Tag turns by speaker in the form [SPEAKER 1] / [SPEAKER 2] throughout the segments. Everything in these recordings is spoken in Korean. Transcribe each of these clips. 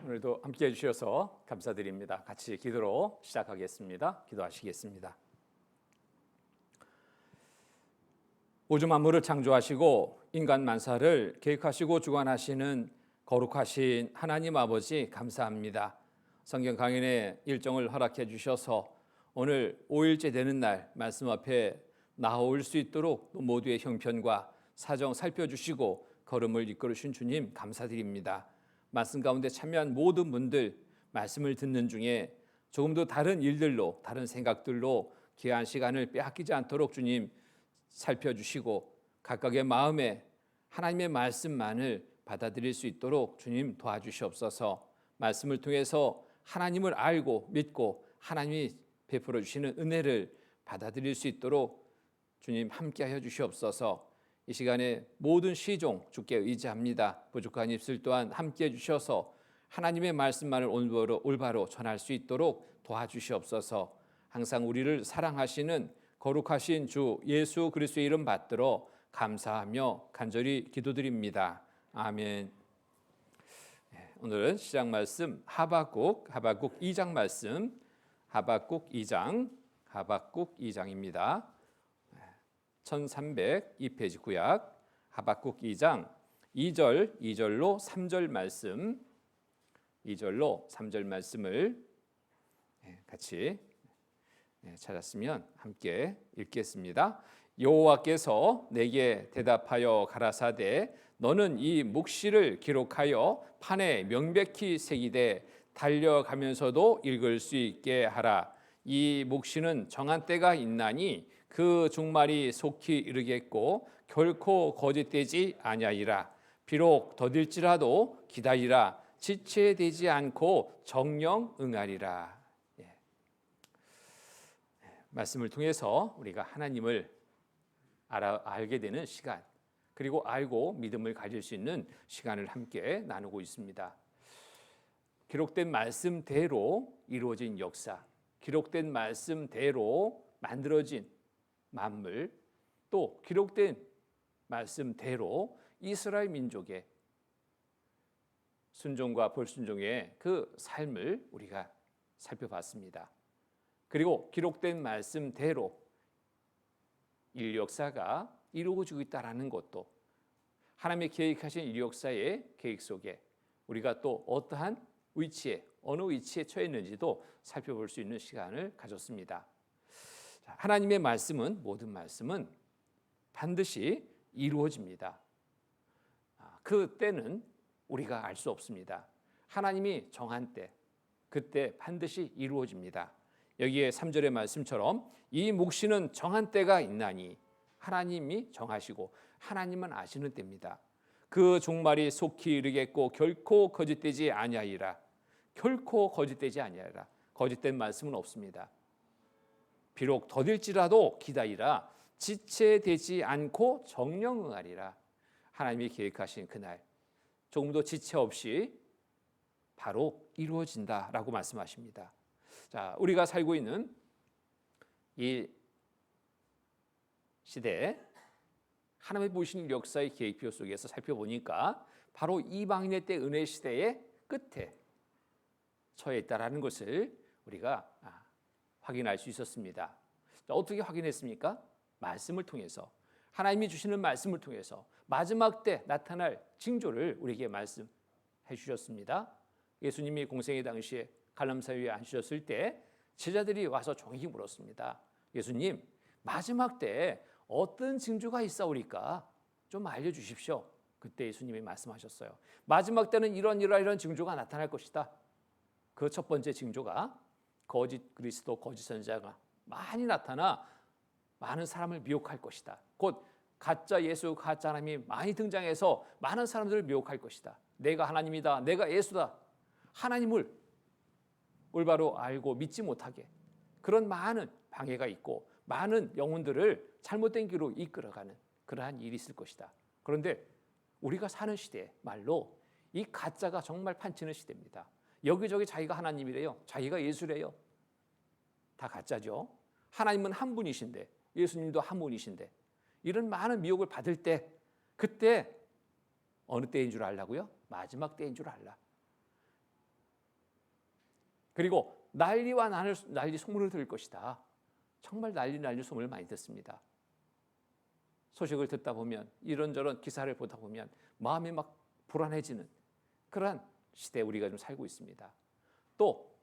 [SPEAKER 1] 오늘도 함께해 주셔서 감사드립니다. 같이 기도로 시작하겠습니다. 기도하시겠습니다. 우주 만물을 창조하시고 인간 만사를 계획하시고 주관하시는 거룩하신 하나님 아버지 감사합니다. 성경 강연의 일정을 허락해 주셔서 오늘 5일째 되는 날 말씀 앞에 나올 수 있도록 모두의 형편과 사정 살펴주시고 걸음을 이끌어 주신 주님 감사드립니다. 말씀 가운데 참여한 모든 분들 말씀을 듣는 중에 조금도 다른 일들로 다른 생각들로 귀한 시간을 빼앗기지 않도록 주님 살펴주시고 각각의 마음에 하나님의 말씀만을 받아들일 수 있도록 주님 도와주시옵소서. 말씀을 통해서 하나님을 알고 믿고 하나님이 베풀어 주시는 은혜를 받아들일 수 있도록 주님 함께하여 주시옵소서. 이 시간에 모든 시종 주께 의지합니다. 부족한 입술 또한 함께해 주셔서 하나님의 말씀만을 올바로 전할 수 있도록 도와주시옵소서. 항상 우리를 사랑하시는 거룩하신 주 예수 그리스도의 이름 받들어 감사하며 간절히 기도드립니다. 아멘. 오늘은 시작 말씀 하박국 2장 말씀 하박국 2장입니다. 1302페이지 구약 하박국 2장 2절로 3절 말씀 2절로 3절 말씀을 같이 찾았으면 함께 읽겠습니다. 여호와께서 내게 대답하여 가라사대 너는 이 묵시를 기록하여 판에 명백히 새기되 달려가면서도 읽을 수 있게 하라. 이 묵시는 정한 때가 있나니 그 종말이 속히 이르겠고 결코 거짓되지 아니하리라. 비록 더딜지라도 기다리라. 지체되지 않고 정령 응하리라. 말씀을 통해서 우리가 하나님을 알게 되는 시간, 그리고 알고 믿음을 가질 수 있는 시간을 함께 나누고 있습니다. 기록된 말씀대로 이루어진 역사, 기록된 말씀대로 만들어진 만물, 또 기록된 말씀대로 이스라엘 민족의 순종과 불순종의 그 삶을 우리가 살펴봤습니다. 그리고 기록된 말씀대로 인류 역사가 이루어지고 있다는 것도 하나님의 계획하신 인류 역사의 계획 속에 우리가 또 어떠한 위치에 어느 위치에 처해 있는지도 살펴볼 수 있는 시간을 가졌습니다. 하나님의 말씀은 모든 말씀은 반드시 이루어집니다. 그 때는 우리가 알 수 없습니다. 하나님이 정한 때 그때 반드시 이루어집니다. 여기에 3절의 말씀처럼 이 묵시는 정한 때가 있나니 하나님이 정하시고 하나님은 아시는 때입니다. 그 종말이 속히 이르겠고 결코 거짓되지 아니하리라. 결코 거짓되지 아니하리라. 거짓된 말씀은 없습니다. 비록 더딜지라도 기다리라. 지체되지 않고 정령 응하리라. 하나님이 계획하신 그날 조금도 지체 없이 바로 이루어진다라고 말씀하십니다. 자, 우리가 살고 있는 이 시대에 하나님의 보시는 역사의 계획표 속에서 살펴보니까 바로 이방인의 때 은혜 시대의 끝에 처해 있다라는 것을 우리가 확인할 수 있었습니다. 자, 어떻게 확인했습니까? 말씀을 통해서, 하나님이 주시는 말씀을 통해서 마지막 때 나타날 징조를 우리에게 말씀해 주셨습니다. 예수님이 공생의 당시에 갈람사 위에 앉으셨을 때 제자들이 와서 종이 물었습니다. 예수님, 마지막 때 어떤 징조가 있사오리까? 좀 알려주십시오. 그때 예수님이 말씀하셨어요. 마지막 때는 이런 징조가 나타날 것이다. 그 첫 번째 징조가 거짓 그리스도, 거짓 선지자가 많이 나타나 많은 사람을 미혹할 것이다. 곧 가짜 예수, 가짜 하나님이 많이 등장해서 많은 사람들을 미혹할 것이다. 내가 하나님이다. 내가 예수다. 하나님을 올바로 알고 믿지 못하게 그런 많은 방해가 있고 많은 영혼들을 잘못된 길로 이끌어가는 그러한 일이 있을 것이다. 그런데 우리가 사는 시대 말로 이 가짜가 정말 판치는 시대입니다. 여기저기 자기가 하나님이래요. 자기가 예수래요. 다 가짜죠. 하나님은 한 분이신데 예수님도 한 분이신데 이런 많은 미혹을 받을 때 그때 어느 때인 줄 알라고요? 마지막 때인 줄 알라. 그리고 난리와 난리 소문을 들을 것이다. 정말 난리 소문을 많이 듣습니다. 소식을 듣다 보면 이런저런 기사를 보다 보면 마음이 막 불안해지는 그러한 시대에 우리가 좀 살고 있습니다. 또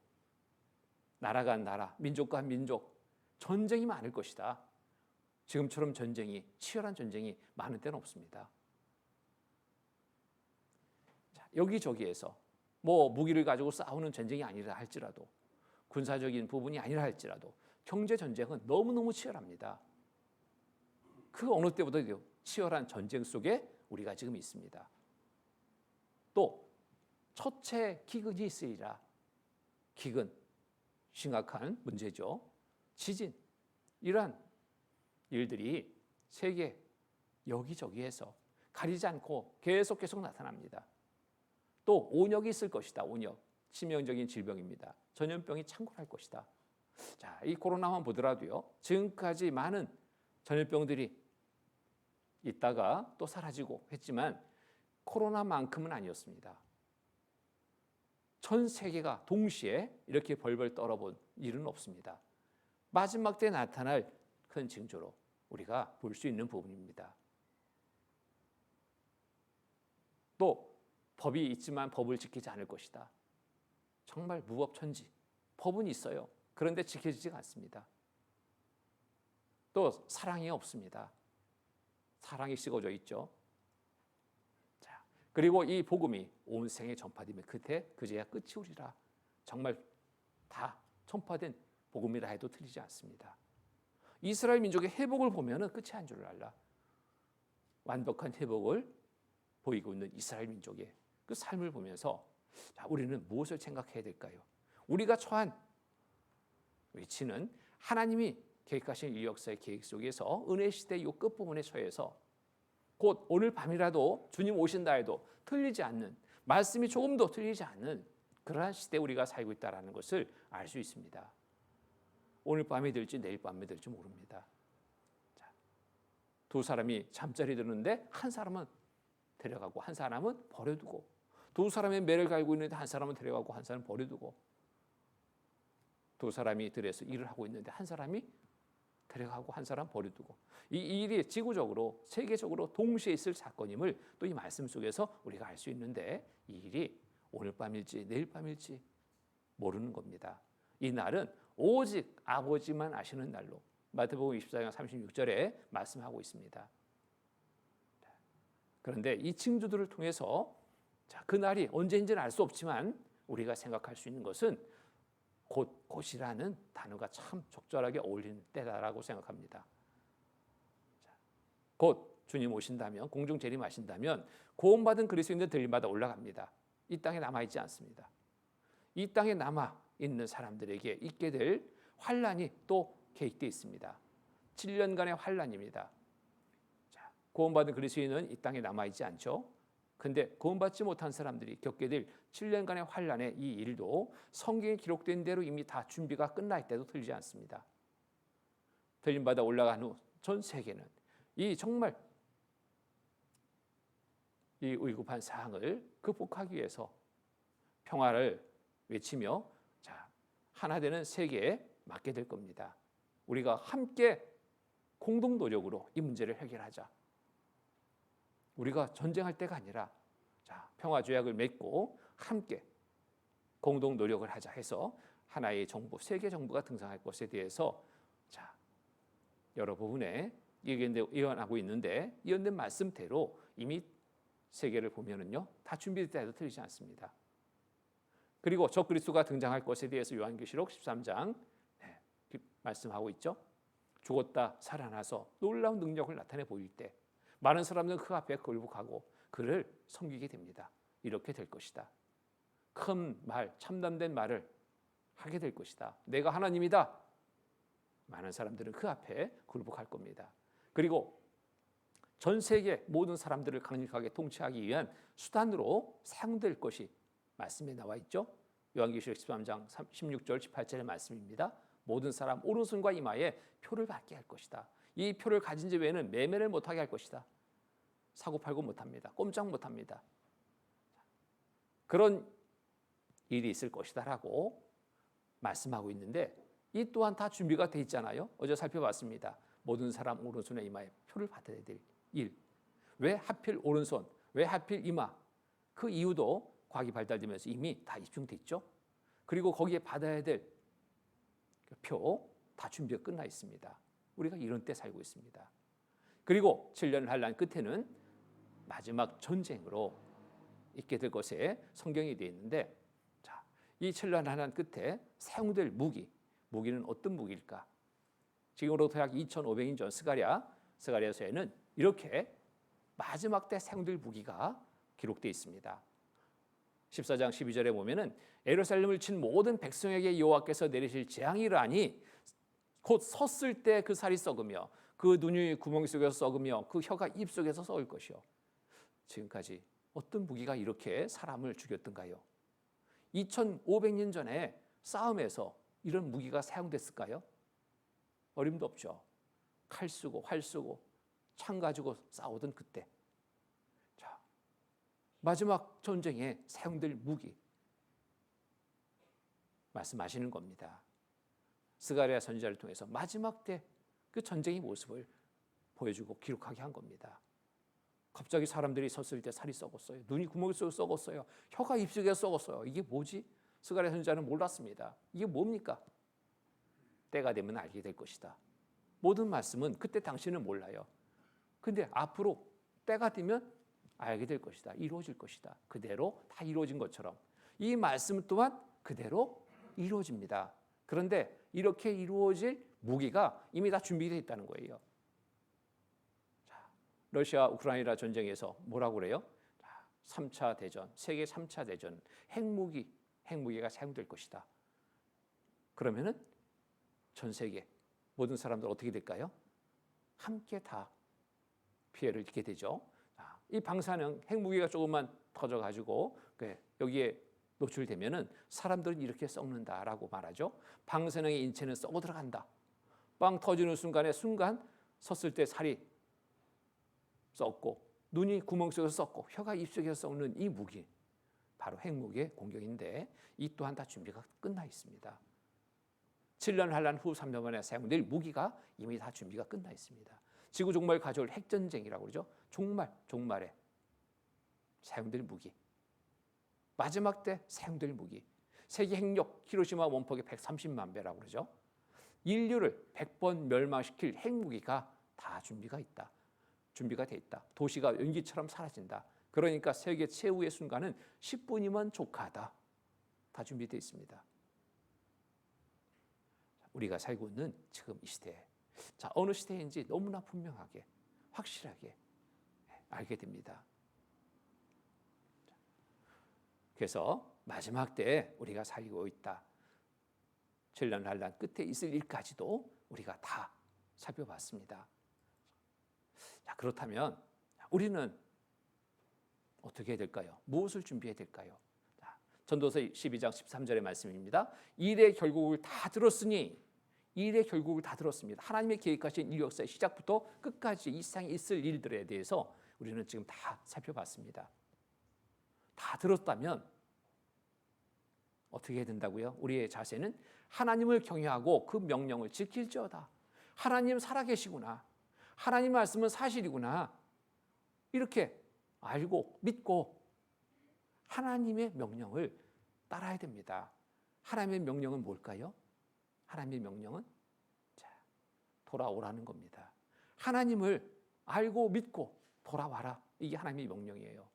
[SPEAKER 1] 나라가 나라, 민족과 민족 전쟁이 많을 것이다. 지금처럼 치열한 전쟁이 많은 때는 없습니다. 자, 여기저기에서 뭐 무기를 가지고 싸우는 전쟁이 아니라 할지라도 군사적인 부분이 아니라 할지라도 경제 전쟁은 너무너무 치열합니다. 그 어느 때보다도 치열한 전쟁 속에 우리가 지금 있습니다. 또 첫째 기근이 있으리라. 기근, 심각한 문제죠. 지진, 이러한 일들이 세계 여기저기에서 가리지 않고 계속 나타납니다. 또 온역이 있을 것이다. 온역, 치명적인 질병입니다. 전염병이 창궐할 것이다. 자, 이 코로나만 보더라도요. 지금까지 많은 전염병들이 있다가 또 사라지고 했지만 코로나만큼은 아니었습니다. 전 세계가 동시에 이렇게 벌벌 떨어본 일은 없습니다. 마지막 때 나타날 큰 징조로 우리가 볼 수 있는 부분입니다. 또 법이 있지만 법을 지키지 않을 것이다. 정말 무법천지. 법은 있어요. 그런데 지켜지지 않습니다. 또 사랑이 없습니다. 사랑이 식어져 있죠. 자, 그리고 이 복음이 온 생에 전파되면 그제야 끝이 오리라. 정말 다 전파된 복음이라 해도 틀리지 않습니다. 이스라엘 민족의 회복을 보면은 끝이 안 줄 알라. 완벽한 회복을 보이고 있는 이스라엘 민족의 그 삶을 보면서 자, 우리는 무엇을 생각해야 될까요? 우리가 처한 위치는 하나님이 계획하신 이 역사의 계획 속에서 은혜 시대 이 끝부분에 처해서 곧 오늘 밤이라도 주님 오신다 해도 틀리지 않는, 말씀이 조금도 틀리지 않는 그러한 시대에 우리가 살고 있다는 것을 알 수 있습니다. 오늘 밤이 될지 내일 밤이 될지 모릅니다. 자, 두 사람이 잠자리 드는데 한 사람은 데려가고 한 사람은 버려두고, 두 사람의 매를 갈고 있는데 한 사람은 데려가고 한 사람은 버려두고, 두 사람이 들에서 일을 하고 있는데 한 사람이 데려가고 한 사람 버려두고, 이 일이 지구적으로 세계적으로 동시에 있을 사건임을 또 이 말씀 속에서 우리가 알 수 있는데 이 일이 오늘 밤일지 내일 밤일지 모르는 겁니다. 이 날은 오직 아버지만 아시는 날로 마태복음 24장 36절에 말씀하고 있습니다. 그런데 이 징조들을 통해서 그 날이 언제인지는 알 수 없지만 우리가 생각할 수 있는 것은 곧이라는 단어가 참 적절하게 어울리는 때다라고 생각합니다. 곧 주님 오신다면, 공중 재림하신다면 구원받은 그리스도인들마다 올라갑니다. 이 땅에 남아있지 않습니다. 이 땅에 남아있는 사람들에게 있게 될 환난이 또 계획되어 있습니다. 7년간의 환난입니다. 구원받은 그리스도인은 이 땅에 남아있지 않죠. 근데 구원받지 못한 사람들이 겪게 될 7년간의 환난의 이 일도 성경에 기록된 대로 이미 다 준비가 끝나 있대도 틀리지 않습니다. 들림받아 올라간 후 전 세계는 이 정말 이 위급한 상황을 극복하기 위해서 평화를 외치며 하나 되는 세계에 맡게 될 겁니다. 우리가 함께 공동 노력으로 이 문제를 해결하자. 우리가 전쟁할 때가 아니라 평화 조약을 맺고 함께 공동 노력을 하자 해서 하나의 정부, 세계 정부가 등장할 것에 대해서 여러 부분에 예언하고 있는데 예언된 말씀대로 이미 세계를 보면은요 다 준비됐다 해도 틀리지 않습니다. 그리고 저 그리스도가 등장할 것에 대해서 요한계시록 13장 말씀하고 있죠. 죽었다 살아나서 놀라운 능력을 나타내 보일 때 많은 사람들은 그 앞에 굴복하고 그를 섬기게 됩니다. 이렇게 될 것이다. 큰 말, 참담된 말을 하게 될 것이다. 내가 하나님이다. 많은 사람들은 그 앞에 굴복할 겁니다. 그리고 전 세계 모든 사람들을 강력하게 통치하기 위한 수단으로 사용될 것이 말씀에 나와 있죠. 요한계시록 13장 16절 18절의 말씀입니다. 모든 사람 오른손과 이마에 표를 받게 할 것이다. 이 표를 가진 자 외에는 매매를 못하게 할 것이다. 사고팔고 못합니다. 꼼짝 못합니다. 그런 일이 있을 것이다라고 말씀하고 있는데 이 또한 다 준비가 돼 있잖아요. 어제 살펴봤습니다. 모든 사람 오른손에 이마에 표를 받아야 될 일. 왜 하필 오른손? 왜 하필 이마? 그 이유도 과학이 발달되면서 이미 다 입증돼 있죠. 그리고 거기에 받아야 될 표 다 준비가 끝나 있습니다. 우리가 이런 때 살고 있습니다. 그리고 7년 환란 끝에는 마지막 전쟁으로 있게 될 것에 성경이 되어 있는데, 자, 이 7년 환란 끝에 사용될 무기는 어떤 무기일까? 지금으로부터 약 2500년 전 스가랴서에는 이렇게 마지막 때 사용될 무기가 기록되어 있습니다. 14장 12절에 보면은 예루살렘을 친 모든 백성에게 여호와께서 내리실 재앙이라니 곧 섰을 때 그 살이 썩으며 그 눈이 구멍 속에서 썩으며 그 혀가 입 속에서 썩을 것이요. 지금까지 어떤 무기가 이렇게 사람을 죽였던가요? 2500년 전에 싸움에서 이런 무기가 사용됐을까요? 어림도 없죠. 칼 쓰고 활 쓰고 창 가지고 싸우던 그때. 자, 마지막 전쟁에 사용될 무기 말씀하시는 겁니다. 스가랴 선지자를 통해서 마지막 때 그 전쟁의 모습을 보여주고 기록하게 한 겁니다. 갑자기 사람들이 섰을 때 살이 썩었어요. 눈이 구멍이 썩었어요. 혀가 입속에 썩었어요. 이게 뭐지? 스가랴 선지자는 몰랐습니다. 이게 뭡니까? 때가 되면 알게 될 것이다. 모든 말씀은 그때 당시는 몰라요. 근데 앞으로 때가 되면 알게 될 것이다. 이루어질 것이다. 그대로 다 이루어진 것처럼 이 말씀 또한 그대로 이루어집니다. 그런데 이렇게 이루어질 무기가 이미 다 준비되어 있다는 거예요. 자, 러시아 우크라이나 전쟁에서 뭐라고 그래요? 3차 대전, 세계 3차 대전, 핵무기가 사용될 것이다. 그러면은 전 세계 모든 사람들 어떻게 될까요? 함께 다 피해를 입게 되죠. 이 방사능 핵무기가 조금만 터져가지고 여기에 노출되면은 사람들은 이렇게 썩는다라고 말하죠. 방사능의 인체는 썩어 들어간다. 빵 터지는 순간 섰을 때 살이 썩고 눈이 구멍 속에서 썩고 혀가 입속에서 썩는 이 무기, 바로 핵무기의 공격인데 이 또한 다 준비가 끝나 있습니다. 7년 환란 후 3년 만에 사용될 무기가 이미 다 준비가 끝나 있습니다. 지구 종말 가져올 핵전쟁이라고 그러죠. 종말에 사용될 무기, 마지막 때 사용될 무기, 세계 핵력 히로시마 원폭의 130만 배라고 그러죠. 인류를 100번 멸망시킬 핵무기가 다 준비가 돼 있다. 도시가 연기처럼 사라진다. 그러니까 세계 최후의 순간은 10분이면 족하다. 다 준비되어 있습니다. 우리가 살고 있는 지금 이 시대에, 자, 어느 시대인지 너무나 분명하게 확실하게 알게 됩니다. 그래서 마지막 때에 우리가 살고 있다. 7년 환란 끝에 있을 일까지도 우리가 다 살펴봤습니다. 자, 그렇다면 우리는 어떻게 해야 될까요? 무엇을 준비해야 될까요? 자, 전도서 12장 13절의 말씀입니다. 일의 결국을 다 들었습니다. 하나님의 계획하신 인류 역사의 시작부터 끝까지 이 세상에 있을 일들에 대해서 우리는 지금 다 살펴봤습니다. 다 들었다면 어떻게 해야 된다고요? 우리의 자세는 하나님을 경외하고 그 명령을 지킬지어다. 하나님 살아계시구나. 하나님 말씀은 사실이구나. 이렇게 알고 믿고 하나님의 명령을 따라야 됩니다. 하나님의 명령은 뭘까요? 하나님의 명령은 돌아오라는 겁니다. 하나님을 알고 믿고 돌아와라. 이게 하나님의 명령이에요.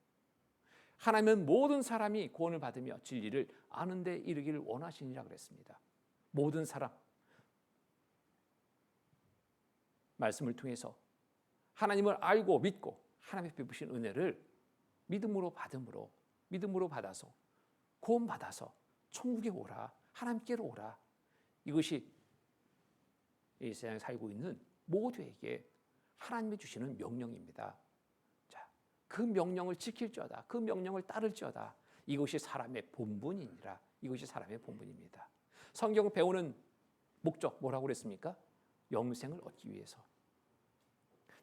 [SPEAKER 1] 하나님은 모든 사람이 구원을 받으며 진리를 아는 데 이르기를 원하시니라 그랬습니다. 모든 사람, 말씀을 통해서 하나님을 알고 믿고 하나님의 베푸신 은혜를 믿음으로 받아서 구원받아서 천국에 오라. 하나님께로 오라. 이것이 이 세상에 살고 있는 모두에게 하나님이 주시는 명령입니다. 자, 그 명령을 지킬지어다. 그 명령을 따를지어다. 이것이 사람의 본분이니라. 이것이 사람의 본분입니다. 성경 배우는 목적 뭐라고 그랬습니까? 영생을 얻기 위해서.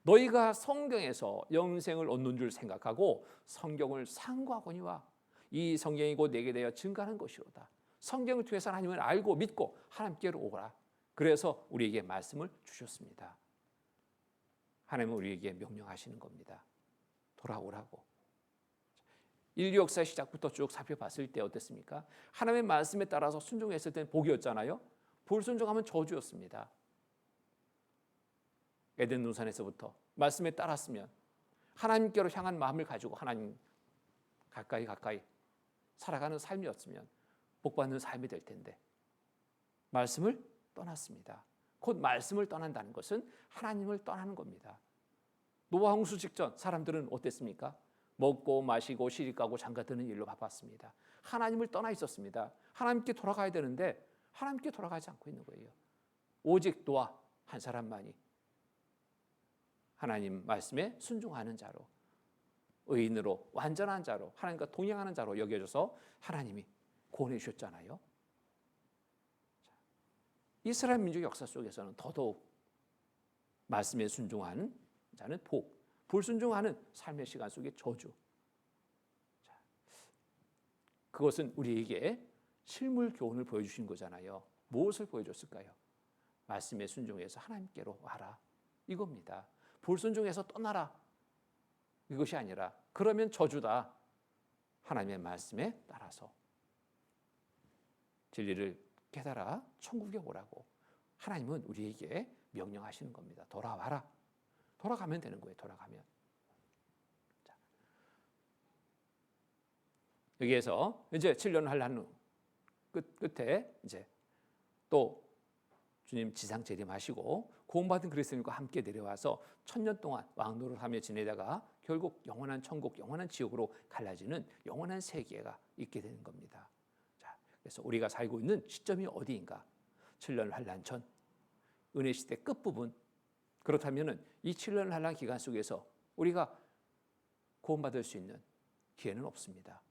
[SPEAKER 1] 너희가 성경에서 영생을 얻는 줄 생각하고 성경을 상고하거니와 이 성경이 곧 내게 대하여 증거하는 것이로다. 성경을 통해서 하나님을 알고 믿고 하나님께로 오라. 그래서 우리에게 말씀을 주셨습니다. 하나님은 우리에게 명령하시는 겁니다. 돌아오라고. 인류 역사의 시작부터 쭉 살펴봤을 때 어땠습니까? 하나님의 말씀에 따라서 순종했을 때는 복이었잖아요. 불순종하면 저주였습니다. 에덴 동산에서부터 말씀에 따랐으면 하나님께로 향한 마음을 가지고 하나님 가까이 살아가는 삶이었으면 복받는 삶이 될 텐데 말씀을 떠났습니다. 곧 말씀을 떠난다는 것은 하나님을 떠나는 겁니다. 노아 홍수 직전 사람들은 어땠습니까? 먹고 마시고 시집가고 장가드는 일로 바빴습니다. 하나님을 떠나 있었습니다. 하나님께 돌아가야 되는데 하나님께 돌아가지 않고 있는 거예요. 오직 노아 한 사람만이 하나님 말씀에 순종하는 자로, 의인으로, 완전한 자로, 하나님과 동행하는 자로 여겨져서 하나님이 구원해 주셨잖아요. 이스라엘 민족 역사 속에서는 더더욱 말씀에 순종하는 자는 복, 불순종하는 삶의 시간 속의 저주. 그것은 우리에게 실물 교훈을 보여주신 거잖아요. 무엇을 보여줬을까요? 말씀에 순종해서 하나님께로 와라. 이겁니다. 불순종해서 떠나라. 이것이 아니라 그러면 저주다. 하나님의 말씀에 따라서 진리를 깨달아 천국에 오라고 하나님은 우리에게 명령하시는 겁니다. 돌아와라. 돌아가면 되는 거예요. 돌아가면. 자, 여기에서 이제 7년 환란 후 끝에 이제 또 주님 지상 재림하시고 구원받은 그리스도인과 함께 내려와서 1000년 동안 왕노릇하며 지내다가 결국 영원한 천국, 영원한 지옥으로 갈라지는 영원한 세계가 있게 되는 겁니다. 자, 그래서 우리가 살고 있는 시점이 어디인가? 7년 환란 전, 은혜 시대 끝부분. 그렇다면 이 7년 환란 기간 속에서 우리가 구원받을 수 있는 기회는 없습니다.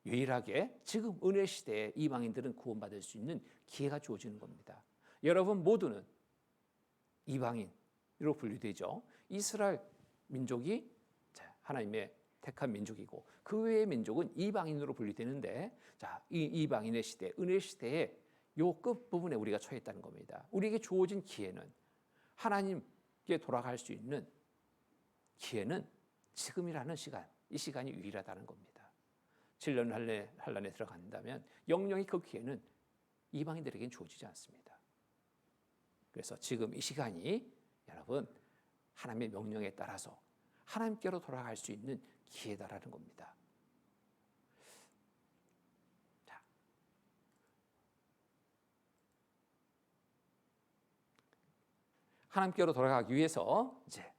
[SPEAKER 1] 유일하게 지금 은혜 시대에 이방인들은 구원받을 수 있는 기회가 주어지는 겁니다. 여러분 모두는 이방인으로 분류되죠. 이스라엘 민족이 하나님의 택한 민족이고 그 외의 민족은 이방인으로 분류되는데 자, 이 이방인의 시대, 은혜 시대에 요 끝부분에 우리가 처해 있다는 겁니다. 우리에게 주어진 기회는 하나님께 돌아갈 수 있는 기회는 지금이라는 시간, 이 시간이 유일하다는 겁니다. 7년 환란에 들어간다면 영영이 그 기회는 이방인들에게는 주어지지 않습니다. 그래서 지금 이 시간이 여러분 하나님의 명령에 따라서 하나님께로 돌아갈 수 있는 기회다라는 겁니다. 자, 하나님께로 돌아가기 위해서 이제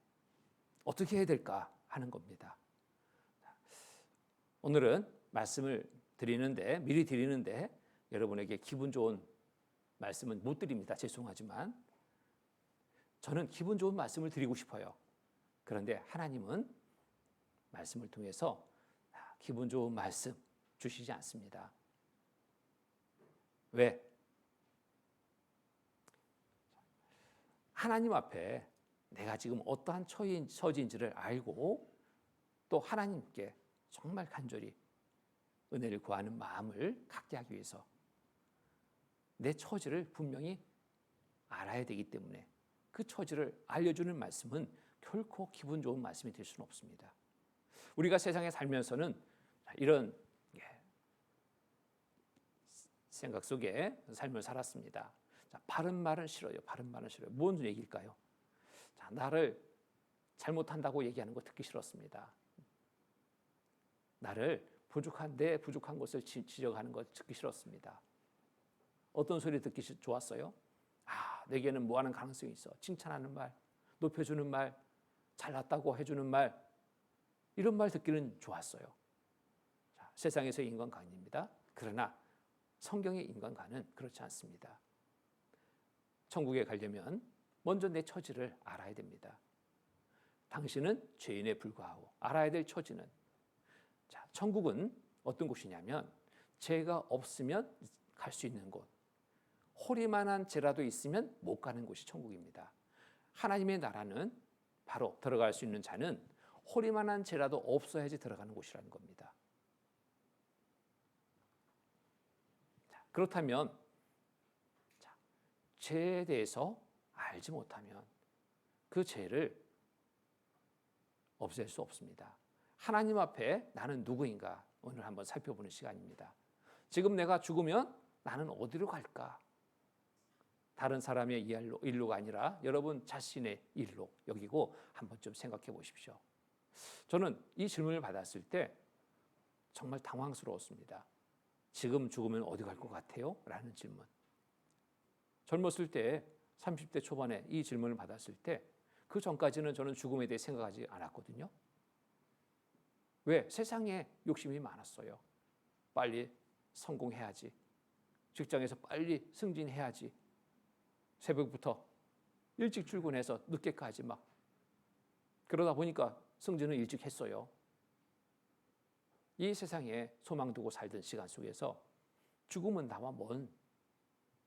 [SPEAKER 1] 어떻게 해야 될까 하는 겁니다. 오늘은 말씀을 미리 드리는데 여러분에게 기분 좋은 말씀은 못 드립니다. 죄송하지만 저는 기분 좋은 말씀을 드리고 싶어요. 그런데 하나님은 말씀을 통해서 기분 좋은 말씀 주시지 않습니다. 왜? 하나님 앞에 내가 지금 어떠한 처지인지를 알고 또 하나님께 정말 간절히 은혜를 구하는 마음을 갖게 하기 위해서 내 처지를 분명히 알아야 되기 때문에 그 처지를 알려주는 말씀은 결코 기분 좋은 말씀이 될 수는 없습니다. 우리가 세상에 살면서는 이런 생각 속에 삶을 살았습니다. 자, 바른 말은 싫어요. 바른 말은 싫어요. 뭔 얘기일까요? 자, 나를 잘못한다고 얘기하는 거 듣기 싫었습니다. 나를 내 부족한 것을 지적하는 것 듣기 싫었습니다. 어떤 소리 듣기 좋았어요? 내게는 뭐 하는 가능성이 있어. 칭찬하는 말, 높여주는 말, 잘났다고 해주는 말, 이런 말 듣기는 좋았어요. 자, 세상에서의 인간관입니다. 그러나 성경의 인간관은 그렇지 않습니다. 천국에 가려면 먼저 내 처지를 알아야 됩니다. 당신은 죄인에 불과하고 알아야 될 처지는 자, 천국은 어떤 곳이냐면 죄가 없으면 갈 수 있는 곳, 호리만한 죄라도 있으면 못 가는 곳이 천국입니다. 하나님의 나라는 바로 들어갈 수 있는 자는 호리만한 죄라도 없어야지 들어가는 곳이라는 겁니다. 자, 그렇다면 자, 죄에 대해서 알지 못하면 그 죄를 없앨 수 없습니다. 하나님 앞에 나는 누구인가 오늘 한번 살펴보는 시간입니다. 지금 내가 죽으면 나는 어디로 갈까? 다른 사람의 일로가 아니라 여러분 자신의 일로 여기고 한번 좀 생각해 보십시오. 저는 이 질문을 받았을 때 정말 당황스러웠습니다. 지금 죽으면 어디 갈 것 같아요? 라는 질문. 젊었을 때 30대 초반에 이 질문을 받았을 때 그 전까지는 저는 죽음에 대해 생각하지 않았거든요. 왜? 세상에 욕심이 많았어요. 빨리 성공해야지. 직장에서 빨리 승진해야지. 새벽부터 일찍 출근해서 늦게까지 막 그러다 보니까 승진을 일찍 했어요. 이 세상에 소망 두고 살던 시간 속에서 죽음은 나와 먼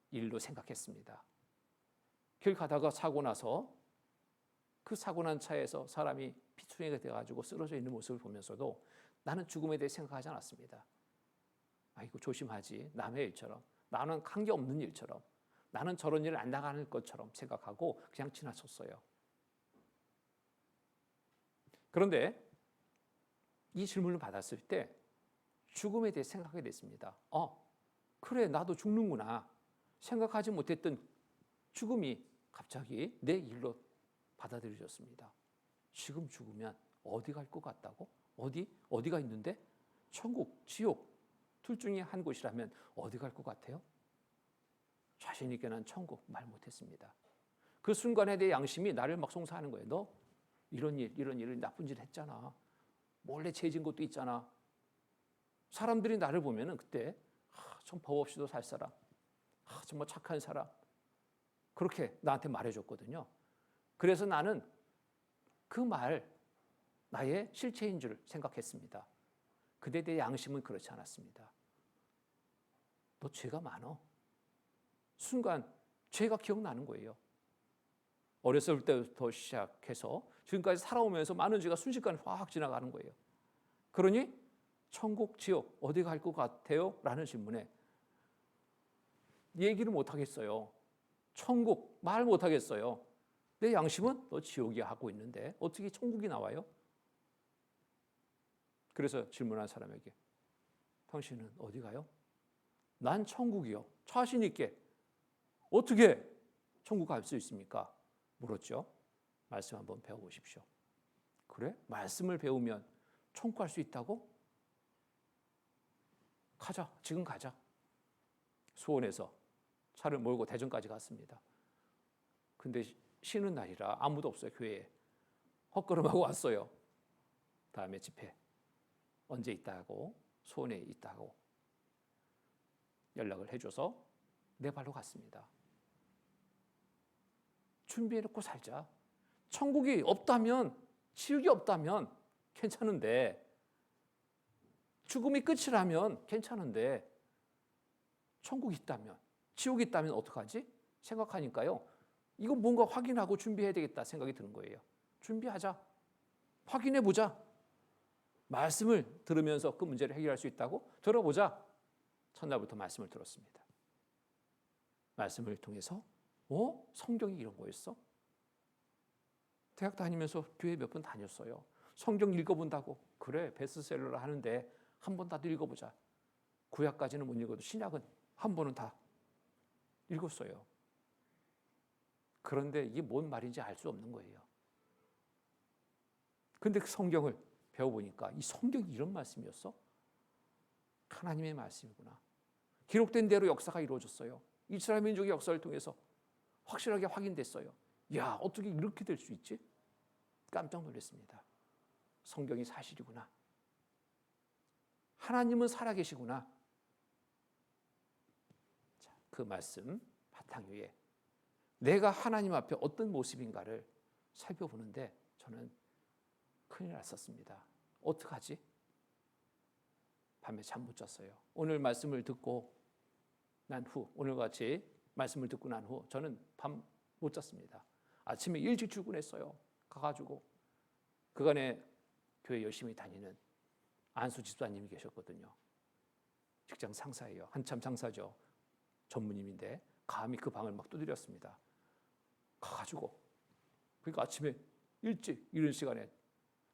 [SPEAKER 1] 일로 생각했습니다. 길 가다가 사고 나서 그 사고 난 차에서 사람이 피투성이가 돼가지고 쓰러져 있는 모습을 보면서도 나는 죽음에 대해 생각하지 않았습니다. 아이고 조심하지. 남의 일처럼. 나는 관계 없는 일처럼. 나는 저런 일을 안 나가는 것처럼 생각하고 그냥 지나쳤어요. 그런데 이 질문을 받았을 때 죽음에 대해 생각하게 됐습니다. 그래 나도 죽는구나. 생각하지 못했던 죽음이 갑자기 내 일로 받아들여졌습니다. 지금 죽으면 어디 갈 것 같다고? 어디가 있는데? 천국, 지옥 둘 중에 한 곳이라면 어디 갈 것 같아요? 자신 있게 난 천국 말 못했습니다. 그 순간에 내 양심이 나를 막 송사하는 거예요. 너 이런 일 나쁜 짓 했잖아. 몰래 죄진 것도 있잖아. 사람들이 나를 보면은 그때 좀 법 없이도 살 사람, 정말 착한 사람 그렇게 나한테 말해줬거든요. 그래서 나는 그 말 나의 실체인 줄 생각했습니다. 근데 내 양심은 그렇지 않았습니다. 너 죄가 많어. 순간 죄가 기억나는 거예요. 어렸을 때부터 시작해서 지금까지 살아오면서 많은 죄가 순식간에 확 지나가는 거예요. 그러니 천국, 지옥 어디 갈 것 같아요? 라는 질문에 얘기를 못 하겠어요. 천국 말 못 하겠어요. 내 양심은 너 지옥이야 하고 있는데 어떻게 천국이 나와요? 그래서 질문한 사람에게 당신은 어디 가요? 난 천국이요. 자신 있게 어떻게 천국 갈 수 있습니까? 물었죠. 말씀 한번 배워보십시오. 그래? 말씀을 배우면 천국 갈 수 있다고? 가자. 지금 가자. 수원에서 차를 몰고 대전까지 갔습니다. 근데 쉬는 날이라 아무도 없어요. 교회에. 헛걸음하고 왔어요. 다음에 집회 언제 있다고 수원에 있다고 연락을 해줘서 내 발로 갔습니다. 준비해놓고 살자. 천국이 없다면 지옥이 없다면 괜찮은데 죽음이 끝이라면 괜찮은데 천국이 있다면 지옥이 있다면 어떡하지? 생각하니까요. 이거 뭔가 확인하고 준비해야 되겠다 생각이 드는 거예요. 준비하자. 확인해보자. 말씀을 들으면서 그 문제를 해결할 수 있다고 들어보자. 첫날부터 말씀을 들었습니다. 말씀을 통해서 성경이 이런 거였어? 대학 다니면서 교회 몇 번 다녔어요. 성경 읽어본다고. 그래 베스트셀러를 하는데 한 번 다 읽어보자. 구약까지는 못 읽어도 신약은 한 번은 다 읽었어요. 그런데 이게 뭔 말인지 알 수 없는 거예요. 근데 그 성경을 배워보니까 이 성경이 이런 말씀이었어? 하나님의 말씀이구나. 기록된 대로 역사가 이루어졌어요. 이스라엘 민족의 역사를 통해서 확실하게 확인됐어요. 야, 어떻게 이렇게 될 수 있지? 깜짝 놀랐습니다. 성경이 사실이구나. 하나님은 살아계시구나. 자, 그 말씀 바탕 위에 내가 하나님 앞에 어떤 모습인가를 살펴보는데 저는 큰일 났었습니다. 어떡하지? 밤에 잠 못 잤어요. 오늘 말씀을 듣고 난 후, 오늘같이 말씀을 듣고 난 후 저는 밤 못 잤습니다. 아침에 일찍 출근했어요. 가가지고 그간에 교회 열심히 다니는 안수 집사님이 계셨거든요. 직장 상사예요. 한참 상사죠. 전무님인데 감히 그 방을 막 두드렸습니다. 가가지고 그러니까 아침에 일찍 이런 시간에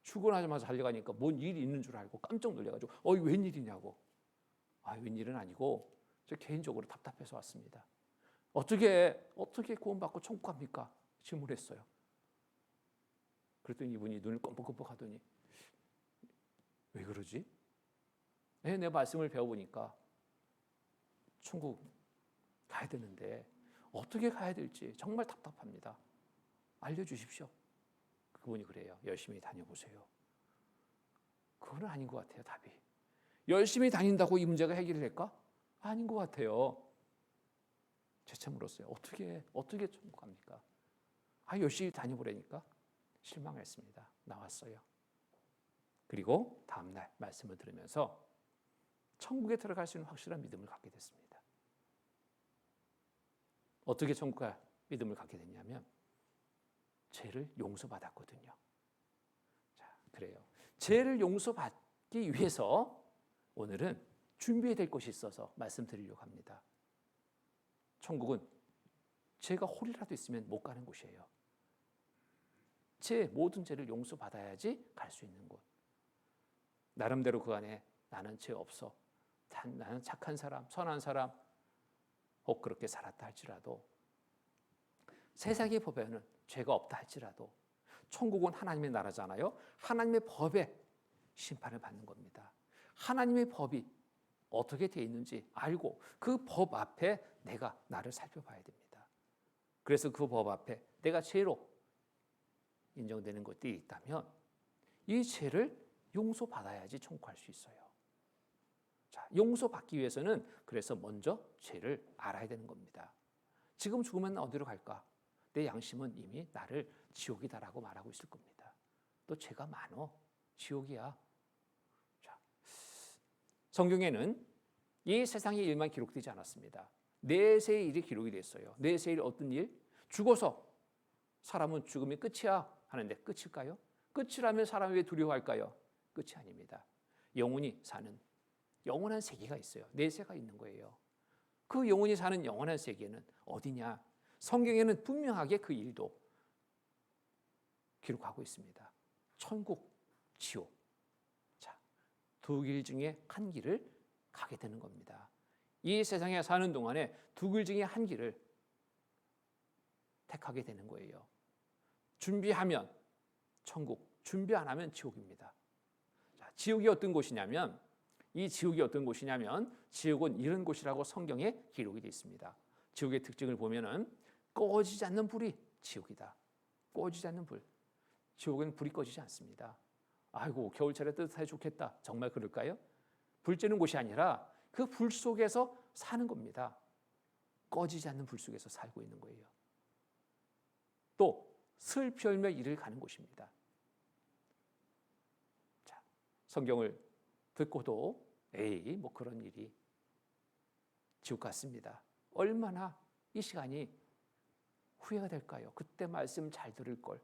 [SPEAKER 1] 출근하자마자 달려가니까 뭔 일이 있는 줄 알고 깜짝 놀래가지고 이게 웬일이냐고. 웬일은 아니고 저 개인적으로 답답해서 왔습니다. 어떻게 구원받고 천국 갑니까? 질문했어요. 그랬더니 이분이 눈을 껌뻑껌뻑 하더니 왜 그러지? 내 말씀을 배워보니까 천국 가야 되는데 어떻게 가야 될지 정말 답답합니다. 알려주십시오. 그분이 그래요. 열심히 다녀보세요. 그건 아닌 것 같아요, 답이. 열심히 다닌다고 이 문제가 해결이 될까? 아닌 것 같아요. 재차 물었어요. 어떻게 천국 갑니까? 열심히 다녀보라니까 실망했습니다. 나왔어요. 그리고 다음날 말씀을 들으면서 천국에 들어갈 수 있는 확실한 믿음을 갖게 됐습니다. 어떻게 천국에 믿음을 갖게 됐냐면 죄를 용서받았거든요. 자, 그래요. 죄를 용서받기 위해서 오늘은 준비해야 될 것이 있어서 말씀드리려고 합니다. 천국은 죄가 홀이라도 있으면 못 가는 곳이에요. 제 모든 죄를 용서받아야지 갈 수 있는 곳. 나름대로 그 안에 나는 죄 없어. 나는 착한 사람, 선한 사람, 혹 그렇게 살았다 할지라도 세상의 법에는 죄가 없다 할지라도 천국은 하나님의 나라잖아요. 하나님의 법에 심판을 받는 겁니다. 하나님의 법이 어떻게 되어 있는지 알고 그 법 앞에 내가 나를 살펴봐야 됩니다. 그래서 그 법 앞에 내가 죄로 인정되는 것들이 있다면 이 죄를 용서받아야지 천국 갈 수 있어요. 자, 용서받기 위해서는 그래서 먼저 죄를 알아야 되는 겁니다. 지금 죽으면 어디로 갈까? 내 양심은 이미 나를 지옥이다라고 말하고 있을 겁니다. 또 죄가 많어. 지옥이야. 자, 성경에는 이 세상의 일만 기록되지 않았습니다. 내세의 일이 기록이 됐어요. 내세의 일 어떤 일? 죽어서 사람은 죽음이 끝이야 하는데 끝일까요? 끝이라면 사람이 왜 두려워할까요? 끝이 아닙니다. 영원히 사는 영원한 세계가 있어요. 내세가 있는 거예요. 그 영원히 사는 영원한 세계는 어디냐? 성경에는 분명하게 그 일도 기록하고 있습니다. 천국, 지옥. 자, 두 길 중에 한 길을 가게 되는 겁니다. 이 세상에 사는 동안에 두 길 중에 한 길을 택하게 되는 거예요. 준비하면 천국, 준비 안 하면 지옥입니다. 자, 지옥이 어떤 곳이냐면 지옥은 이런 곳이라고 성경에 기록이 되어 있습니다. 지옥의 특징을 보면은 꺼지지 않는 불이 지옥이다. 꺼지지 않는 불. 지옥은 불이 꺼지지 않습니다. 아이고 겨울철에 따뜻해 좋겠다. 정말 그럴까요? 불 쬐는 곳이 아니라 그 불 속에서 사는 겁니다. 꺼지지 않는 불 속에서 살고 있는 거예요. 또 슬피 울며 이를 가는 곳입니다. 자, 성경을 듣고도 뭐 그런 일이 지옥 같습니다. 얼마나 이 시간이 후회가 될까요? 그때 말씀 잘 들을 걸.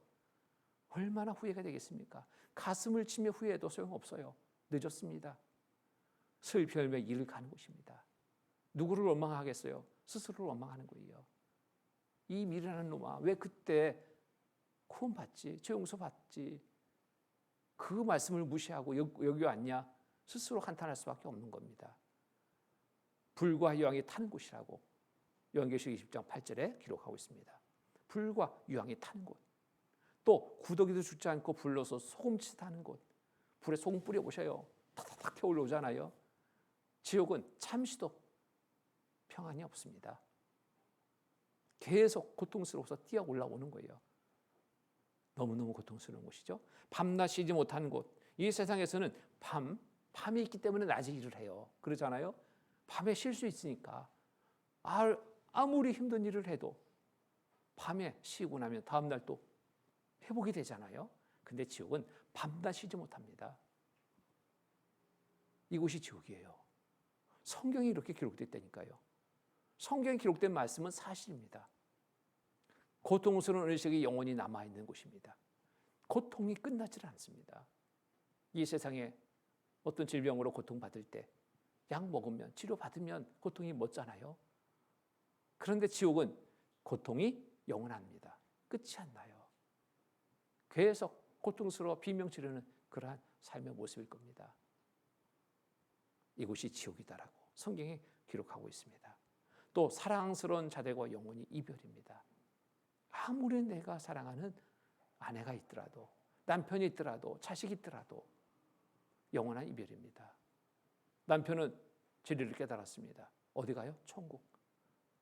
[SPEAKER 1] 얼마나 후회가 되겠습니까? 가슴을 치며 후회해도 소용없어요. 늦었습니다. 슬피 울며 이를 가는 곳입니다. 누구를 원망하겠어요? 스스로를 원망하는 거예요. 이 미련한 놈아, 왜 그때 구원받지, 죄 용서받지, 그 말씀을 무시하고 여기 왔냐? 스스로 한탄할 수밖에 없는 겁니다. 불과 유황이 타는 곳이라고 요한계시록 20장 8절에 기록하고 있습니다. 불과 유황이 타는 곳. 또 구더기도 죽지 않고 불러서 소금치 타는 곳. 불에 소금 뿌려보셔요. 탁탁탁 켜 올라오잖아요. 지옥은 잠시도 평안이 없습니다. 계속 고통스러워서 뛰어 올라오는 거예요. 너무너무 고통스러운 곳이죠. 밤낮 쉬지 못하는 곳. 이 세상에서는 밤이 있기 때문에 낮에 일을 해요. 그러잖아요. 밤에 쉴 수 있으니까. 아무리 힘든 일을 해도 밤에 쉬고 나면 다음날 또 회복이 되잖아요. 근데 지옥은 밤낮 쉬지 못합니다. 이곳이 지옥이에요. 성경이 이렇게 기록됐다니까요. 성경에 기록된 말씀은 사실입니다. 고통스러운 의식이 영원히 남아있는 곳입니다. 고통이 끝나질 않습니다. 이 세상에 어떤 질병으로 고통받을 때 약 먹으면 치료받으면 고통이 멎잖아요. 그런데 지옥은 고통이 영원합니다. 끝이 안 나요. 계속 고통스러워 비명 지르는 그러한 삶의 모습일 겁니다. 이곳이 지옥이다라고 성경에 기록하고 있습니다. 또 사랑스러운 자들과 영원히 이별입니다. 아무리 내가 사랑하는 아내가 있더라도, 남편이 있더라도, 자식이 있더라도 영원한 이별입니다. 남편은 진리를 깨달았습니다. 어디 가요? 천국.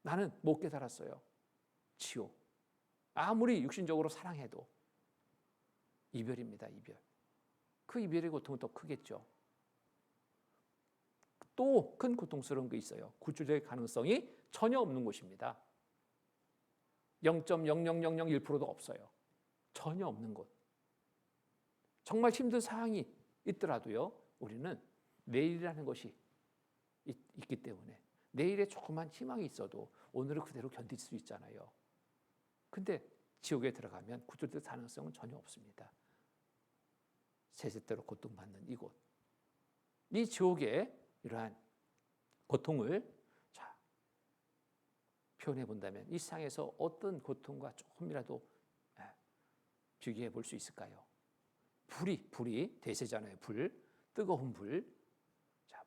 [SPEAKER 1] 나는 못 깨달았어요. 지옥. 아무리 육신적으로 사랑해도 이별입니다. 이별. 그 이별의 고통은 더 크겠죠. 또 큰 고통스러운 게 있어요. 구출될 가능성이 전혀 없는 곳입니다. 0.00001%도 없어요. 전혀 없는 곳. 정말 힘든 상황이 있더라도요, 우리는 내일이라는 것이 있기 때문에 내일에 조그만 희망이 있어도 오늘을 그대로 견딜 수 있잖아요. 근데 지옥에 들어가면 구출될 가능성은 전혀 없습니다. 세세대로 고통받는 이곳. 이 지옥의 이러한 고통을 표현해 본다면 이 세상에서 어떤 고통과 조금이라도 비교해 볼 수 있을까요? 불이 대세잖아요. 뜨거운 불.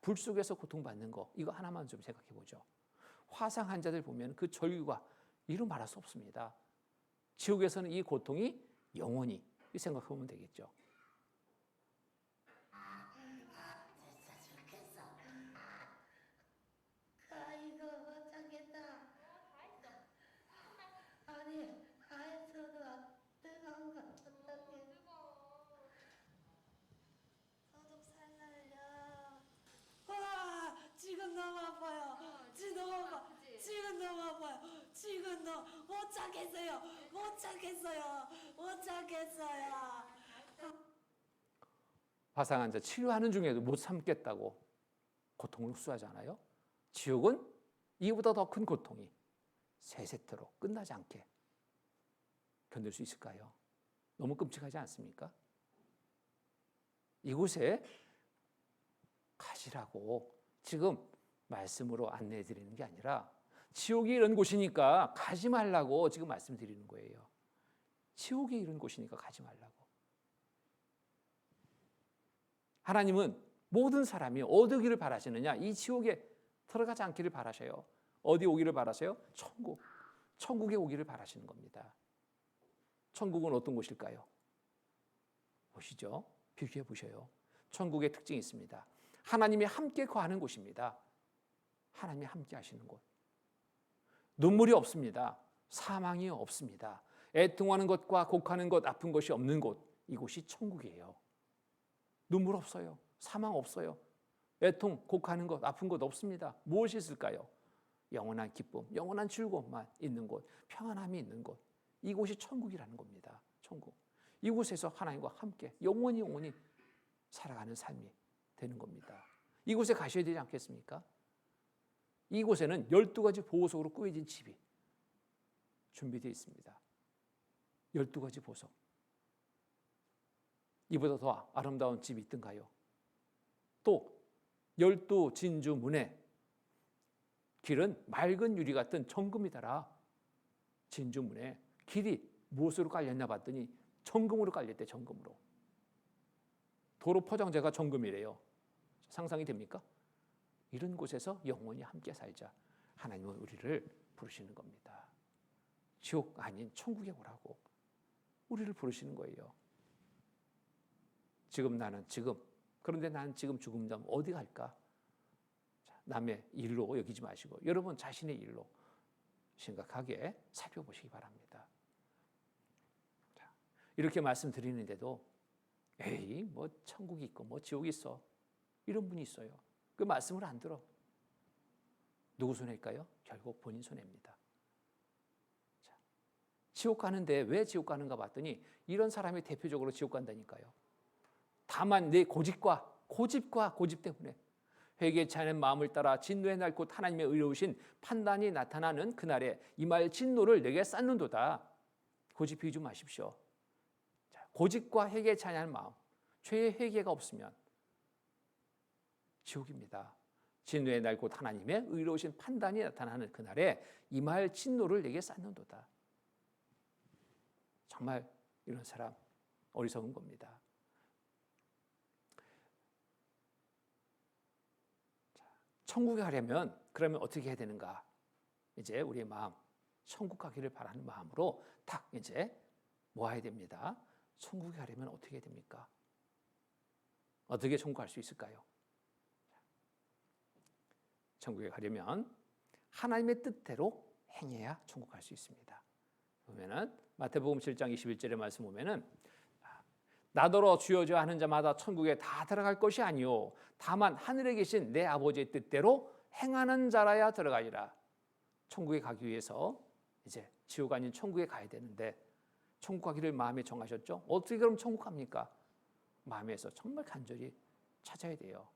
[SPEAKER 1] 불 속에서 고통받는 거, 이거 하나만 좀 생각해 보죠. 화상 환자들 보면 그 절규가 이루 말할 수 없습니다. 지옥에서는 이 고통이 영원히 생각하면 되겠죠.
[SPEAKER 2] 지금 너무 아파요. 지금 너무 아파요. 지금 못 참겠어요.
[SPEAKER 1] 화상 환자 치료하는 중에도 못 참겠다고 고통을 흡수하잖아요. 지옥은 이보다 더 큰 고통이 세세토록 끝나지 않게 견딜 수 있을까요? 너무 끔찍하지 않습니까? 이곳에 가시라고 지금 말씀으로 안내해 드리는 게 아니라 지옥이 이런 곳이니까 가지 말라고 지금 말씀드리는 거예요. 지옥이 이런 곳이니까 가지 말라고. 하나님은 모든 사람이 어디 오기를 바라시느냐? 이 지옥에 들어가지 않기를 바라셔요. 어디 오기를 바라세요? 천국에 오기를 바라시는 겁니다. 천국은 어떤 곳일까요? 보시죠. 비교해 보셔요. 천국의 특징이 있습니다. 하나님이 함께 거하는 곳입니다. 하나님이 함께 하시는 곳. 눈물이 없습니다. 사망이 없습니다. 애통하는 것과 곡하는 것, 아픈 것이 없는 곳. 이곳이 천국이에요. 눈물 없어요. 사망 없어요. 애통, 곡하는 것, 아픈 것 없습니다. 무엇이 있을까요? 영원한 기쁨, 영원한 즐거움만 있는 곳, 평안함이 있는 곳. 이곳이 천국이라는 겁니다. 천국. 이곳에서 하나님과 함께 영원히 살아가는 삶이 되는 겁니다. 이곳에 가셔야 되지 않겠습니까? 이곳에는 12가지 보석으로 꾸며진 집이 준비되어 있습니다. 12가지 보석. 이보다 더 아름다운 집이 있던가요? 또 12진주 문에 길은 맑은 유리 같은 정금이더라. 진주 문에 길이 무엇으로 깔렸냐 봤더니 정금으로 깔렸대. 정금으로. 도로 포장재가 정금이래요. 상상이 됩니까? 이런 곳에서 영원히 함께 살자. 하나님은 우리를 부르시는 겁니다. 지옥 아닌 천국에 오라고 우리를 부르시는 거예요. 그런데 나는 지금 죽음 다음 어디 갈까? 남의 일로 여기지 마시고 여러분 자신의 일로 심각하게 살펴보시기 바랍니다. 이렇게 말씀드리는데도 에이 뭐 천국이 있고 뭐 지옥이 있어 이런 분이 있어요. 그 말씀을 안 들어. 누구 손해일까요? 결국 본인 손해입니다. 지옥 가는데 왜 지옥 가는가 봤더니 이런 사람이 대표적으로 지옥 간다니까요. 다만 내 고집 때문에 회개치 않은 마음을 따라 진노의 날 곧 하나님의 의로우신 판단이 나타나는 그날에 임할 진노를 내게 쌓는도다. 고집 피우지 마십시오. 고집과 회개치 않은 마음, 죄의 회개가 없으면 지옥입니다. 진노의 날 곧 하나님의 의로우신 판단이 나타나는 그날에 임할 진노를 내게 쌓는도다. 정말 이런 사람 어리석은 겁니다. 천국에 가려면 그러면 어떻게 해야 되는가? 이제 우리의 마음, 천국 가기를 바라는 마음으로 딱 이제 모아야 됩니다. 천국에 가려면 어떻게 해야 됩니까? 어떻게 천국 갈 수 있을까요? 천국에 가려면 하나님의 뜻대로 행해야 천국 갈 수 있습니다. 보면은 마태복음 7장 21절의 말씀 보면은 나더러 주여 주여 하는 자마다 천국에 다 들어갈 것이 아니요 다만 하늘에 계신 내 아버지의 뜻대로 행하는 자라야 들어가리라. 천국에 가기 위해서 이제 지옥 아닌 천국에 가야 되는데 천국 가기를 마음에 정하셨죠? 어떻게 그럼 천국 갑니까? 마음에서 정말 간절히 찾아야 돼요.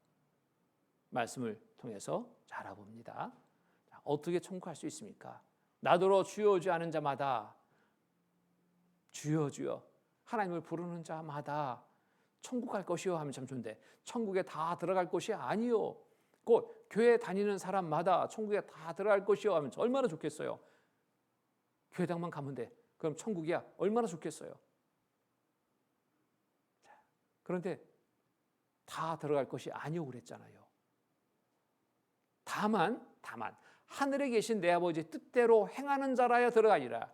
[SPEAKER 1] 말씀을 통해서 잘 알아봅니다. 어떻게 천국 갈 수 있습니까? 나더러 주여 주여 하는 자마다 주여 주여 하나님을 부르는 자마다 천국 갈 것이요 하면 참 좋은데 천국에 다 들어갈 것이 아니요 곧 교회 다니는 사람마다 천국에 다 들어갈 것이요 하면 얼마나 좋겠어요. 교회당만 가면 돼. 그럼 천국이야. 얼마나 좋겠어요. 그런데 다 들어갈 것이 아니요 그랬잖아요. 다만 하늘에 계신 내 아버지의 뜻대로 행하는 자라야 들어가리라.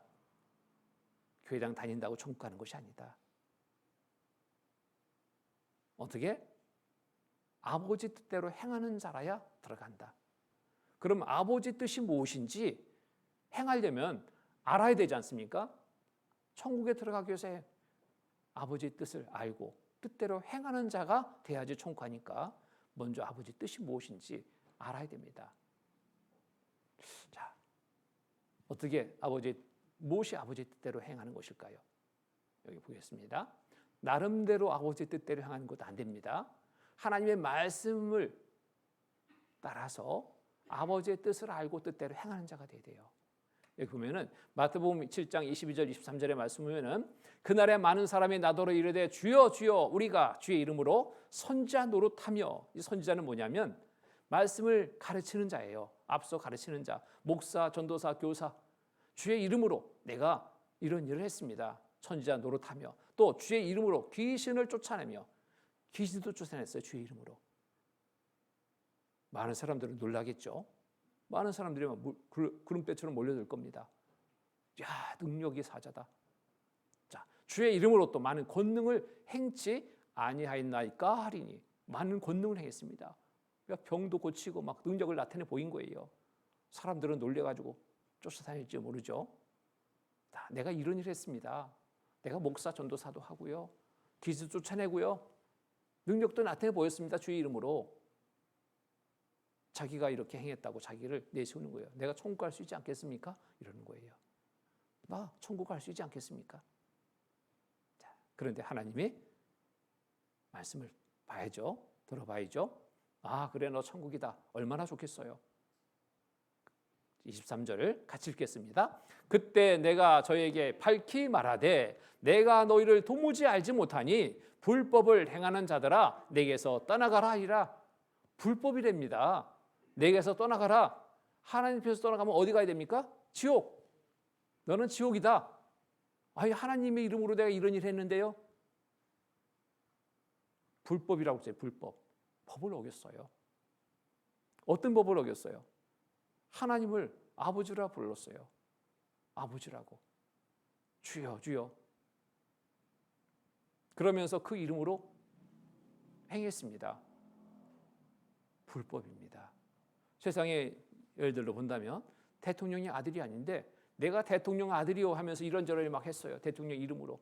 [SPEAKER 1] 교회당 다닌다고 천국 가는 것이 아니다. 어떻게? 아버지 뜻대로 행하는 자라야 들어간다. 그럼 아버지 뜻이 무엇인지 행하려면 알아야 되지 않습니까? 천국에 들어가기 위해서 아버지의 뜻을 알고 뜻대로 행하는 자가 돼야지 천국 가니까 먼저 아버지 뜻이 무엇인지 알아야 됩니다. 자, 어떻게 무엇이 아버지 뜻대로 행하는 것일까요? 여기 보겠습니다. 나름대로 아버지 뜻대로 행하는 것도 안 됩니다. 하나님의 말씀을 따라서 아버지의 뜻을 알고 뜻대로 행하는 자가 돼야 돼요. 여기 보면은 마태복음 7장 22절 23절의 말씀 보면은 그날에 많은 사람이 나더러 이르되 주여 주여 우리가 주의 이름으로 선지자 노릇하며, 이 선지자는 뭐냐면 말씀을 가르치는 자예요. 앞서 가르치는 자, 목사, 전도사, 교사, 주의 이름으로 내가 이런 일을 했습니다. 선지자 노릇하며 또 주의 이름으로 귀신을 쫓아내며, 귀신도 쫓아냈어요. 주의 이름으로. 많은 사람들은 놀라겠죠. 많은 사람들이 구름대처럼 몰려들 겁니다. 야, 능력이 사자다. 자, 주의 이름으로 또 많은 권능을 행치 아니하였나이까 하리니, 많은 권능을 행했습니다. 병도 고치고 막 능력을 나타내 보인 거예요. 사람들은 놀래가지고 쫓아다닐지 모르죠. 내가 이런 일을 했습니다. 내가 목사 전도사도 하고요. 귀신 쫓아내고요. 능력도 나타내 보였습니다. 주의 이름으로. 자기가 이렇게 행했다고 자기를 내세우는 거예요. 내가 천국 갈 수 있지 않겠습니까? 이러는 거예요. 나 천국 갈 수 있지 않겠습니까? 자, 그런데 하나님이 말씀을 봐야죠. 들어봐야죠. 아, 그래, 너 천국이다. 얼마나 좋겠어요. 23절을 같이 읽겠습니다. 그때 내가 저에게 밝히 말하되 내가 너희를 도무지 알지 못하니 불법을 행하는 자들아 내게서 떠나가라 하리라. 불법이랍니다. 내게서 떠나가라. 하나님 앞에서 떠나가면 어디 가야 됩니까? 지옥. 너는 지옥이다. 아니, 하나님의 이름으로 내가 이런 일 했는데요. 불법이라고 했어요. 불법. 법을 어겼어요. 어떤 법을 어겼어요? 하나님을 아버지라 불렀어요. 아버지라고. 주여 주여. 그러면서 그 이름으로 행했습니다. 불법입니다. 세상의 예를 들어 본다면 대통령이 아들이 아닌데 내가 대통령 아들이요 하면서 이런저런 막 했어요. 대통령 이름으로.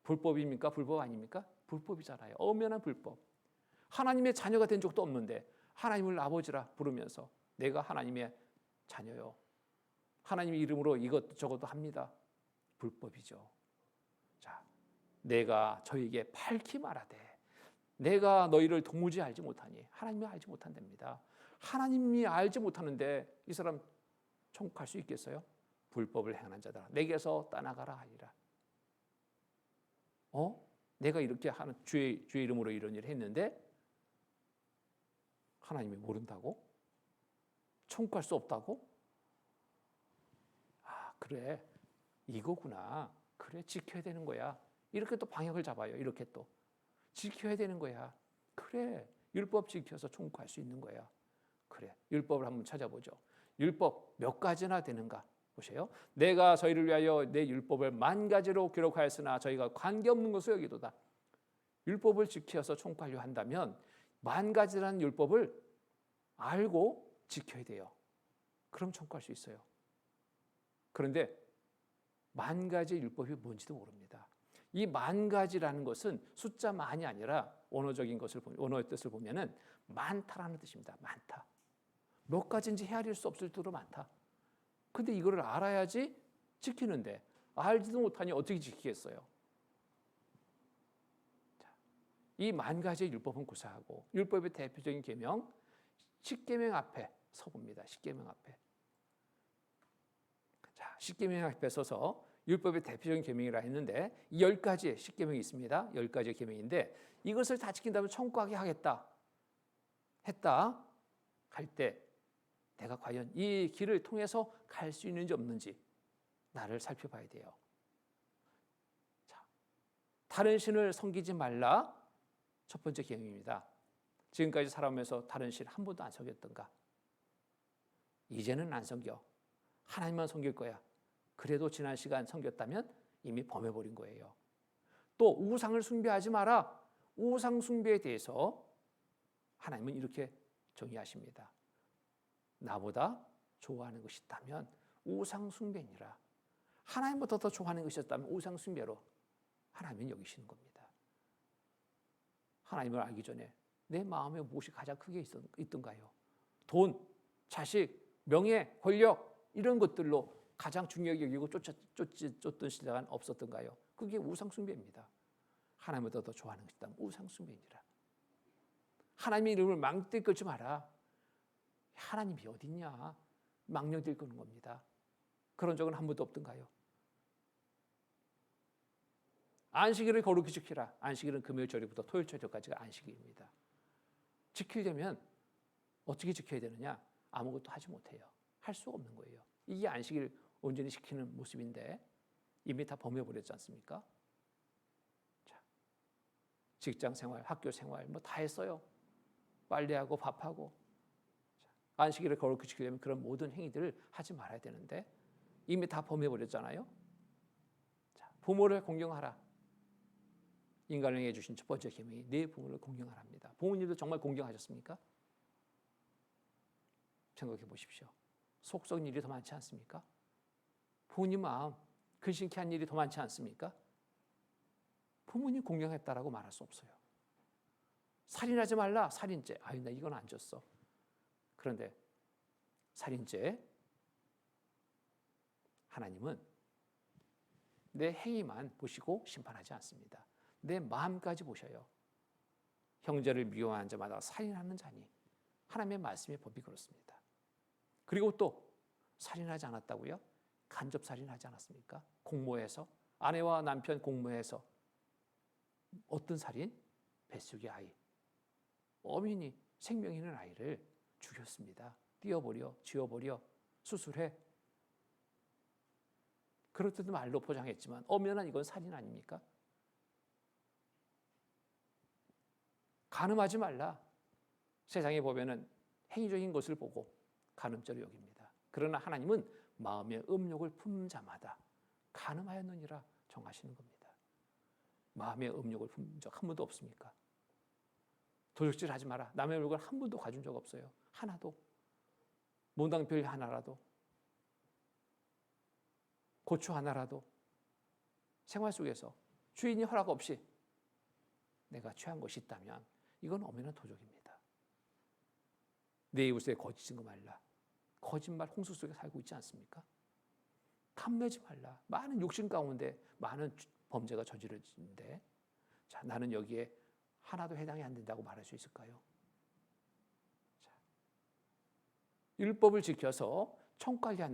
[SPEAKER 1] 불법입니까? 불법 아닙니까? 불법이잖아요. 엄연한 불법. 하나님의 자녀가 된 적도 없는데 하나님을 아버지라 부르면서 내가 하나님의 자녀요. 하나님의 이름으로 이것 저것도 합니다. 불법이죠. 자, 내가 저에게 밝히 말하되 내가 너희를 도무지 알지 못하니, 하나님이 알지 못한답니다. 하나님이 알지 못하는데 이 사람 천국 갈 수 있겠어요? 불법을 행하는 자들아 내게서 떠나가라 하리라. 내가 이렇게 하는 주의 이름으로 이런 일을 했는데 하나님이 모른다고? 청구할 수 없다고? 아, 그래. 이거구나. 그래, 지켜야 되는 거야. 이렇게 또 방향을 잡아요. 이렇게 또. 지켜야 되는 거야. 그래, 율법 지켜서 청구할 수 있는 거야. 그래, 율법을 한번 찾아보죠. 율법 몇 가지나 되는가? 보세요. 내가 저희를 위하여 내 율법을 10,000가지로 기록하였으나 저희가 관계없는 것을 여기도다. 율법을 지켜서 청구하려 한다면 10,000가지라는 율법을 알고 지켜야 돼요. 그럼 청구할 수 있어요. 그런데 10,000가지 율법이 뭔지도 모릅니다. 이 10,000가지라는 것은 숫자만이 아니라 언어적인 것을 언어의 뜻을 보면은 많다라는 뜻입니다. 많다. 몇 가지인지 헤아릴 수 없을 정도로 많다. 근데 이거를 알아야지 지키는데 알지도 못하니 어떻게 지키겠어요? 자, 이 10,000가지의 율법은 구사하고 율법의 대표적인 계명 10계명 앞에 서봅니다. 10계명 앞에. 자, 10계명 앞에 서서 율법의 대표적인 계명이라 했는데 이 10가지의 10계명이 있습니다. 10가지의 계명인데 이것을 다 지킨다면 천국하게 하겠다 했다 할 때 내가 과연 이 길을 통해서 갈 수 있는지 없는지 나를 살펴봐야 돼요. 자, 다른 신을 섬기지 말라. 첫 번째 계명입니다. 지금까지 살아오면서 다른 신 한 번도 안 섬겼던가? 이제는 안 섬겨. 하나님만 섬길 거야. 그래도 지난 시간 섬겼다면 이미 범해버린 거예요. 또 우상을 숭배하지 마라. 우상 숭배에 대해서 하나님은 이렇게 정의하십니다. 나보다 좋아하는 것이 있다면 우상 숭배니라. 하나님보다 더 좋아하는 것이 있다면 우상 숭배로 하나님은 여기시는 겁니다. 하나님을 알기 전에 내 마음에 무엇이 가장 크게 있던가요? 돈, 자식, 명예, 권력 이런 것들로 가장 중요하게 여기고 쫓던 시대가 없었던가요? 그게 우상 숭배입니다. 하나님보다 더 좋아하는 것이 있다면 우상 숭배니라. 하나님의 이름을 망대 끌지 마라. 하나님이 어딨냐? 망령들 끄는 겁니다. 그런 적은 한 번도 없던가요? 안식일을 거룩히 지키라. 안식일은 금요일절부터 토요일절까지가 안식일입니다. 지키려면 어떻게 지켜야 되느냐? 아무것도 하지 못해요. 할 수가 없는 거예요. 이게 안식일 온전히 지키는 모습인데 이미 다 범해버렸지 않습니까? 자, 직장 생활, 학교 생활 뭐 다 했어요. 빨래하고 밥하고. 자, 안식일을 거룩히 지키려면 그런 모든 행위들을 하지 말아야 되는데 이미 다 범해버렸잖아요. 자, 부모를 공경하라. 인간을 향해 주신 첫 번째 계명이 내 부모를 공경하랍니다. 부모님도 정말 공경하셨습니까? 생각해 보십시오. 속 썩는 일이 더 많지 않습니까? 부모님 마음 근심케 한 일이 더 많지 않습니까? 부모님 공경했다라고 말할 수 없어요. 살인하지 말라. 살인죄. 아유, 나 이건 안 줬어. 그런데 살인죄 하나님은 내 행위만 보시고 심판하지 않습니다. 내 마음까지 보셔요. 형제를 미워하는 자마다 살인하는 자니 하나님의 말씀의 법이 그렇습니다. 그리고 또 살인하지 않았다고요? 간접 살인하지 않았습니까? 공모해서 아내와 남편 공모해서 어떤 살인? 뱃속의 아이, 어민이 생명 있는 아이를 죽였습니다. 띄어버려, 지워버려, 수술해. 그렇듯 말로 포장했지만 엄연한 이건 살인 아닙니까? 간음하지 말라. 세상에 보면은 행위적인 것을 보고 간음죄로 여깁니다. 그러나 하나님은 마음의 음욕을 품는 자마다 간음하였느니라 정하시는 겁니다. 마음의 음욕을 품은 적 한 번도 없습니까? 도적질 하지 마라. 남의 물건 한 번도 가진 적 없어요. 하나도. 몽당별 하나라도. 고추 하나라도. 생활 속에서 주인이 허락 없이 내가 취한 것이 있다면 이건 엄연한 도적입니다. 내 이웃에 거짓 증거 말라. 거짓말 홍수 속에 살고 있지 않습니까? 탐내지 말라. 많은 욕심 가운데 많은 범죄가 저지러지는데 자, 나는 여기에 하나도 해당이 안 된다고 말할 수 있을까요? 자, 율법을 지켜서 청구하게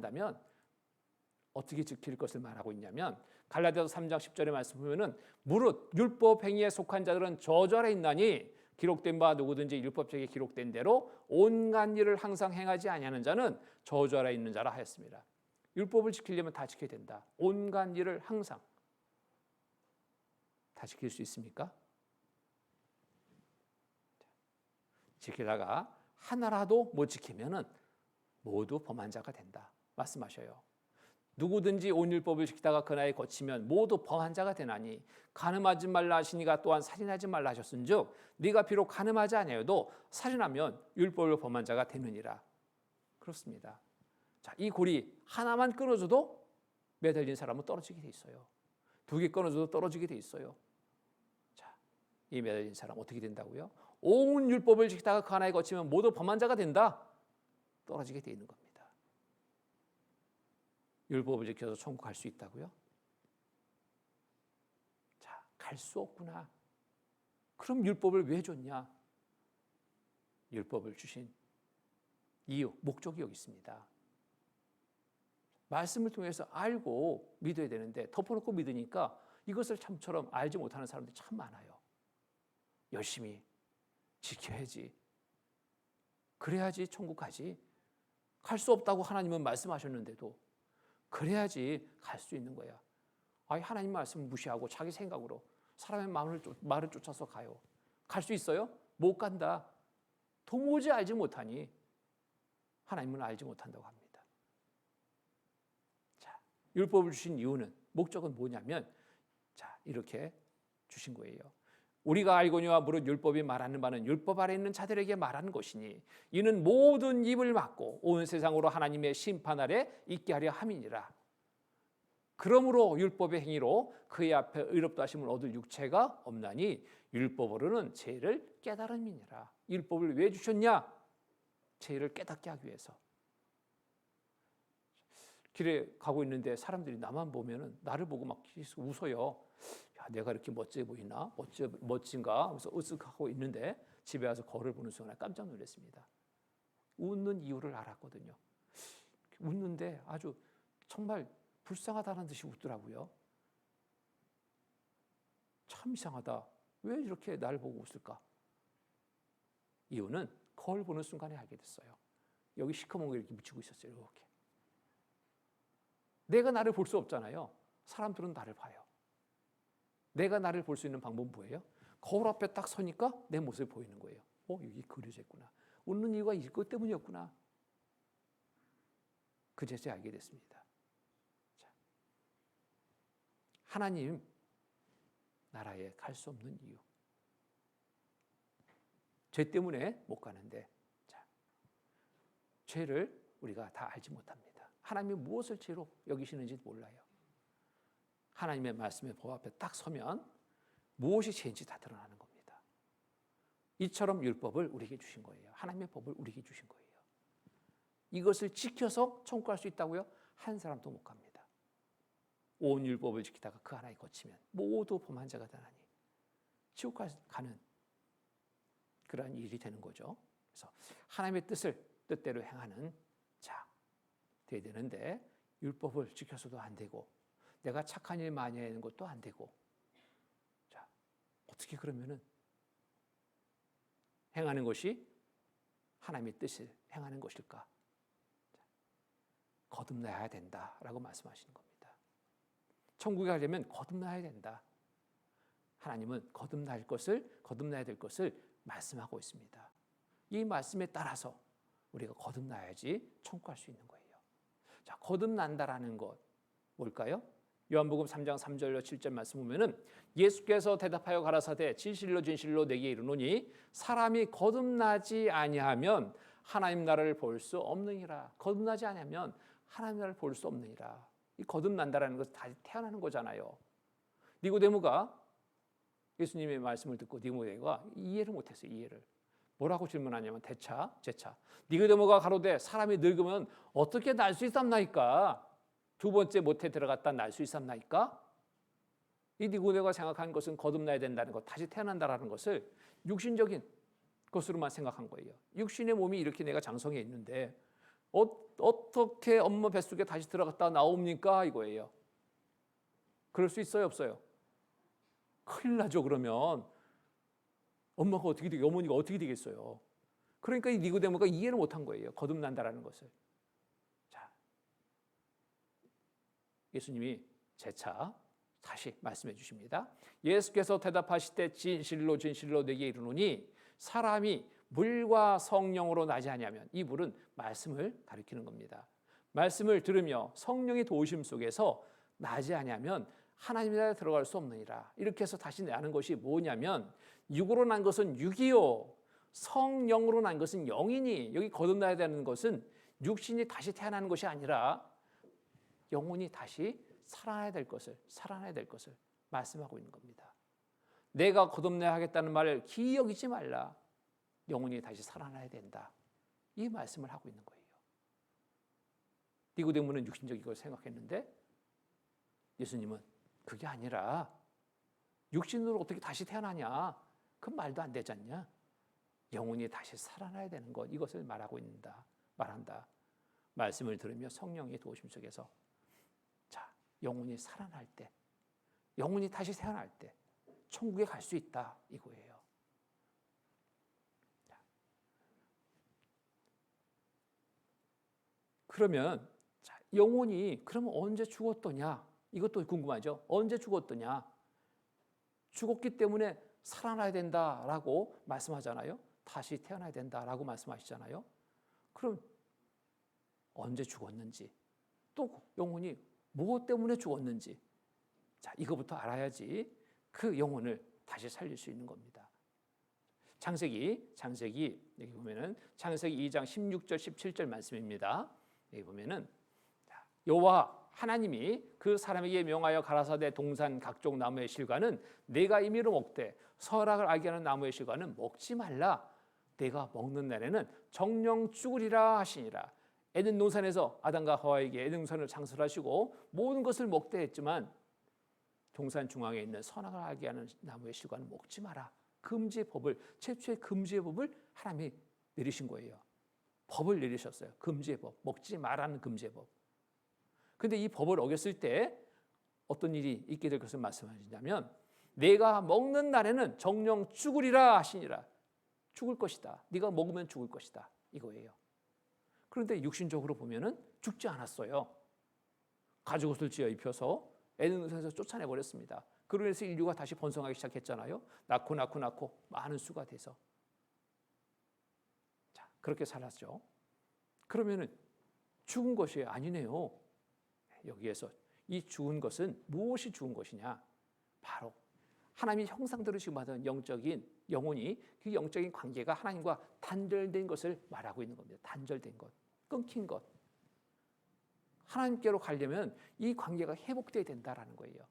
[SPEAKER 1] 어떻게 지킬 것을 말하고 있냐면 갈라디아서 3장 10절의 말씀 보면은 무릇 율법 행위에 속한 자들은 저주 아래 있나니 기록된 바 누구든지 율법책에 기록된 대로 온갖 일을 항상 행하지 아니하는 자는 저주 아래 있는 자라 하였습니다. 율법을 지키려면 다 지켜야 된다. 온갖 일을 항상. 다 지킬 수 있습니까? 지키다가 하나라도 못 지키면은 모두 범한 자가 된다 말씀하셔요. 누구든지 온 율법을 지키다가 그 나이에 거치면 모두 범한 자가 되나니 간음하지 말라 하시니가 또한 살인하지 말라 하셨은즉 네가 비록 간음하지 아니하여도 살인하면 율법을 범한 자가 되느니라. 그렇습니다. 자, 이 고리 하나만 끊어줘도 매달린 사람은 떨어지게 돼 있어요. 2개 끊어줘도 떨어지게 돼 있어요. 자, 이 매달린 사람 어떻게 된다고요? 온 율법을 지키다가 그 하나에 거치면 모두 범한 자가 된다. 떨어지게 돼 있는 겁니다. 율법을 지켜서 천국 갈 수 있다고요? 자, 갈 수 없구나. 그럼 율법을 왜 줬냐? 율법을 주신 이유, 목적이 여기 있습니다. 말씀을 통해서 알고 믿어야 되는데 덮어놓고 믿으니까 이것을 참처럼 알지 못하는 사람들이 참 많아요. 열심히 지켜야지. 그래야지 천국 가지. 갈 수 없다고 하나님은 말씀하셨는데도 그래야지 갈 수 있는 거야. 아니, 하나님 말씀을 무시하고 자기 생각으로 사람의 말을 쫓아서 가요. 갈 수 있어요? 못 간다. 도무지 알지 못하니 하나님은 알지 못한다고 합니다. 자, 율법을 주신 이유는, 목적은 뭐냐면, 자, 이렇게 주신 거예요. 우리가 알거니와 무릇 율법이 말하는 바는 율법 아래 있는 자들에게 말하는 것이니 이는 모든 입을 막고 온 세상으로 하나님의 심판 아래 있게 하려 함이니라. 그러므로 율법의 행위로 그의 앞에 의롭다 하심을 얻을 육체가 없나니 율법으로는 죄를 깨달음이니라. 율법을 왜 주셨냐? 죄를 깨닫게 하기 위해서. 길에 가고 있는데 사람들이 나만 보면은 나를 보고 막 웃어요. 야, 내가 이렇게 멋져 보이나? 멋진가? 하면서 으쓱하고 있는데 집에 와서 거울을 보는 순간에 깜짝 놀랐습니다. 웃는 이유를 알았거든요. 웃는데 아주 정말 불쌍하다는 듯이 웃더라고요. 참 이상하다. 왜 이렇게 나를 보고 웃을까? 이유는 거울 보는 순간에 알게 됐어요. 여기 시커먼 게 이렇게 묻히고 있었어요. 이렇게. 내가 나를 볼 수 없잖아요. 사람들은 나를 봐요. 내가 나를 볼 수 있는 방법은 뭐예요? 거울 앞에 딱 서니까 내 모습이 보이는 거예요. 여기 그려져 있구나. 웃는 이유가 이것 때문이었구나. 그제서야 알게 됐습니다. 자, 하나님 나라에 갈 수 없는 이유. 죄 때문에 못 가는데, 자, 죄를 우리가 다 알지 못합니다. 하나님이 무엇을 죄로 여기시는지 몰라요. 하나님의 말씀의 법 앞에 딱 서면 무엇이 죄인지 다 드러나는 겁니다. 이처럼 율법을 우리에게 주신 거예요. 하나님의 법을 우리에게 주신 거예요. 이것을 지켜서 천국 갈 수 있다고요? 한 사람도 못 갑니다. 온 율법을 지키다가 그 하나에 거치면 모두 범한 자가 되나니 지옥 가는 그러한 일이 되는 거죠. 그래서 하나님의 뜻대로 행하는 자 돼야 되는데 율법을 지켜서도 안 되고 내가 착한 일 많이 하는 것도 안 되고, 자, 어떻게 그러면은 행하는 것이 하나님의 뜻을 행하는 것일까? 거듭나야 된다라고 말씀하시는 겁니다. 천국에 가려면 거듭나야 된다. 하나님은 거듭나야 될 것을 말씀하고 있습니다. 이 말씀에 따라서 우리가 거듭나야지 천국 갈 수 있는 거예요. 자, 거듭난다라는 것 뭘까요? 요한복음 3장 3절로 7절 말씀 보면은 예수께서 대답하여 가라사대 진실로 진실로 내게 이르노니 사람이 거듭나지 아니하면 하나님 나라를 볼 수 없느니라. 거듭나지 아니하면 하나님 나라를 볼 수 없느니라. 이 거듭난다라는 것은 다시 태어나는 거잖아요. 니고데모가 예수님의 말씀을 듣고 니고데모가 이해를 못했어요. 이해를. 뭐라고 질문하냐면 재차 니고데모가 가로되 사람이 늙으면 어떻게 날 수 있삼나이까? 두 번째 모태 들어갔다 날 수 있삼나이까? 이 니고데모가 생각한 것은 거듭나야 된다는 것, 다시 태어난다라는 것을 육신적인 것으로만 생각한 거예요. 육신의 몸이 이렇게 내가 장성해 있는데 어떻게 엄마 뱃속에 다시 들어갔다 나옵니까? 이거예요. 그럴 수 있어요, 없어요? 큰일 나죠. 그러면 엄마가 어떻게 되겠어요? 어머니가 어떻게 되겠어요? 그러니까 이 니고데모가 이해를 못한 거예요. 거듭난다라는 것을. 자, 예수님이 재차 다시 말씀해 주십니다. 예수께서 대답하시되 진실로 진실로 내게 이르노니 사람이 물과 성령으로 나지 아니하면, 이 물은 말씀을 가리키는 겁니다. 말씀을 들으며 성령의 도우심 속에서 나지 아니하면 하나님 나라에 들어갈 수 없느니라. 이렇게 해서 다시 나는 것이 뭐냐면, 육으로 난 것은 육이요 성령으로 난 것은 영이니, 여기 거듭나야 되는 것은 육신이 다시 태어나는 것이 아니라 영혼이 다시 살아나야 될 것을 말씀하고 있는 겁니다. 내가 거듭나야 하겠다는 말을 기이 여기지 말라. 영혼이 다시 살아나야 된다. 이 말씀을 하고 있는 거예요. 니고데모는 육신적인 걸 생각했는데 예수님은 그게 아니라 육신으로 어떻게 다시 태어나냐? 그 말도 안 되지 않냐? 영혼이 다시 살아나야 되는 것, 이것을 말한다. 말씀을 들으며 성령의 도우심 속에서 영혼이 살아날 때, 영혼이 다시 태어날 때 천국에 갈 수 있다, 이거예요. 그러면 영혼이 그러면 언제 죽었더냐? 이것도 궁금하죠. 언제 죽었더냐? 죽었기 때문에 살아나야 된다라고 말씀하잖아요. 다시 태어나야 된다라고 말씀하시잖아요. 그럼 언제 죽었는지, 또 영혼이 무엇 때문에 죽었는지, 이거부터 알아야지 그 영혼을 다시 살릴 수 있는 겁니다. 창세기 여기 보면은 창세기 2장 16절 17절 말씀입니다. 여기 보면은 여호와 하나님이 그 사람에게 명하여 가라사대 동산 각종 나무의 실과는 내가 임의로 먹되 선악을 알게 하는 나무의 실과는 먹지 말라. 내가 먹는 날에는 정령 죽으리라 하시니라. 에덴 동산에서 아담과 하와에게 에덴 동산을 창설하시고 모든 것을 먹되 했지만 동산 중앙에 있는 선악을 알게 하는 나무의 실과는 먹지 마라. 금지의 법을, 최초의 금지의 법을 하나님이 내리신 거예요. 법을 내리셨어요. 금지의 법, 먹지 말라는 금지의 법. 근데 이 법을 어겼을 때 어떤 일이 있게 될 것을 말씀하시냐면, 내가 먹는 날에는 정령 죽으리라 하시니라. 죽을 것이다. 네가 먹으면 죽을 것이다, 이거예요. 그런데 육신적으로 보면은 죽지 않았어요. 가죽옷을 지어 입혀서 에덴 동산에서 쫓아내버렸습니다. 그로 인해서 인류가 다시 번성하기 시작했잖아요. 낳고 많은 수가 돼서. 그렇게 살았죠. 그러면은 죽은 것이 아니네요. 여기에서 이 죽은 것은 무엇이 죽은 것이냐? 바로 하나님이 형상대로 지금 받은 영적인 영혼이, 그 영적인 관계가 하나님과 단절된 것을 말하고 있는 겁니다. 단절된 것, 끊긴 것. 하나님께로 가려면 이 관계가 회복돼야 된다라는 거예요.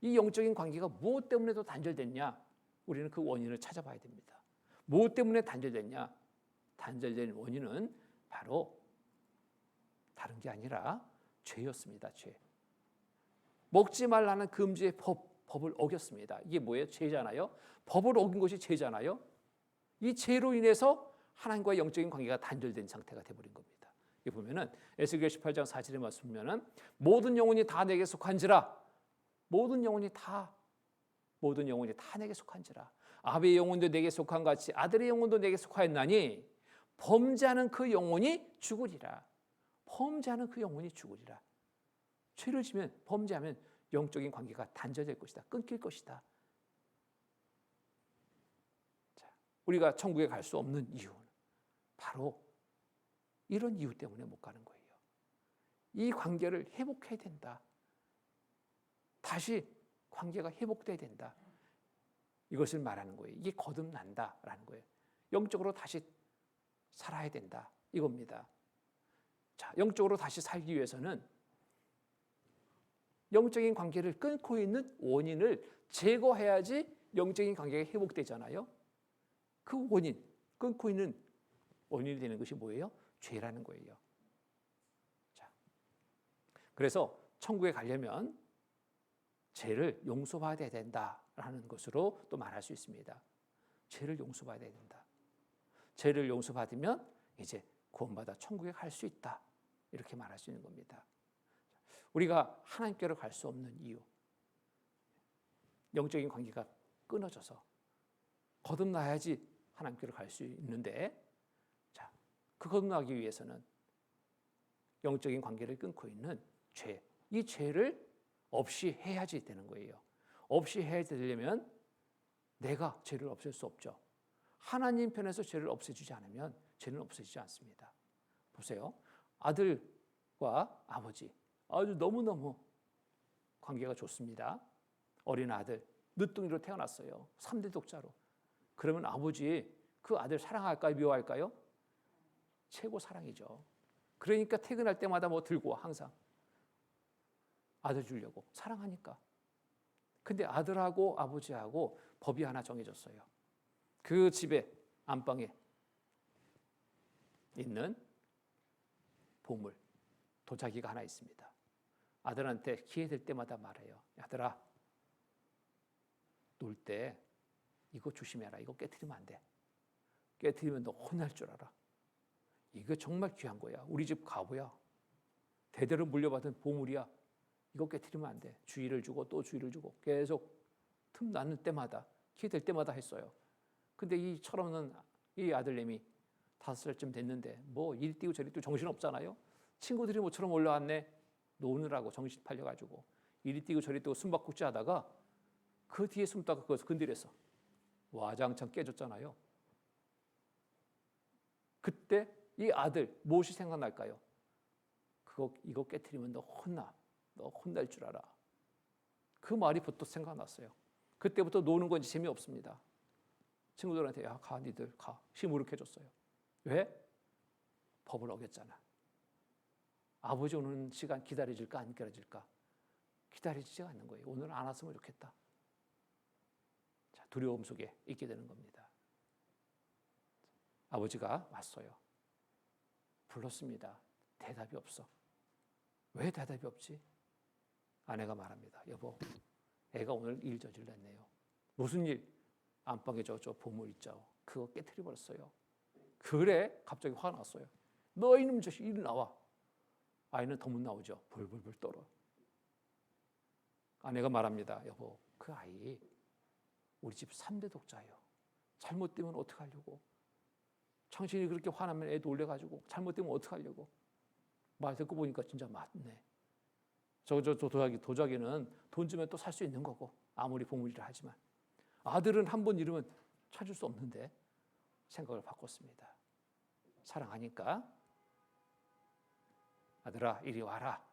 [SPEAKER 1] 이 영적인 관계가 무엇 때문에도 단절됐냐? 우리는 그 원인을 찾아봐야 됩니다. 무엇 때문에 단절됐냐? 단절된 원인은 바로 다른 게 아니라 죄였습니다. 죄. 먹지 말라는 금지의 법을 어겼습니다. 이게 뭐예요? 죄잖아요. 법을 어긴 것이 죄잖아요. 이 죄로 인해서 하나님과의 영적인 관계가 단절된 상태가 되어버린 겁니다. 여기 보면은 에스겔 18장 4절에 말씀 보면은 모든 영혼이 다 내게 속한지라. 모든 영혼이 다 내게 속한지라. 아비의 영혼도 내게 속한 같이 아들의 영혼도 내게 속하였나니 범죄하는 그 영혼이 죽으리라. 범죄하는 그 영혼이 죽으리라. 죄를 지면, 범죄하면 영적인 관계가 단절될 것이다. 끊길 것이다. 자, 우리가 천국에 갈 수 없는 이유는 바로 이런 이유 때문에 못 가는 거예요. 이 관계를 회복해야 된다. 다시 관계가 회복돼야 된다. 이것을 말하는 거예요. 이게 거듭난다라는 거예요. 영적으로 다시 살아야 된다, 이겁니다. 자, 영적으로 다시 살기 위해서는 영적인 관계를 끊고 있는 원인을 제거해야지 영적인 관계가 회복되잖아요. 그 원인, 끊고 있는 원인이 되는 것이 뭐예요? 죄라는 거예요. 자, 그래서 천국에 가려면 죄를 용서받아야 된다라는 것으로 또 말할 수 있습니다. 죄를 용서받아야 된다. 죄를 용서받으면 이제 구원받아 천국에 갈 수 있다. 이렇게 말할 수 있는 겁니다. 우리가 하나님께로 갈 수 없는 이유, 영적인 관계가 끊어져서 거듭나야지 하나님께로 갈 수 있는데, 자, 그 거듭나기 위해서는 영적인 관계를 끊고 있는 죄, 이 죄를 없이 해야지 되는 거예요. 없이 해야 되려면 내가 죄를 없앨 수 없죠. 하나님 편에서 죄를 없애주지 않으면 죄는 없어지지 않습니다. 보세요. 아들과 아버지 아주 너무너무 관계가 좋습니다. 어린 아들 늦둥이로 태어났어요. 3대 독자로. 그러면 아버지 그 아들 사랑할까요? 미워할까요? 최고 사랑이죠. 그러니까 퇴근할 때마다 뭐 들고 와, 항상 아들 주려고. 사랑하니까. 근데 아들하고 아버지하고 법이 하나 정해졌어요. 그 집에 안방에 있는 보물, 도자기가 하나 있습니다. 아들한테 기회 될 때마다 말해요. 아들아, 놀 때 이거 조심해라. 이거 깨트리면 안 돼. 깨트리면 너 혼날 줄 알아. 이거 정말 귀한 거야. 우리 집 가보야. 대대로 물려받은 보물이야. 이거 깨트리면 안 돼. 주의를 주고 또 주의를 주고 계속 틈 나는 때마다, 기회 될 때마다 했어요. 근데 이 철없는 이 아들내미 5살쯤 됐는데 뭐 이리 뛰고 저리 뛰고 정신 없잖아요. 친구들이 모처럼 올라왔네. 노느라고 정신 팔려가지고 이리 뛰고 저리 뛰고 숨바꼭질 하다가 그 뒤에 숨다가 그것을 건드렸어. 와장창 깨졌잖아요. 그때 이 아들 무엇이 생각날까요? 이거 깨트리면 너 혼나. 너 혼날 줄 알아. 그 말이 부터 생각났어요. 그때부터 노는 건 재미없습니다. 친구들한테 야, 가, 니들 가. 시무룩해졌어요. 왜? 법을 어겼잖아. 아버지 오는 시간 기다려질까 안 기다려질까? 기다리지 않는 거예요. 오늘 안 왔으면 좋겠다. 자, 두려움 속에 있게 되는 겁니다. 아버지가 왔어요. 불렀습니다. 대답이 없어. 왜 대답이 없지? 아내가 말합니다. 여보, 애가 오늘 일 저질렀네요. 무슨 일? 안방에 저 보물 있죠. 그거 깨트려 버렸어요. 그래? 갑자기 화가 났어요. 너 이놈 자식 이리 나와. 아이는 더 못 나오죠. 벌벌벌 떨어. 아내가 말합니다. 여보, 그 아이 우리 집 3대 독자예요. 잘못되면 어떡하려고? 당신이 그렇게 화나면 애 놀래가지고 잘못되면 어떡하려고? 말 듣고 보니까 진짜 맞네. 저 도자기는 돈 주면 또 살 수 있는 거고 아무리 보물이라 하지만 아들은 한 번 잃으면 찾을 수 없는데 생각을 바꿨습니다. 사랑하니까 아들아 이리 와라.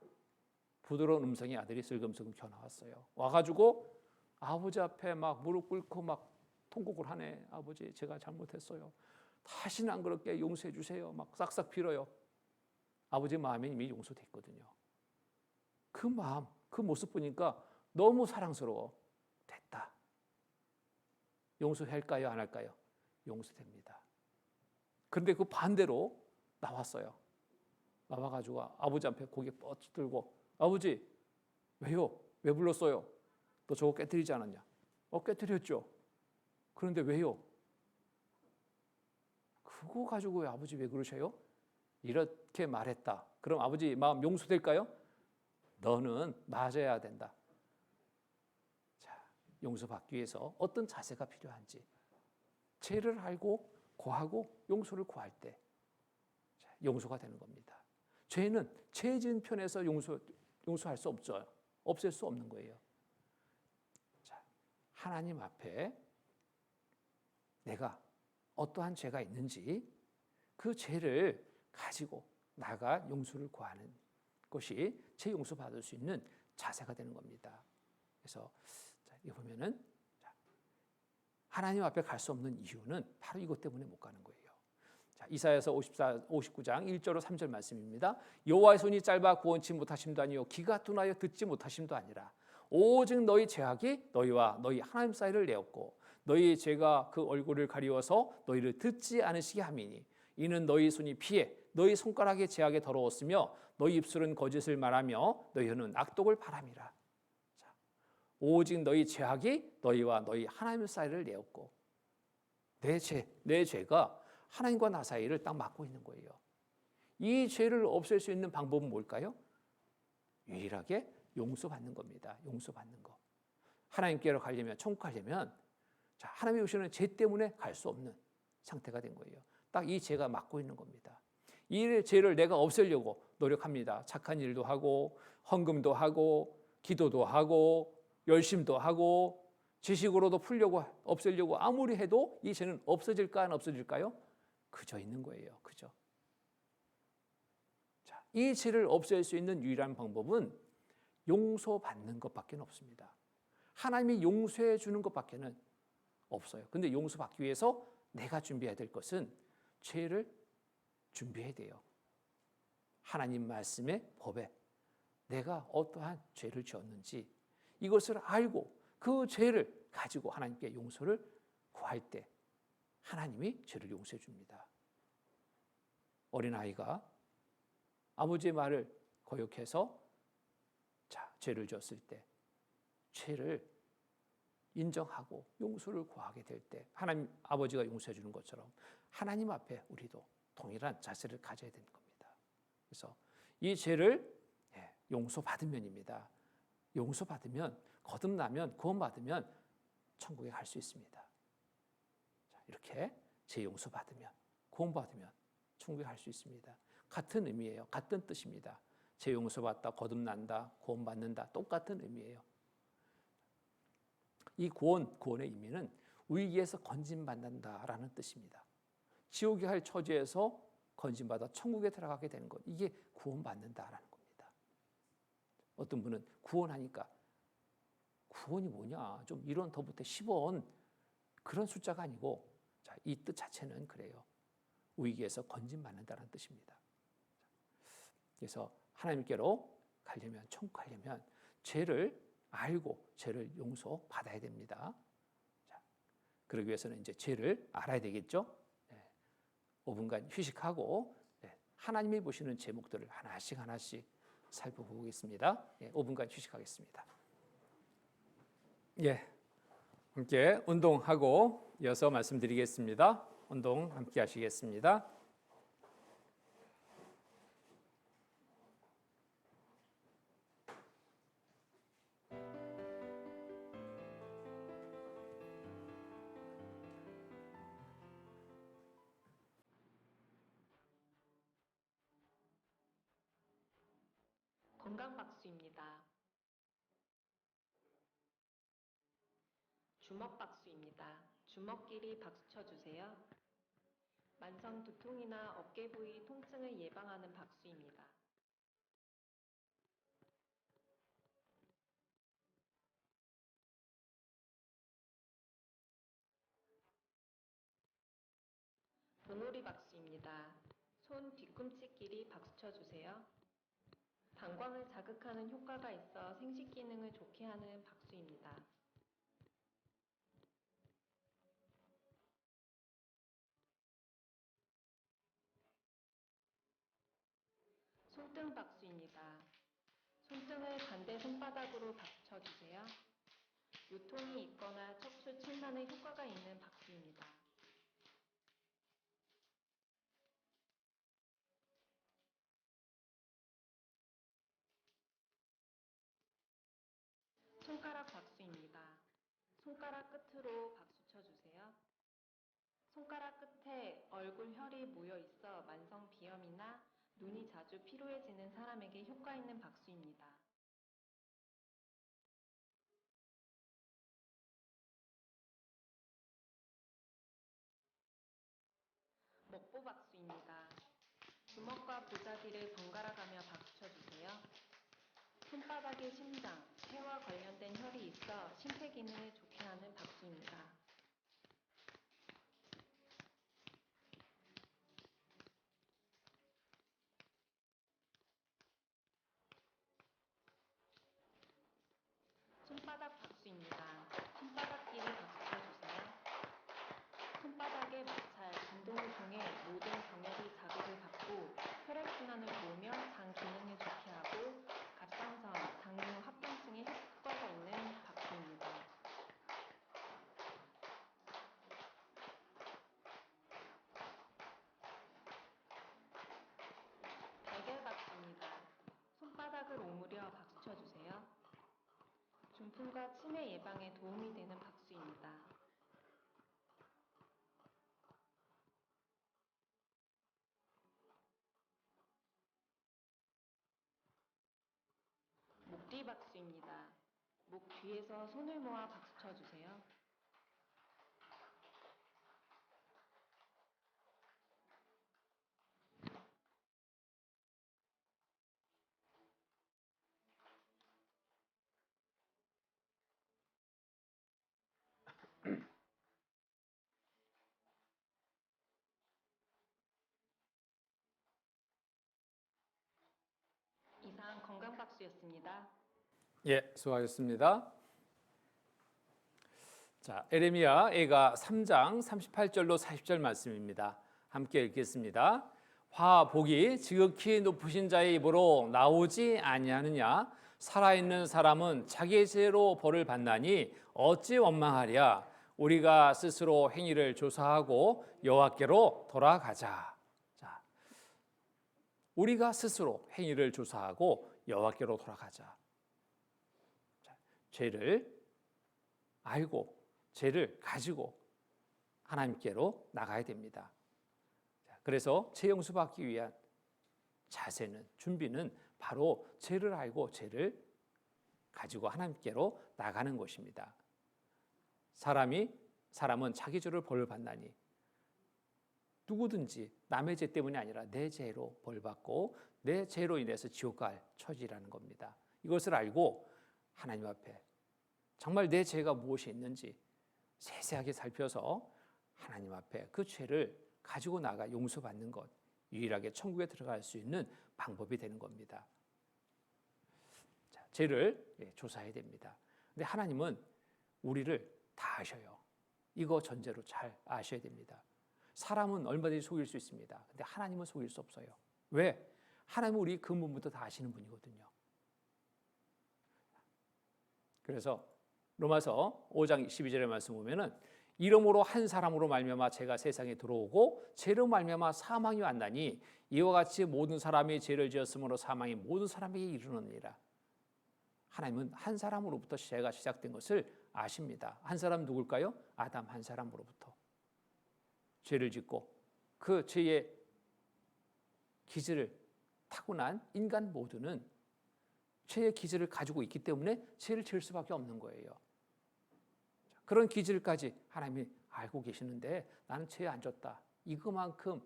[SPEAKER 1] 부드러운 음성이 아들이 슬금슬금 겨나왔어요. 와가지고 아버지 앞에 막 무릎 꿇고 막 통곡을 하네. 아버지 제가 잘못했어요. 다시는 안 그렇게 용서해 주세요. 막 싹싹 빌어요. 아버지 마음이 이미 용서됐거든요. 그 마음, 그 모습 보니까 너무 사랑스러워. 됐다. 용서할까요? 안 할까요? 용서됩니다. 그런데 그 반대로 나왔어요. 나와가지고 아버지 앞에 고개 뻗 들고 아버지 왜요? 왜 불렀어요? 너 저거 깨뜨리지 않았냐? 깨뜨렸죠. 그런데 왜요? 그거 가지고 아버지 왜 그러셔요? 이렇게 말했다. 그럼 아버지 마음 용서될까요? 너는 맞아야 된다. 자, 용서받기 위해서 어떤 자세가 필요한지 죄를 알고 고하고 용서를 구할 때 용서가 되는 겁니다. 죄는 죄 지은 편에서 용서할 수 없죠. 없앨 수 없는 거예요. 자, 하나님 앞에 내가 어떠한 죄가 있는지 그 죄를 가지고 나가 용서를 구하는 것이 죄 용서받을 수 있는 자세가 되는 겁니다. 그래서 여기 보면은 하나님 앞에 갈 수 없는 이유는 바로 이것 때문에 못 가는 거예요. 자, 이사야서 59장 1절로 3절 말씀입니다. 여호와의 손이 짧아 구원치 못하심도 아니요 귀가 둔하여 듣지 못하심도 아니라 오직 너희 죄악이 너희와 너희 하나님 사이를 내었고 너희 죄가 그 얼굴을 가리워서 너희를 듣지 않으시게 함이니 이는 너희 손이 피해 너희 손가락의 죄악에 더러웠으며 너희 입술은 거짓을 말하며 너희 혀는 악독을 바람이라. 자, 오직 너희 죄악이 너희와 너희 하나님 사이를 내었고 내 죄가 하나님과 나 사이를 딱 막고 있는 거예요. 이 죄를 없앨 수 있는 방법은 뭘까요? 유일하게 용서받는 겁니다. 용서받는 거. 하나님께로 가려면 천국 가려면 자, 하나님이 오시는 죄 때문에 갈 수 없는 상태가 된 거예요. 딱 이 죄가 막고 있는 겁니다. 이 죄를 내가 없애려고 노력합니다. 착한 일도 하고 헌금도 하고 기도도 하고 열심도 하고 지식으로도 풀려고 없애려고 아무리 해도 이 죄는 없어질까 안 없어질까요? 그저 있는 거예요. 그저. 자, 이 죄를 없앨 수 있는 유일한 방법은 용서받는 것밖에 없습니다. 하나님이 용서해 주는 것밖에는 없어요. 근데 용서받기 위해서 내가 준비해야 될 것은 죄를 준비해야 돼요. 하나님 말씀의 법에 내가 어떠한 죄를 지었는지 이것을 알고 그 죄를 가지고 하나님께 용서를 구할 때 하나님이 죄를 용서해 줍니다. 어린아이가 아버지의 말을 거역해서 죄를 지었을 때 죄를 인정하고 용서를 구하게 될 때 하나님 아버지가 용서해 주는 것처럼 하나님 앞에 우리도 동일한 자세를 가져야 되는 겁니다. 그래서 이 죄를 용서받으면입니다. 용서받으면 거듭나면 구원받으면 천국에 갈 수 있습니다. 이렇게 죄 용서받으면 구원받으면 천국에 갈 수 있습니다. 같은 의미예요. 같은 뜻입니다. 죄 용서받다, 거듭난다, 구원받는다 똑같은 의미예요. 이 구원의 의미는 위기에서 건진받는다라는 뜻입니다. 지옥에 갈 처지에서 건진받아 천국에 들어가게 되는 것, 이게 구원받는다라는 겁니다. 어떤 분은 구원하니까 구원이 뭐냐, 좀 이런 더부터 10원 그런 숫자가 아니고 이 뜻 자체는 그래요. 위기에서 건진받는다는 뜻입니다. 그래서 하나님께로 가려면, 천국 가려면 죄를 알고 죄를 용서받아야 됩니다. 자, 그러기 위해서는 이제 죄를 알아야 되겠죠. 5분간 휴식하고 하나님이 보시는 제목들을 하나씩 살펴보겠습니다. 5분간 휴식하겠습니다. 함께 운동하고 이어서 말씀드리겠습니다. 운동 함께 하시겠습니다.
[SPEAKER 3] 건강박수입니다. 주먹박수입니다. 주먹끼리 박수 쳐주세요. 만성 두통이나 어깨 부위 통증을 예방하는 박수입니다. 봉우리 박수입니다. 손 뒤꿈치끼리 박수 쳐주세요. 방광을 자극하는 효과가 있어 생식 기능을 좋게 하는 박수입니다. 손등 박수입니다. 손등을 반대 손바닥으로 박수 쳐주세요. 요통이 있거나 척추 침산에 효과가 있는 박수입니다. 손가락 박수입니다. 손가락 끝으로 박수 쳐주세요. 손가락 끝에 얼굴 혈이 모여 있어 만성 비염이나 눈이 자주 피로해지는 사람에게 효과 있는 박수입니다. 먹보 박수입니다. 주먹과 보자기를 번갈아 가며 박수 쳐주세요. 손바닥에 심장, 폐와 관련된 혈이 있어 심폐 기능을 좋게 하는 박수입니다. 손바닥 박수입니다. 손바닥끼리 박수 쳐주세요. 손바닥의 마찰, 진동을 통해 모든 경혈이 자극을 받고 혈액순환을 도우며 장 기능을 좋게 하고 갑상선, 당뇨, 합병증에 효과가 있는 박수입니다. 달걀 박수입니다. 손바닥을 오므려 박수 쳐주세요. 중풍과 치매 예방에 도움이 되는 박수입니다. 박수입니다. 목 뒤에서 손을 모아 박수 쳐주세요. 이상 건강박수였습니다.
[SPEAKER 1] 예, 수고하셨습니다. 자, 에레미야 애가 3장 38절로 40절 말씀입니다. 함께 읽겠습니다. 화 복이 지극히 높으신 자의 입으로 나오지 아니하느냐? 살아있는 사람은 자기의 죄로 벌을 받나니 어찌 원망하랴? 우리가 스스로 행위를 조사하고 여호와께로 돌아가자. 자, 우리가 스스로 행위를 조사하고 여호와께로 돌아가자. 자, 죄를 알고 죄를 가지고 하나님께로 나가야 됩니다. 그래서 죄 용서받기 위한 자세는, 준비는 바로 죄를 알고 죄를 가지고 하나님께로 나가는 것입니다. 사람은 자기 죄를 벌을 받나니, 누구든지 남의 죄 때문이 아니라 내 죄로 벌 받고 내 죄로 인해서 지옥 갈 처지라는 겁니다. 이것을 알고 하나님 앞에 정말 내 죄가 무엇이 있는지 세세하게 살펴서 하나님 앞에 그 죄를 가지고 나가 용서받는 것, 유일하게 천국에 들어갈 수 있는 방법이 되는 겁니다. 자, 죄를 조사해야 됩니다. 근데 하나님은 우리를 다 아셔요. 이거 전제로 잘 아셔야 됩니다. 사람은 얼마든지 속일 수 있습니다. 근데 하나님은 속일 수 없어요. 왜? 하나님은 우리 근본부터 다 아시는 분이거든요. 그래서 로마서 5장 12절의 말씀 보면은 이러므로 한 사람으로 말미암아 죄가 세상에 들어오고 죄로 말미암아 사망이 왔나니 이와 같이 모든 사람이 죄를 지었으므로 사망이 모든 사람에게 이르느니라. 하나님은 한 사람으로부터 죄가 시작된 것을 아십니다. 한 사람 누굴까요? 아담 한 사람으로부터 죄를 짓고 그 죄의 기질을 타고난 인간 모두는 죄의 기질을 가지고 있기 때문에 죄를 지을 수밖에 없는 거예요. 그런 기질까지 하나님이 알고 계시는데 나는 죄에 안 졌다. 이거만큼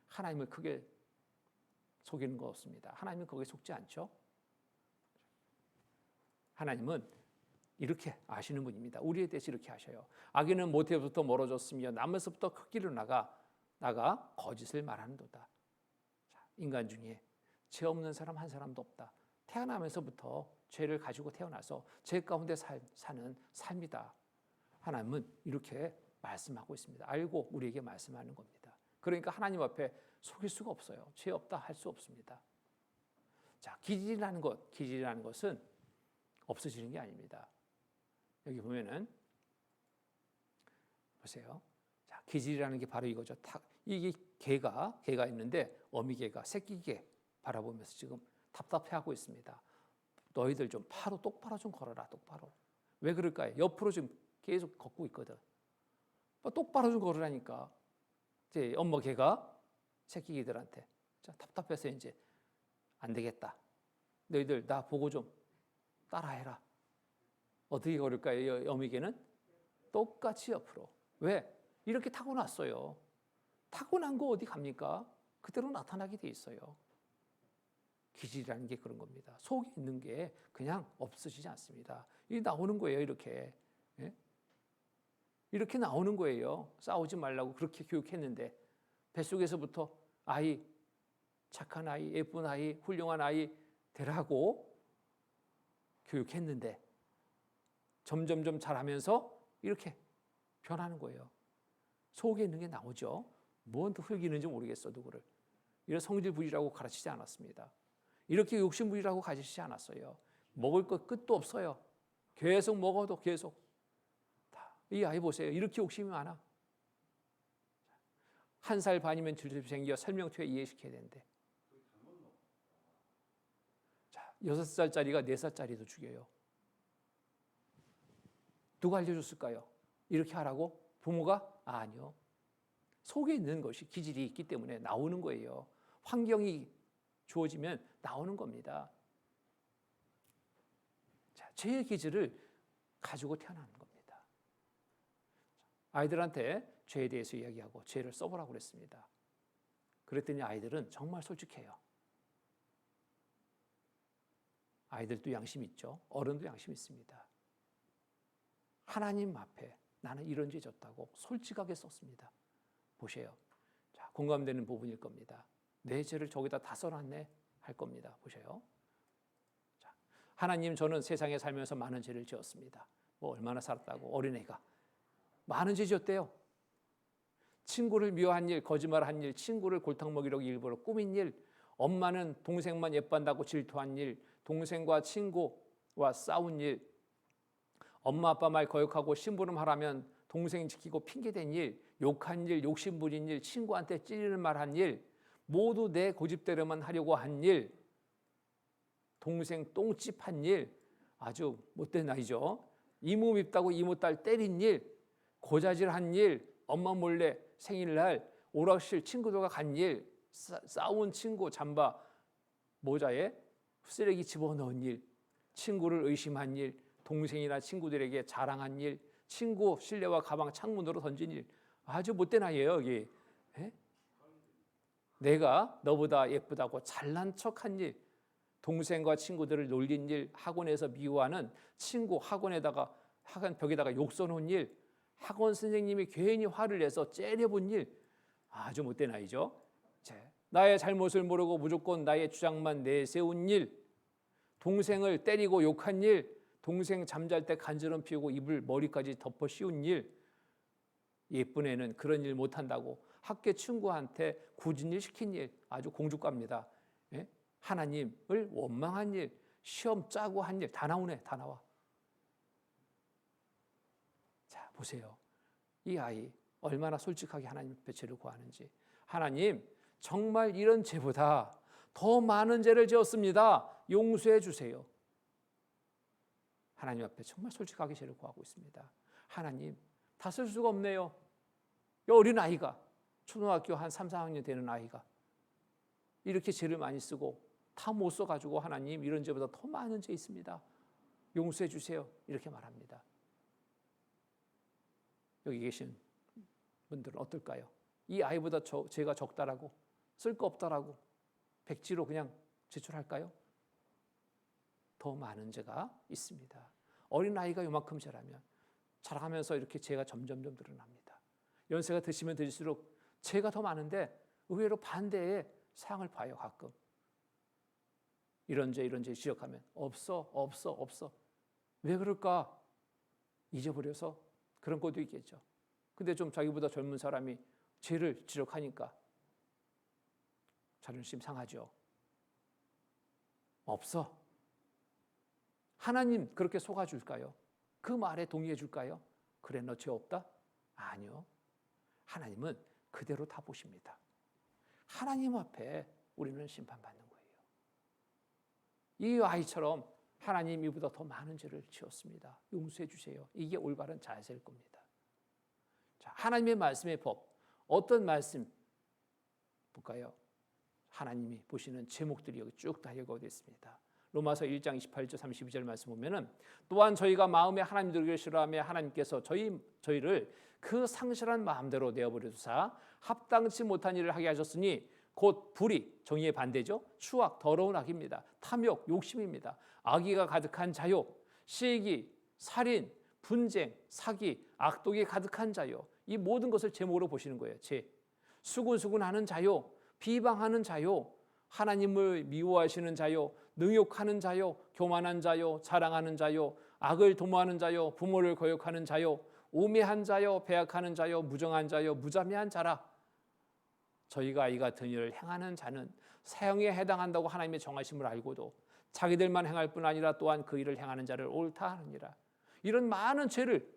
[SPEAKER 1] 하나님을 크게 속이는 거 없습니다. 하나님은 거기에 속지 않죠. 하나님은 이렇게 아시는 분입니다. 우리에 대해서 이렇게 하셔요. 악인은 모태부터 멀어졌으며 남에서부터 크기로 나가 거짓을 말하는도다. 자, 인간 중에 죄 없는 사람 한 사람도 없다. 태어나면서부터 죄를 가지고 태어나서 죄 가운데 사는 삶이다. 하나님은 이렇게 말씀하고 있습니다. 알고 우리에게 말씀하는 겁니다. 그러니까 하나님 앞에 속일 수가 없어요. 죄 없다 할 수 없습니다. 자, 기질이라는 것은 없어지는 게 아닙니다. 여기 보면은 보세요. 자, 기질이라는 게 바로 이거죠. 이게 개가 있는데 어미개가 새끼개 바라보면서 지금 답답해하고 있습니다. 너희들 좀 똑바로 좀 걸어라. 똑바로. 왜 그럴까요? 옆으로 지금 계속 걷고 있거든. 똑바로 좀 걸으라니까. 이제 엄마 개가 새끼 개들한테 자, 답답해서 이제 안 되겠다. 너희들 나 보고 좀 따라해라. 어떻게 걸을까요? 어미개는 똑같이 옆으로. 왜? 이렇게 타고났어요. 타고난 거 어디 갑니까? 그대로 나타나게 돼 있어요. 기질이라는 게 그런 겁니다. 속에 있는 게 그냥 없어지지 않습니다. 이 나오는 거예요. 이렇게. 예? 이렇게 나오는 거예요. 싸우지 말라고 그렇게 교육했는데 뱃속에서부터 아이, 착한 아이, 예쁜 아이, 훌륭한 아이 되라고 교육했는데 점점점 자라면서 이렇게 변하는 거예요. 속에 있는 게 나오죠. 뭔 흙이 있는지 모르겠어도 그를. 이런 성질 부리라고 가르치지 않았습니다. 이렇게 욕심 부리라고 가르치지 않았어요. 먹을 것 끝도 없어요. 계속 먹어도 계속. 이 아이 보세요. 이렇게 욕심이 많아. 1살 반이면 질질 생겨 설명표에 이해시켜야 되는데. 자, 6살짜리가 4살짜리도 죽여요. 누가 알려줬을까요? 이렇게 하라고? 부모가? 아니요. 속에 있는 것이 기질이 있기 때문에 나오는 거예요. 환경이 주어지면 나오는 겁니다. 자, 죄의 기질을 가지고 태어나는 겁니다. 아이들한테 죄에 대해서 이야기하고 죄를 써보라고 그랬습니다. 그랬더니 아이들은 정말 솔직해요. 아이들도 양심 있죠. 어른도 양심 있습니다. 하나님 앞에 나는 이런 죄 졌다고 솔직하게 썼습니다. 보세요. 자, 공감되는 부분일 겁니다. 내 죄를 저기다 다 써놨네 할 겁니다. 보세요. 자, 하나님, 저는 세상에 살면서 많은 죄를 지었습니다. 뭐 얼마나 살았다고? 어린애가 많은 죄 지었대요. 친구를 미워한 일, 거짓말한 일, 친구를 골탕 먹이려고 일부러 꾸민 일, 엄마는 동생만 예뻐한다고 질투한 일, 동생과 친구와 싸운 일, 엄마 아빠 말 거역하고 심부름하라면 동생 지키고 핑계댄 일, 욕한 일, 욕심부린 일, 친구한테 찌르는 말한 일, 모두 내 고집대로만 하려고 한 일, 동생 똥집한 일, 아주 못된 아이죠. 이모 밉다고 이모딸 때린 일, 고자질한 일, 엄마 몰래 생일날 오락실 친구들과 간 일, 싸운 친구 잠바 모자에 쓰레기 집어넣은 일, 친구를 의심한 일, 동생이나 친구들에게 자랑한 일, 친구 실내화 가방 창문으로 던진 일. 아주 못된 아이예요, 여기. 에? 내가 너보다 예쁘다고 잘난 척한 일, 동생과 친구들을 놀린 일, 학원에서 미워하는 친구 학원 벽에다가 욕 써놓은 일, 학원 선생님이 괜히 화를 내서 째려본 일. 아주 못된 아이죠. 나의 잘못을 모르고 무조건 나의 주장만 내세운 일, 동생을 때리고 욕한 일, 동생 잠잘 때 간지럼 피우고 이불 머리까지 덮어 씌운 일, 예쁜 애는 그런 일 못한다고 학교 친구한테 굳은 일 시킨 일, 아주 공주과입니다. 예? 하나님을 원망한 일, 시험 짜고 한 일, 다 나오네, 다 나와. 자, 보세요. 이 아이 얼마나 솔직하게 하나님 앞에 죄를 구하는지. 하나님, 정말 이런 죄보다 더 많은 죄를 지었습니다. 용서해 주세요. 하나님 앞에 정말 솔직하게 죄를 구하고 있습니다. 하나님, 다 쓸 수가 없네요. 이 어린 아이가, 초등학교 한 3, 4학년 되는 아이가 이렇게 죄를 많이 쓰고 다 못 써가지고 하나님, 이런 죄보다 더 많은 죄 있습니다. 용서해 주세요. 이렇게 말합니다. 여기 계신 분들은 어떨까요? 이 아이보다 죄가 적다라고, 쓸 거 없다라고 백지로 그냥 제출할까요? 더 많은 죄가 있습니다. 어린아이가 요만큼 죄라면 자라가면서 이렇게 죄가 점점점 드러납니다. 연세가 드시면 드실수록 죄가 더 많은데 의외로 반대의 상을 봐요. 가끔 이런 죄 지적하면 없어. 왜 그럴까? 잊어버려서 그런 것도 있겠죠. 근데 좀 자기보다 젊은 사람이 죄를 지적하니까 자존심 상하죠. 없어. 하나님 그렇게 속아줄까요? 그 말에 동의해줄까요? 그래, 너 죄 없다? 아니요. 하나님은 그대로 다 보십니다. 하나님 앞에 우리는 심판받는 거예요. 이 아이처럼 하나님 이보다 더 많은 죄를 지었습니다. 용서해 주세요. 이게 올바른 자세일 겁니다. 자, 하나님의 말씀의 법, 어떤 말씀 볼까요? 하나님이 보시는 제목들이 여기 쭉 다 적어져 있습니다. 로마서 1장 28절 32절 말씀 보면은, 또한 저희가 마음에 하나님 들기를 싫어하며 하나님께서 저희를 그 상실한 마음대로 내어버려 두사 합당치 못한 일을 하게 하셨으니, 곧 불의, 정의의 반대죠. 추악, 더러운 악입니다. 탐욕, 욕심입니다. 악의가 가득한 자요, 시기, 살인, 분쟁, 사기, 악독이 가득한 자요. 이 모든 것을 제목으로 보시는 거예요. 수군수군하는 자요, 비방하는 자요, 하나님을 미워하시는 자요, 능욕하는 자요, 교만한 자요, 자랑하는 자요, 악을 도모하는 자요, 부모를 거역하는 자요, 우매한 자요, 배약하는 자요, 무정한 자요, 무자비한 자라. 저희가 이 같은 일을 행하는 자는 사형에 해당한다고 하나님의 정하심을 알고도 자기들만 행할 뿐 아니라 또한 그 일을 행하는 자를 옳다 하느니라. 이런 많은 죄를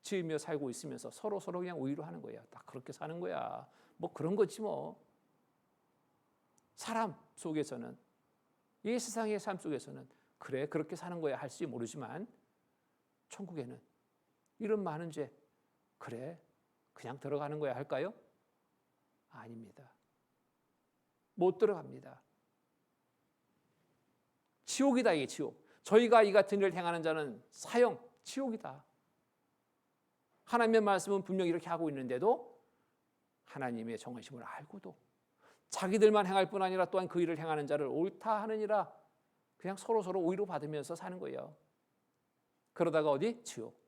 [SPEAKER 1] 지으며 살고 있으면서 서로 그냥 우위로 하는 거야. 다 그렇게 사는 거야. 뭐 그런 거지 뭐. 사람 속에서는, 이 세상의 삶 속에서는 그래 그렇게 사는 거야 할지 모르지만, 천국에는 이런 많은 죄 그래 그냥 들어가는 거야 할까요? 아닙니다. 못 들어갑니다. 지옥이다, 이게 지옥. 저희가 이 같은 일을 행하는 자는 사형, 지옥이다. 하나님의 말씀은 분명히 이렇게 하고 있는데도 하나님의 정하심을 알고도 자기들만 행할 뿐 아니라 또한 그 일을 행하는 자를 옳다 하느니라 그냥 서로 오히려 받으면서 사는 거예요. 그러다가 어디? 지옥.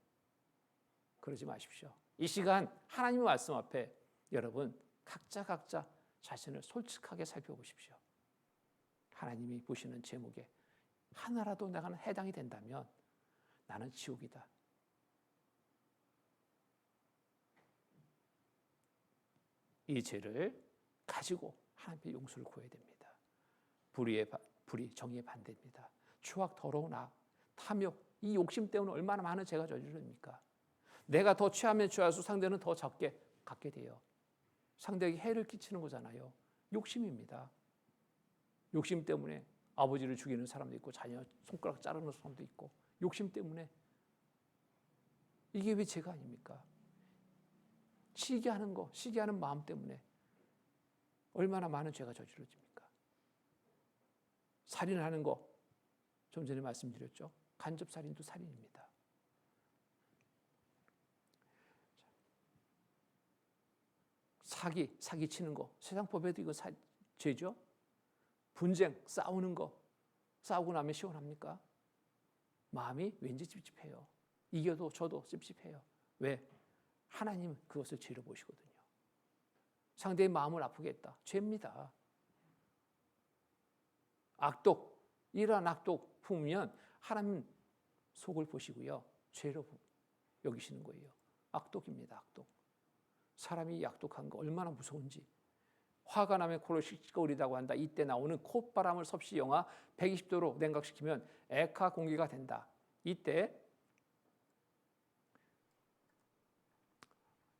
[SPEAKER 1] 그러지 마십시오. 이 시간 하나님의 말씀 앞에 여러분 각자 자신을 솔직하게 살펴보십시오. 하나님이 보시는 제목에 하나라도 내가 해당이 된다면 나는 지옥이다. 이 죄를 가지고 하나님의 용서를 구해야 됩니다. 불의 정의의 반대입니다. 추악, 더러운 악, 탐욕, 이 욕심 때문에 얼마나 많은 죄가 저지릅니까? 내가 더 취하면 취할수록 상대는 더 적게 갖게 돼요. 상대에게 해를 끼치는 거잖아요. 욕심입니다. 욕심 때문에 아버지를 죽이는 사람도 있고 자녀 손가락 자르는 사람도 있고 욕심 때문에 이게 왜 죄가 아닙니까? 시기하는 거, 시기하는 마음 때문에 얼마나 많은 죄가 저지러집니까? 살인하는 거, 좀 전에 말씀드렸죠. 간접살인도 살인입니다. 사기 치는 거, 세상 법에도 이거 죄죠. 분쟁, 싸우는 거, 싸우고 나면 시원합니까? 마음이 왠지 찝찝해요. 이겨도 저도 찝찝해요. 왜? 하나님은 그것을 죄로 보시거든요. 상대의 마음을 아프게 했다. 죄입니다. 악독, 이러한 악독 품으면 하나님 속을 보시고요. 죄로 여기시는 거예요. 악독입니다. 악독. 사람이 악독한 거 얼마나 무서운지. 화가 나면 코를 씩씩거리다고 한다. 이때 나오는 콧바람을 섭씨 영하 120도로 냉각시키면 액화 공기가 된다. 이때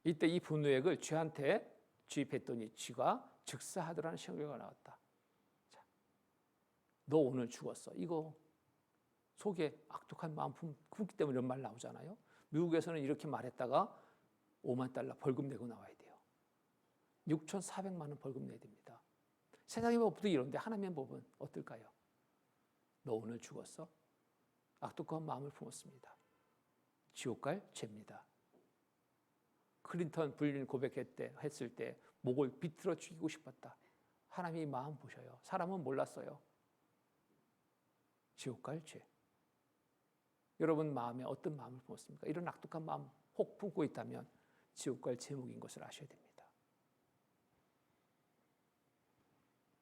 [SPEAKER 1] 이 분노액을 쥐한테 주입했더니 쥐가 즉사하더라는 시험 결과가 나왔다. 자, 너 오늘 죽었어. 이거 속에 악독한 마음 품기 때문에 이런 말 나오잖아요. 미국에서는 이렇게 말했다가 5만 달러 벌금 내고 나와야 돼요. 6,400만 원 벌금 내야 됩니다. 세상의 법도 이런데 하나님의 법은 어떨까요? 너 오늘 죽었어? 악독한 마음을 품었습니다. 지옥 갈 죄입니다. 클린턴 불륜 고백했을 때 목을 비틀어 죽이고 싶었다. 하나님이 마음 보셔요. 사람은 몰랐어요. 지옥 갈 죄. 여러분 마음에 어떤 마음을 품었습니까? 이런 악독한 마음 혹 품고 있다면 지옥 갈 제목인 것을 아셔야 됩니다.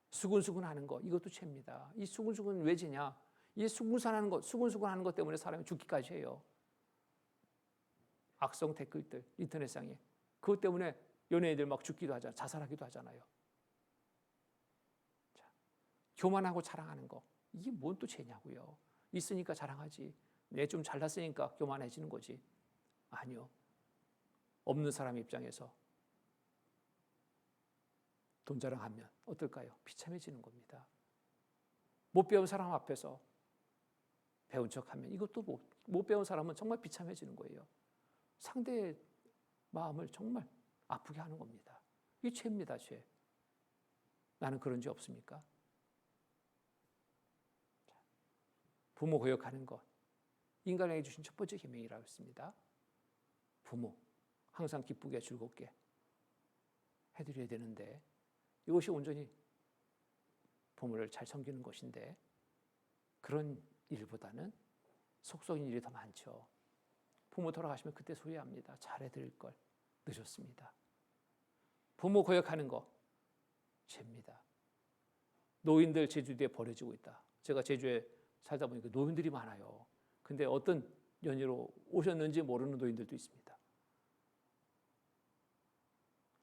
[SPEAKER 1] 수근수근하는 거 이것도 죄입니다. 이 수근수근 왜 죄냐? 이 수근수근하는 것 때문에 사람이 죽기까지 해요. 악성 댓글들 인터넷상에 그것 때문에 연예인들 막 죽기도 하잖아요. 자살하기도 하잖아요. 자, 교만하고 자랑하는 거 이게 뭔 또 죄냐고요. 있으니까 자랑하지. 내 좀 잘났으니까 교만해지는 거지. 아니요. 없는 사람 입장에서 돈 자랑하면 어떨까요? 비참해지는 겁니다. 못 배운 사람 앞에서 배운 척하면 이것도 못 배운 사람은 정말 비참해지는 거예요. 상대의 마음을 정말 아프게 하는 겁니다. 이게 죄입니다, 죄. 나는 그런 죄 없습니까? 부모 거역하는 것. 인간에게 주신 첫 번째 계명이라고 했습니다. 부모, 항상 기쁘게 즐겁게 해드려야 되는데 이것이 온전히 부모를 잘 섬기는 것인데 그런 일보다는 속속인 일이 더 많죠. 부모 돌아가시면 그때 후회합니다. 잘해드릴 걸 늦었습니다. 부모 거역하는 거 죄입니다. 노인들 제주도에 버려지고 있다. 제가 제주에 살다 보니까 노인들이 많아요. 근데 어떤 연유로 오셨는지 모르는 노인들도 있습니다.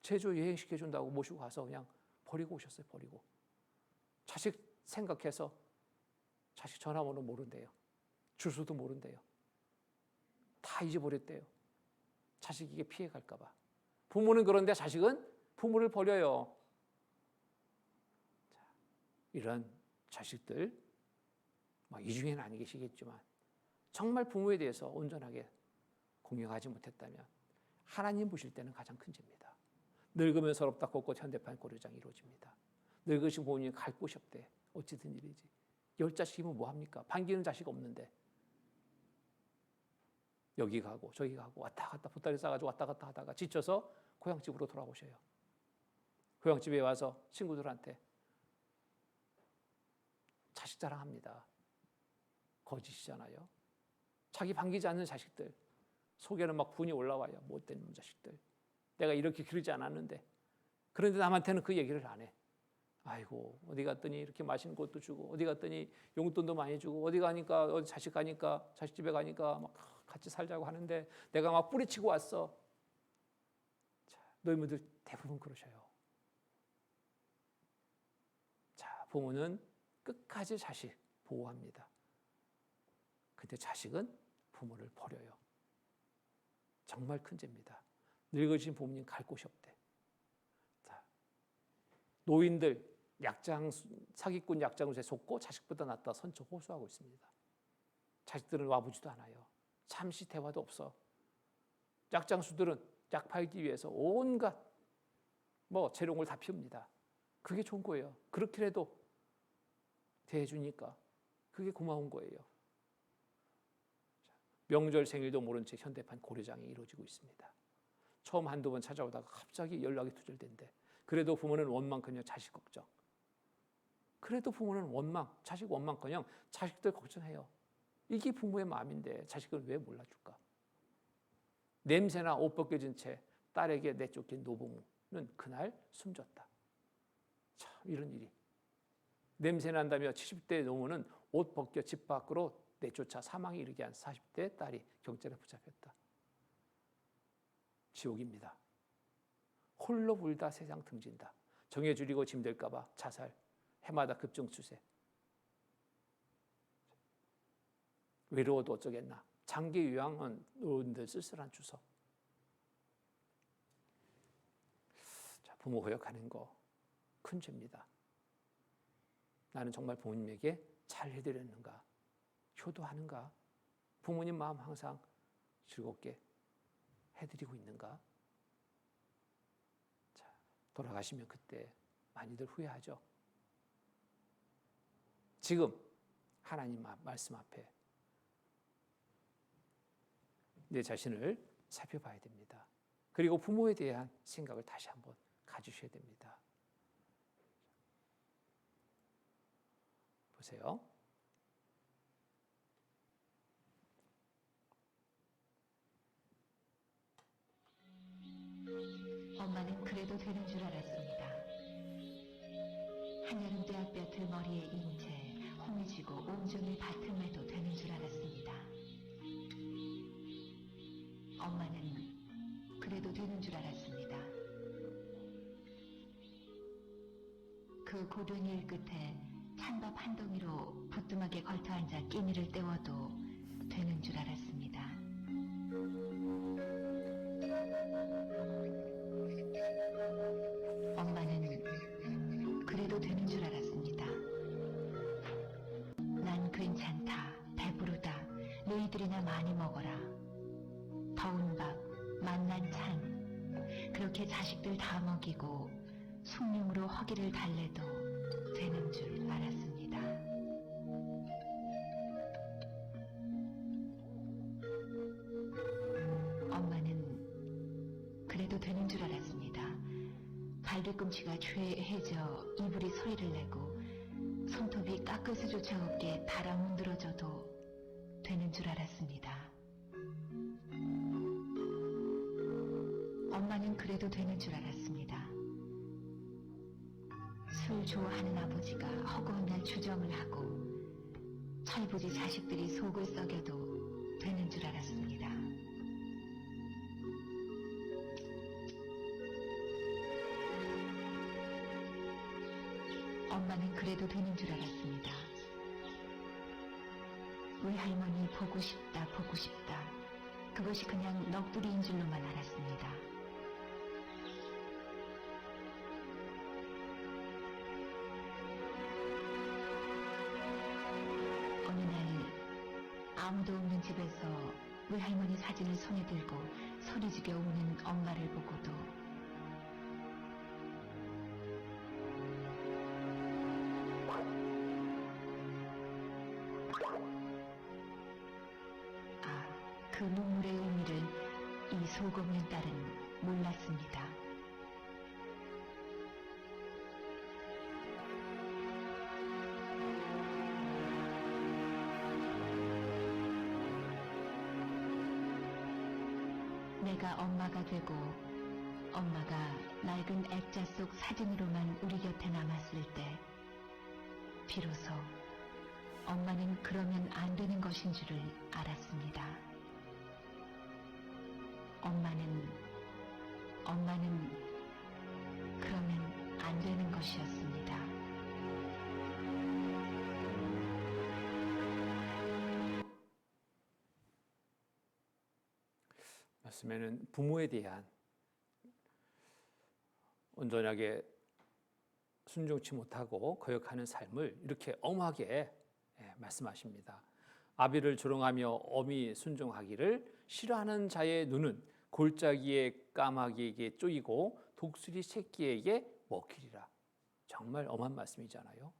[SPEAKER 1] 제주 여행시켜준다고 모시고 가서 그냥 버리고 오셨어요. 버리고. 자식 생각해서 자식 전화번호 모른대요. 주소도 모른대요. 다 잊어버렸대요. 자식에게 피해갈까 봐. 부모는 그런데 자식은 부모를 버려요. 자, 이런 자식들 이 중에는 아니 계시겠지만 정말 부모에 대해서 온전하게 공경하지 못했다면 하나님 보실 때는 가장 큰 죄입니다. 늙으면 서럽다 곳곳 현대판 고려장이 이루어집니다. 늙으신 부모님 갈 곳이 없대. 어찌된 일이지. 10자식이면 뭐합니까? 반기는 자식 없는데. 여기 가고 저기 가고 왔다 갔다 보따리 싸가지고 왔다 갔다 하다가 지쳐서 고향집으로 돌아오셔요. 고향집에 와서 친구들한테 자식 자랑합니다. 거짓이잖아요. 자기 반기지 않는 자식들 속에는 막 분이 올라와요. 못된 놈 자식들. 내가 이렇게 기르지 않았는데. 그런데 남한테는 그 얘기를 안 해. 아이고 어디 갔더니 이렇게 맛있는 것도 주고 어디 갔더니 용돈도 많이 주고 어디 가니까 어디 자식 가니까 자식 집에 가니까 막 같이 살자고 하는데 내가 막 뿌리치고 왔어. 자, 너희들 대부분 그러셔요. 자, 부모는 끝까지 자식 보호합니다. 근데 자식은 부모를 버려요. 정말 큰 죄입니다. 늙으신 부모님 갈 곳이 없대. 자, 노인들 사기꾼 약장수에 속고 자식보다 낫다 선처 호소하고 있습니다. 자식들은 와보지도 않아요. 잠시 대화도 없어. 약장수들은 약 팔기 위해서 온갖 재롱을 다 피웁니다. 그게 좋은 거예요. 그렇게라도 대해주니까 그게 고마운 거예요. 명절 생일도 모른 채 현대판 고려장이 이루어지고 있습니다. 처음 한두 번 찾아오다가 갑자기 연락이 두절된대. 그래도 부모는 원망커녕 자식 걱정. 그래도 부모는 자식 원망커녕 자식들 걱정해요. 이게 부모의 마음인데 자식을 왜 몰라줄까? 냄새나 옷 벗겨진 채 딸에게 내쫓긴 노부모는 그날 숨졌다. 참 이런 일이. 냄새 난다며 70대 노모는 옷 벗겨 집 밖으로 내쫓아 사망에 이르게 한 40대 딸이 경찰에 붙잡혔다. 지옥입니다. 홀로 불다 세상 등진다. 정에 줄이고 짐될까 봐 자살, 해마다 급증 추세. 외로워도 어쩌겠나. 장기 요양은 노인들 쓸쓸한 주석. 자, 부모 허역하는 거 큰 죄입니다. 나는 정말 부모님에게 잘 해드렸는가? 효도하는가? 부모님 마음 항상 즐겁게 해드리고 있는가? 자, 돌아가시면 그때 많이들 후회하죠. 지금 하나님 말씀 앞에 내 자신을 살펴봐야 됩니다. 그리고 부모에 대한 생각을 다시 한번 가지셔야 됩니다. 보세요.
[SPEAKER 4] 엄마는 그래도 되는 줄 알았습니다. 한여름 떼약볕을 머리에 이은 채 홍해지고 온종일 밭을 매도 되는 줄 알았습니다. 엄마는 그래도 되는 줄 알았습니다. 그 고된 일 끝에 찬밥 한 덩이로 부뚜막에 걸터앉아 끼니를 때워도 되는 줄 알았습니다. 엄마는 그래도 되는 줄 알았습니다. 난 괜찮다, 배부르다, 너희들이나 많이 먹어라. 더운 밥, 맛난 찬, 그렇게 자식들 다 먹이고 숭늉으로 허기를 달래도 되는 줄 알았습니다. 엄마는 그래도 되는 줄 알았습니다. 발뒤꿈치가 죄해져 이불이 소리를 내고 손톱이 깎을 수조차 없게 달아 문드러져도 되는 줄 알았습니다. 엄마는 그래도 되는 줄 알았습니다. 술 좋아하는 아버지가 허구한 날 주정을 하고 철부지 자식들이 속을 썩여도 되는 줄 알았습니다. 엄마는 그래도 되는 줄 알았습니다. 우리 할머니 보고 싶다, 보고 싶다. 그것이 그냥 넋두리인 줄로만 알았습니다. 어느 날 아무도 없는 집에서 외할머니 사진을 손에 들고 소리지게 우는 엄마를 보고도 그 눈물의 의미를 이 속 없는 딸은 몰랐습니다. 내가 엄마가 되고 엄마가 낡은 액자 속 사진으로만 우리 곁에 남았을 때 비로소 엄마는 그러면 안 되는 것인 줄을 알았습니다. 엄마는 그러면 안 되는 것이었습니다.
[SPEAKER 1] 말씀에는 부모에 대한 온전하게 순종치 못하고 거역하는 삶을 이렇게 엄하게 말씀하십니다. 아비를 조롱하며 엄히 순종하기를 싫어하는 자의 눈은 골짜기의 까마귀에게 쪼이고 독수리 새끼에게 먹히리라. 정말 엄한 말씀이잖아요.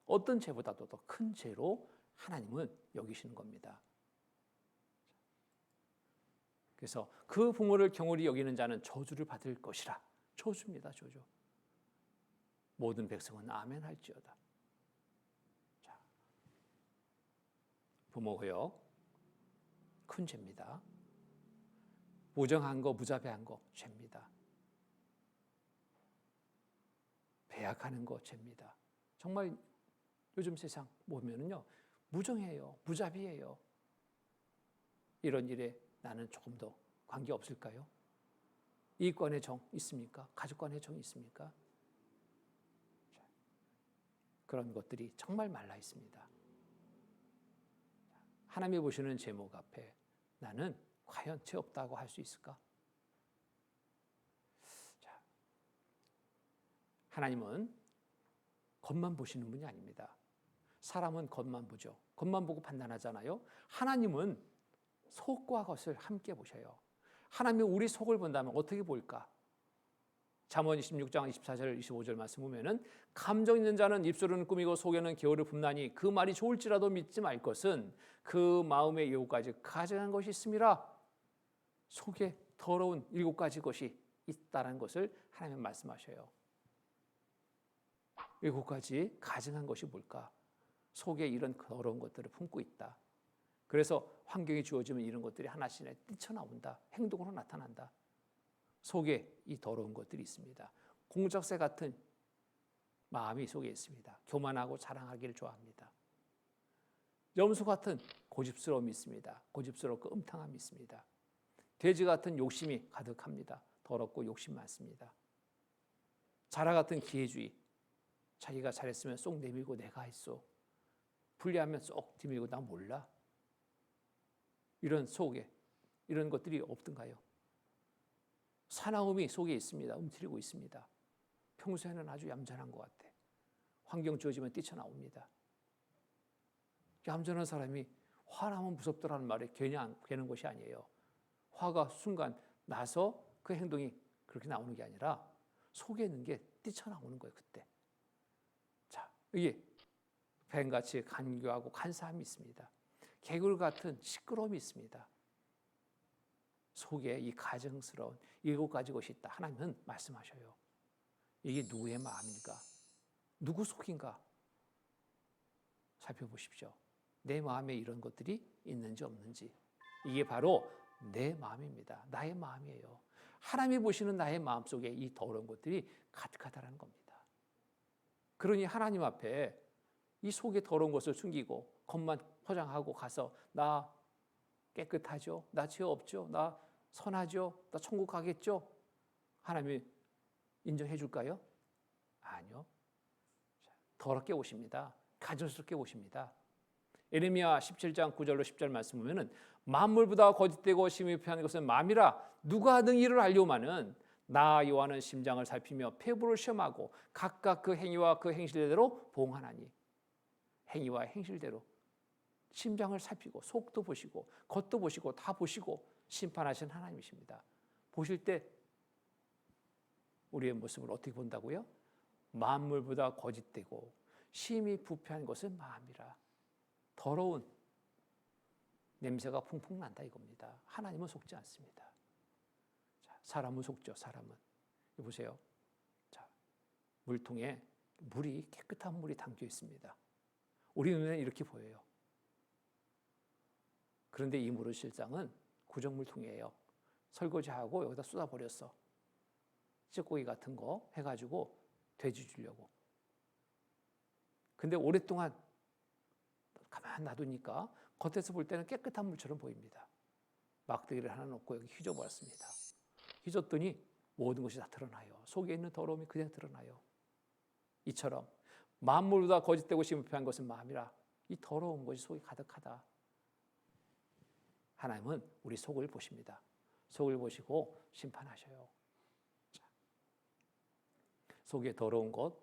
[SPEAKER 1] 어떤 죄보다도 더 큰 죄로 하나님은 여기시는 겁니다. 그래서 그 부모를 경홀히 여기는 자는 저주를 받을 것이라. 저주입니다. 저주. 모든 백성은 아멘 할지어다. 자, 부모 거역 큰 죄입니다. 무정한 거, 무자비한 거 죄입니다. 배약하는 거 죄입니다. 정말 요즘 세상 보면은요, 무정해요, 무자비해요. 이런 일에 나는 조금 더 관계 없을까요? 이익관의 정 있습니까? 가족관의 정 있습니까? 그런 것들이 정말 말라 있습니다. 하나님이 보시는 제목 앞에 나는 과연 죄 없다고 할 수 있을까? 자, 하나님은 겉만 보시는 분이 아닙니다. 사람은 겉만 보죠. 겉만 보고 판단하잖아요. 하나님은 속과 겉을 함께 보셔요. 하나님이 우리 속을 본다면 어떻게 볼까? 잠언 26장 24절 25절 말씀 보면은 감정 있는 자는 입술은 꾸미고 속에는 게으를 붓나니 그 말이 좋을지라도 믿지 말 것은 그 마음의 7가지 가증한 것이 있음이라. 속에 더러운 7가지 것이 있다는 것을 하나님은 말씀하셔요. 7가지 가증한 것이 뭘까? 속에 이런 더러운 것들을 품고 있다. 그래서 환경이 주어지면 이런 것들이 하나씩 뛰쳐나온다. 행동으로 나타난다. 속에 이 더러운 것들이 있습니다. 공작새 같은 마음이 속에 있습니다. 교만하고 자랑하기를 좋아합니다. 염소 같은 고집스러움이 있습니다. 고집스럽고 음탕함이 있습니다. 돼지 같은 욕심이 가득합니다. 더럽고 욕심 많습니다. 자라 같은 기회주의, 자기가 잘했으면 쏙 내밀고 내가 했어. 불리하면 쏙 뒤밀고 나 몰라. 이런 속에 이런 것들이 없던가요? 사나움이 속에 있습니다. 움츠리고 있습니다. 평소에는 아주 얌전한 것 같아. 환경 주어지면 뛰쳐나옵니다. 얌전한 사람이 화나면 무섭더라는 말이 되는 것이 아니에요. 화가 순간 나서 그 행동이 그렇게 나오는 게 아니라 속에 있는 게 뛰쳐나오는 거예요. 그때. 자, 이게 뱀같이 간교하고 간사함이 있습니다. 개굴 같은 시끄러움이 있습니다. 속에 이 가증스러운 7가지 것이 있다. 하나님은 말씀하셔요. 이게 누구의 마음인가? 누구 속인가? 살펴보십시오. 내 마음에 이런 것들이 있는지 없는지. 이게 바로 내 마음입니다. 나의 마음이에요. 하나님이 보시는 나의 마음 속에 이 더러운 것들이 가득하다는 겁니다. 그러니 하나님 앞에 이 속에 더러운 것을 숨기고 겉만 포장하고 가서 나 깨끗하죠? 나 죄 없죠? 나 선하죠? 나 천국 가겠죠? 하나님이 인정해 줄까요? 아니요. 더럽게 오십니다. 가증스럽게 오십니다. 예레미야 17장 9절로 10절 말씀 보면은 만물보다 거짓되고 심히 표하는 것은 마음이라 누가 능히 이를 알려오마는 나 여호와는 심장을 살피며 폐부를 시험하고 각각 그 행위와 그 행실대로 보응하나니. 행위와 행실대로 심장을 살피고 속도 보시고 겉도 보시고 다 보시고 심판하신 하나님이십니다. 보실 때 우리의 모습을 어떻게 본다고요? 만물보다 거짓되고 심히 부패한 것은 마음이라. 더러운 냄새가 풍풍 난다 이겁니다. 하나님은 속지 않습니다. 자, 사람은 속죠. 사람은. 보세요. 자, 물통에 물이 깨끗한 물이 담겨 있습니다. 우리 눈에는 이렇게 보여요. 그런데 이 물은 실상은 구정물통이에요. 설거지하고 여기다 쏟아버렸어. 찌꺼기 같은 거 해가지고 돼지 주려고. 근데 오랫동안 가만 놔두니까 겉에서 볼 때는 깨끗한 물처럼 보입니다. 막대기를 하나 놓고 여기 휘저어버렸습니다. 휘저었더니 모든 것이 다 드러나요. 속에 있는 더러움이 그냥 드러나요. 이처럼 만물보다 거짓되고 심표한 것은 마음이라 이 더러운 것이 속에 가득하다. 하나님은 우리 속을 보십니다. 속을 보시고 심판하셔요. 자, 속에 더러운 것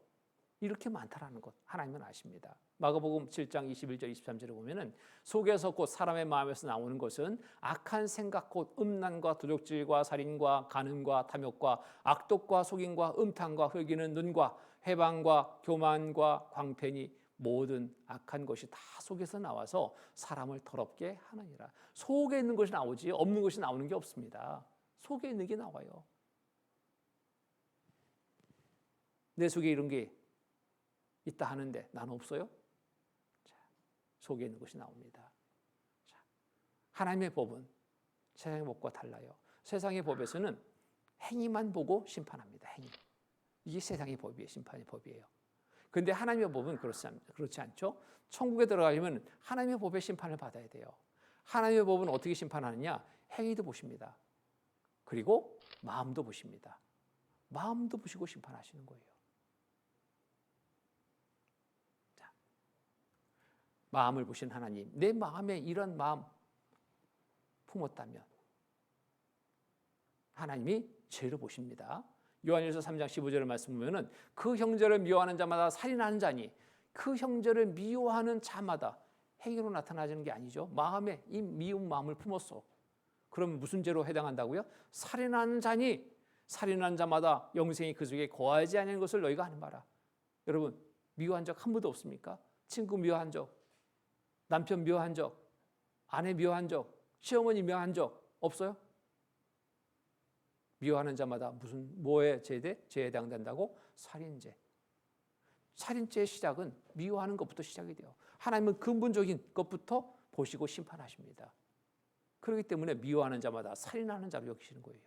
[SPEAKER 1] 이렇게 많다라는 것 하나님은 아십니다. 마가복음 7장 21절 23절에 보면은 속에서 곧 사람의 마음에서 나오는 것은 악한 생각 곧 음란과 도적질과 살인과 간음과 탐욕과 악독과 속임과 음탕과 흘기는 눈과 회방과 교만과 광패니 모든 악한 것이 다 속에서 나와서 사람을 더럽게 하느니라. 속에 있는 것이 나오지 없는 것이 나오는 게 없습니다. 속에 있는 게 나와요. 내 속에 이런 게 있다 하는데 나는 없어요? 자, 속에 있는 것이 나옵니다. 자, 하나님의 법은 세상의 법과 달라요. 세상의 법에서는 행위만 보고 심판합니다. 행위. 이게 세상의 법이에요. 심판의 법이에요. 그런데 하나님의 법은 그렇지 않죠. 천국에 들어가려면 하나님의 법의 심판을 받아야 돼요. 하나님의 법은 어떻게 심판하느냐? 행위도 보십니다. 그리고 마음도 보십니다. 마음도 보시고 심판하시는 거예요. 자, 마음을 보신 하나님, 내 마음에 이런 마음 품었다면 하나님이 죄를 보십니다. 요한일서 3장 15절의 말씀 보면은 그 형제를 미워하는 자마다 살인하는 자니 그 형제를 미워하는 자마다 행위로 나타나는 게 아니죠. 마음에 이 미운 마음을 품었어. 그럼 무슨 죄로 해당한다고요? 살인하는 자니 살인하는 자마다 영생이 그 속에 거하지 않는 것을 너희가 아는 바라. 여러분 미워한 적 한 번도 없습니까? 친구 미워한 적, 남편 미워한 적, 아내 미워한 적, 시어머니 미워한 적 없어요? 미워하는 자마다 뭐에 죄에 해당된다고? 살인죄. 살인죄의 시작은 미워하는 것부터 시작이 돼요. 하나님은 근본적인 것부터 보시고 심판하십니다. 그렇기 때문에 미워하는 자마다 살인하는 자로 여기시는 거예요.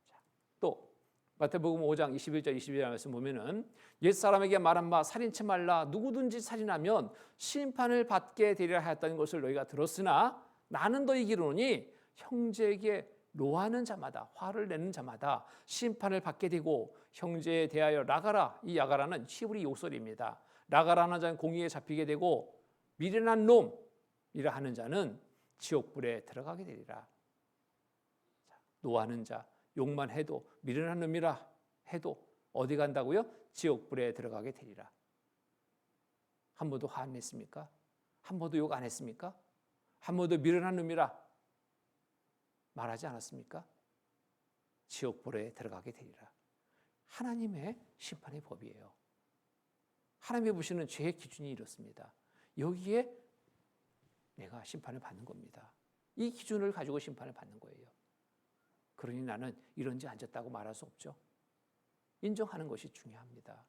[SPEAKER 1] 자, 또 마태복음 5장 21절 22절 말씀 보면은 옛사람에게 말한 바 살인치 말라 누구든지 살인하면 심판을 받게 되리라 하였다는 것을 너희가 들었으나 나는 너희 기로니 형제에게 노하는 자마다 화를 내는 자마다 심판을 받게 되고 형제에 대하여 라가라, 이 야가라는 히브리 요설입니다. 라가라는 자는 공의에 잡히게 되고 미련한 놈이라 하는 자는 지옥불에 들어가게 되리라. 자, 노하는 자, 욕만 해도 미련한 놈이라 해도 어디 간다고요? 지옥불에 들어가게 되리라. 한 번도 화 안 냈습니까? 한 번도 욕 안 했습니까? 한 번도 미련한 놈이라 말하지 않았습니까? 지옥불에 들어가게 되리라. 하나님의 심판의 법이에요. 하나님이 보시는 죄의 기준이 이렇습니다. 여기에 내가 심판을 받는 겁니다. 이 기준을 가지고 심판을 받는 거예요. 그러니 나는 이런 죄 안 졌다고 말할 수 없죠. 인정하는 것이 중요합니다.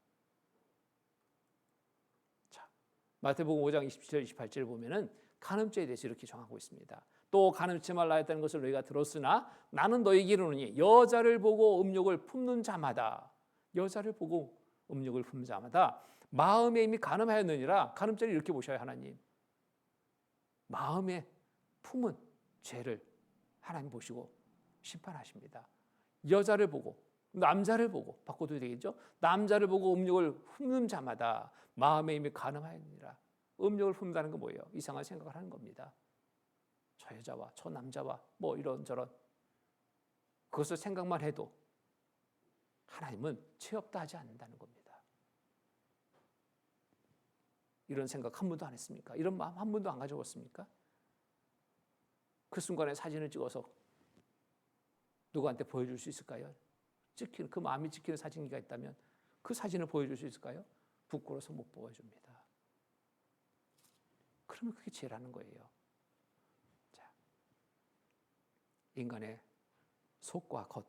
[SPEAKER 1] 자, 마태복음 5장 27절 28절을 보면은 간음죄에 대해서 이렇게 정하고 있습니다. 또 간음치 말라 했다는 것을 너희가 들었으나 나는 너희에게 이르노니 여자를 보고 음욕을 품는 자마다 여자를 보고 음욕을 품는 자마다 마음에 이미 간음하였느니라. 간음죄를 이렇게 보셔요. 하나님 마음에 품은 죄를 하나님 보시고 심판하십니다. 여자를 보고 남자를 보고 바꿔도 되겠죠. 남자를 보고 음욕을 품는 자마다 마음에 이미 간음하였느니라. 음욕을 품는다는 건 뭐예요? 이상한 생각을 하는 겁니다. 저 여자와 저 남자와 뭐 이런저런 그것을 생각만 해도 하나님은 죄 없다 하지 않는다는 겁니다. 이런 생각 한 번도 안 했습니까? 이런 마음 한 번도 안 가져봤습니까? 그 순간에 사진을 찍어서 누구한테 보여줄 수 있을까요? 찍히는 그 마음이 찍히는 사진기가 있다면 그 사진을 보여줄 수 있을까요? 부끄러워서 못 보여줍니다. 그러면 그게 죄라는 거예요. 자, 인간의 속과 겉,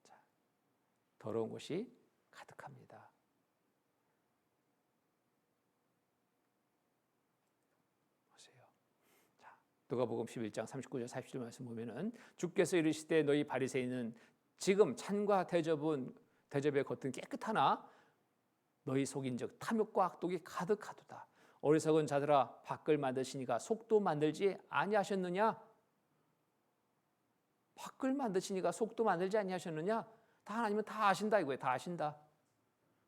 [SPEAKER 1] 자, 더러운 것이 가득합니다. 보세요. 자, 누가복음 11장 39절 40절 말씀 보면은 주께서 이르시되 너희 바리새인은 지금 찬과 대접의 겉은 깨끗하나 너희 속인즉 탐욕과 악독이 가득하도다. 어리석은 자들아 밖을 만드시니가 속도 만들지 아니하셨느냐? 밖을 만드시니가 속도 만들지 아니하셨느냐? 다 하나님은 다 아신다 이거예요. 다 아신다.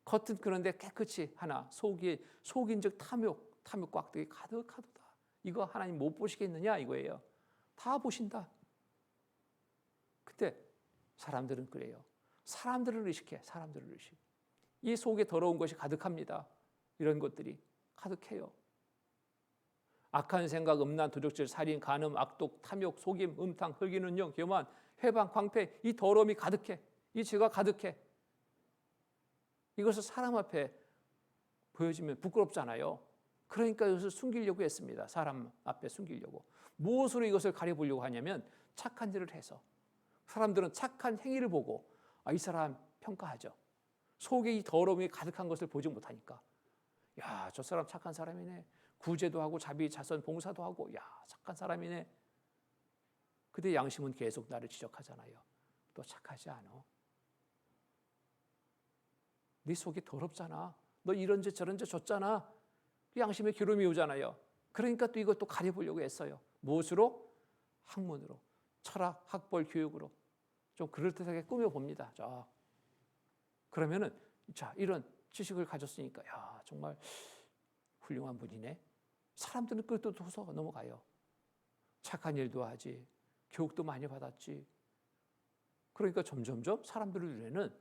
[SPEAKER 1] 겉은 그런데 깨끗이 하나 속인즉 탐욕과 악독이 가득하도다. 이거 하나님 못 보시겠느냐 이거예요. 다 보신다. 근데 사람들은 그래요. 사람들을 의식해. 이 속에 더러운 것이 가득합니다. 이런 것들이 가득해요. 악한 생각, 음란, 도적질, 살인, 간음, 악독, 탐욕, 속임, 음탕, 흑인, 운영, 교만, 회방, 광패, 이 더러움이 가득해. 이 죄가 가득해. 이것을 사람 앞에 보여주면 부끄럽잖아요. 그러니까 이것을 숨기려고 했습니다. 사람 앞에 숨기려고. 무엇으로 이것을 가려보려고 하냐면 착한 일을 해서. 사람들은 착한 행위를 보고 이 사람 평가하죠. 속에 이 더러움이 가득한 것을 보지 못하니까. 야, 저 사람 착한 사람이네. 구제도 하고 자비, 자선, 봉사도 하고 야, 착한 사람이네. 근데 양심은 계속 나를 지적하잖아요. 너 착하지 않아. 네 속이 더럽잖아. 너 이런 죄 저런 죄 줬잖아. 양심에 기름이 오잖아요. 그러니까 또 이것도 가려보려고 했어요. 무엇으로? 학문으로, 철학, 학벌, 교육으로 좀 그럴듯하게 꾸며봅니다. 자, 그러면은 자 이런 지식을 가졌으니까 야 정말 훌륭한 분이네. 사람들은 그것도 둬서 넘어가요. 착한 일도 하지, 교육도 많이 받았지. 그러니까 점점점 사람들 눈에는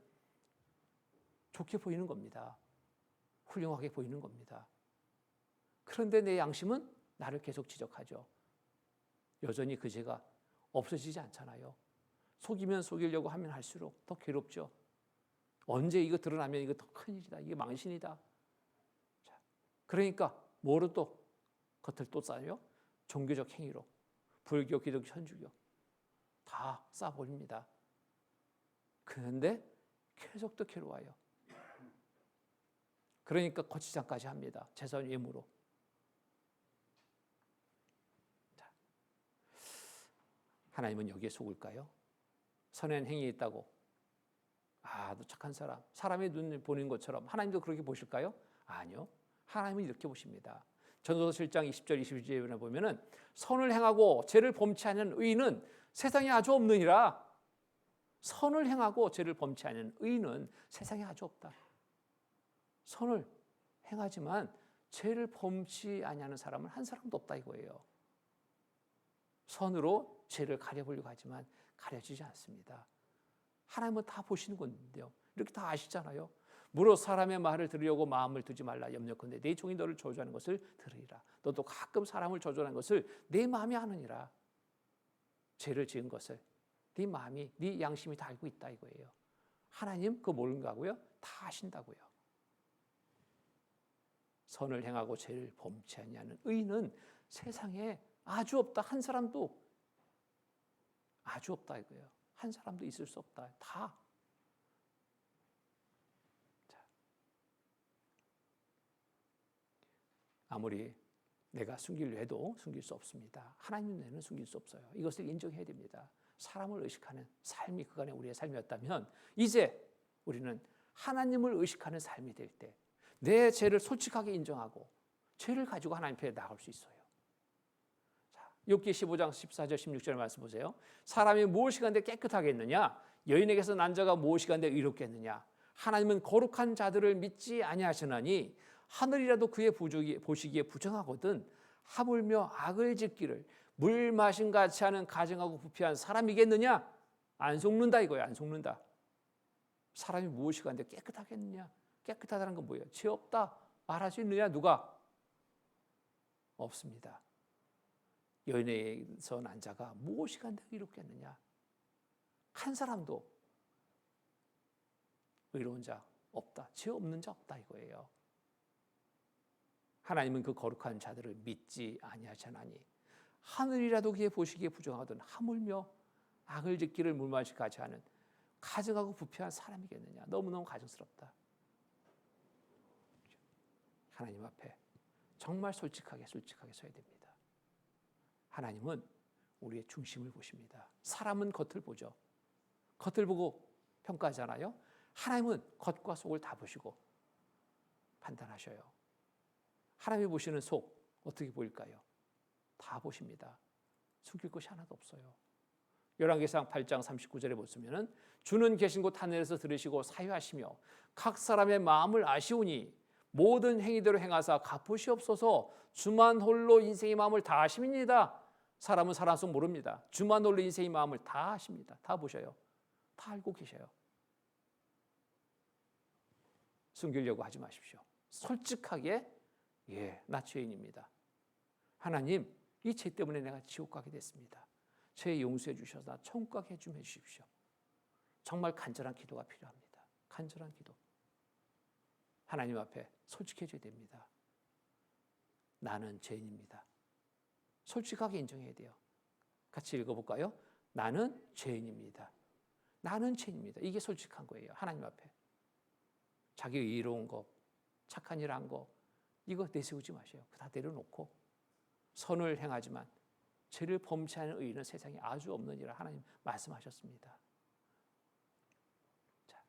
[SPEAKER 1] 좋게 보이는 겁니다. 훌륭하게 보이는 겁니다. 그런데 내 양심은 나를 계속 지적하죠. 여전히 그 죄가 없어지지 않잖아요. 속이면 속이려고 하면 할수록 더 괴롭죠. 언제 이거 드러나면 이거 더 큰일이다. 이게 망신이다. 자, 그러니까 뭐로 또 겉을 또 싸요? 종교적 행위로. 불교, 기독교, 천주교 다 싸버립니다. 그런데 계속 또 괴로워요. 그러니까 거치장까지 합니다. 재산 외모로. 자, 하나님은 여기에 속을까요? 선한 행위 있다고 너 착한 사람, 사람의 눈을 보는 것처럼 하나님도 그렇게 보실까요? 아니요. 하나님은 이렇게 보십니다. 전도서 7장 20절 21절에 보면은 선을 행하고 죄를 범치 않는 의인은 세상에 아주 없느니라. 선을 행하고 죄를 범치 않는 의인은 세상에 아주 없다. 선을 행하지만 죄를 범치 아니하는 사람은 한 사람도 없다 이거예요. 선으로 죄를 가려보려고 하지만 가려지지 않습니다. 하나님은 다 보시는 건데요. 이렇게 다 아시잖아요. 무릇 사람의 말을 들으려고 마음을 두지 말라. 염려컨대 내 종이 너를 저주하는 것을 들으리라. 너도 가끔 사람을 저주하는 것을 내 마음이 아느니라. 죄를 지은 것을 네 마음이, 네 양심이 다 알고 있다 이거예요. 하나님 그거 모르는가고요? 다 아신다고요. 선을 행하고 죄를 범치 아니하는 의인은 세상에 아주 없다. 한 사람도 아주 없다 이거예요. 한 사람도 있을 수 없다. 다. 자, 아무리 내가 숨기려 해도 숨길 수 없습니다. 하나님 눈에는 숨길 수 없어요. 이것을 인정해야 됩니다. 사람을 의식하는 삶이 그간의 우리의 삶이었다면 이제 우리는 하나님을 의식하는 삶이 될 때 내 죄를 솔직하게 인정하고 죄를 가지고 하나님 앞에 나갈 수 있어요. 욥기 15장 14절 16절 말씀 보세요. 사람이 무엇이간데 깨끗하겠느냐? 여인에게서 난 자가 무엇이간데 의롭겠느냐? 하나님은 거룩한 자들을 믿지 아니하시나니 하늘이라도 그의 보시기에 부정하거든 하물며 악을 짓기를 물 마신 같이 하는 가증하고 부패한 사람이겠느냐? 안 속는다 이거예요. 안 속는다. 사람이 무엇이간데 깨끗하겠느냐? 깨끗하다는 건 뭐예요? 죄 없다 말할 수 있느냐? 누가? 없습니다. 여인에게서 난 자가 무엇이간데 의롭겠느냐? 한 사람도 의로운 자 없다. 죄 없는 자 없다 이거예요. 하나님은 그 거룩한 자들을 믿지 아니하시나니 하늘이라도 그의 보시기에 부정하던 하물며 악을 짓기를 물마시까지 하는 가증하고 부패한 사람이겠느냐. 너무너무 가증스럽다. 하나님 앞에 정말 솔직하게 서야 됩니다. 하나님은 우리의 중심을 보십니다. 사람은 겉을 보죠. 겉을 보고 평가하잖아요. 하나님은 겉과 속을 다 보시고 판단하셔요. 하나님이 보시는 속 어떻게 보일까요? 다 보십니다. 숨길 것이 하나도 없어요. 열왕기상 8장 39절에 보시면은 주는 계신 곳 하늘에서 들으시고 사유하시며 각 사람의 마음을 아시오니 모든 행위대로 행하사 갚으시옵소서. 주만 홀로 인생의 마음을 다 아십니다. 사람은 사람 속 모릅니다. 주만 홀로 인생의 마음을 다 아십니다. 다 보셔요. 다 알고 계셔요. 숨기려고 하지 마십시오. 솔직하게 나 죄인입니다. 하나님, 이 죄 때문에 내가 지옥 가게 됐습니다. 죄 용서해 주셔서 나 천국 가게 좀 해주십시오. 정말 간절한 기도가 필요합니다. 간절한 기도. 하나님 앞에 솔직해져야 됩니다. 나는 죄인입니다. 솔직하게 인정해야 돼요. 같이 읽어볼까요? 나는 죄인입니다. 나는 죄인입니다. 이게 솔직한 거예요. 하나님 앞에. 자기 의로운 거, 착한 일 한 거, 이거 내세우지 마세요. 다 내려놓고 선을 행하지만 죄를 범치 않은 의인은 세상에 아주 없느니라 하나님 말씀하셨습니다. 자,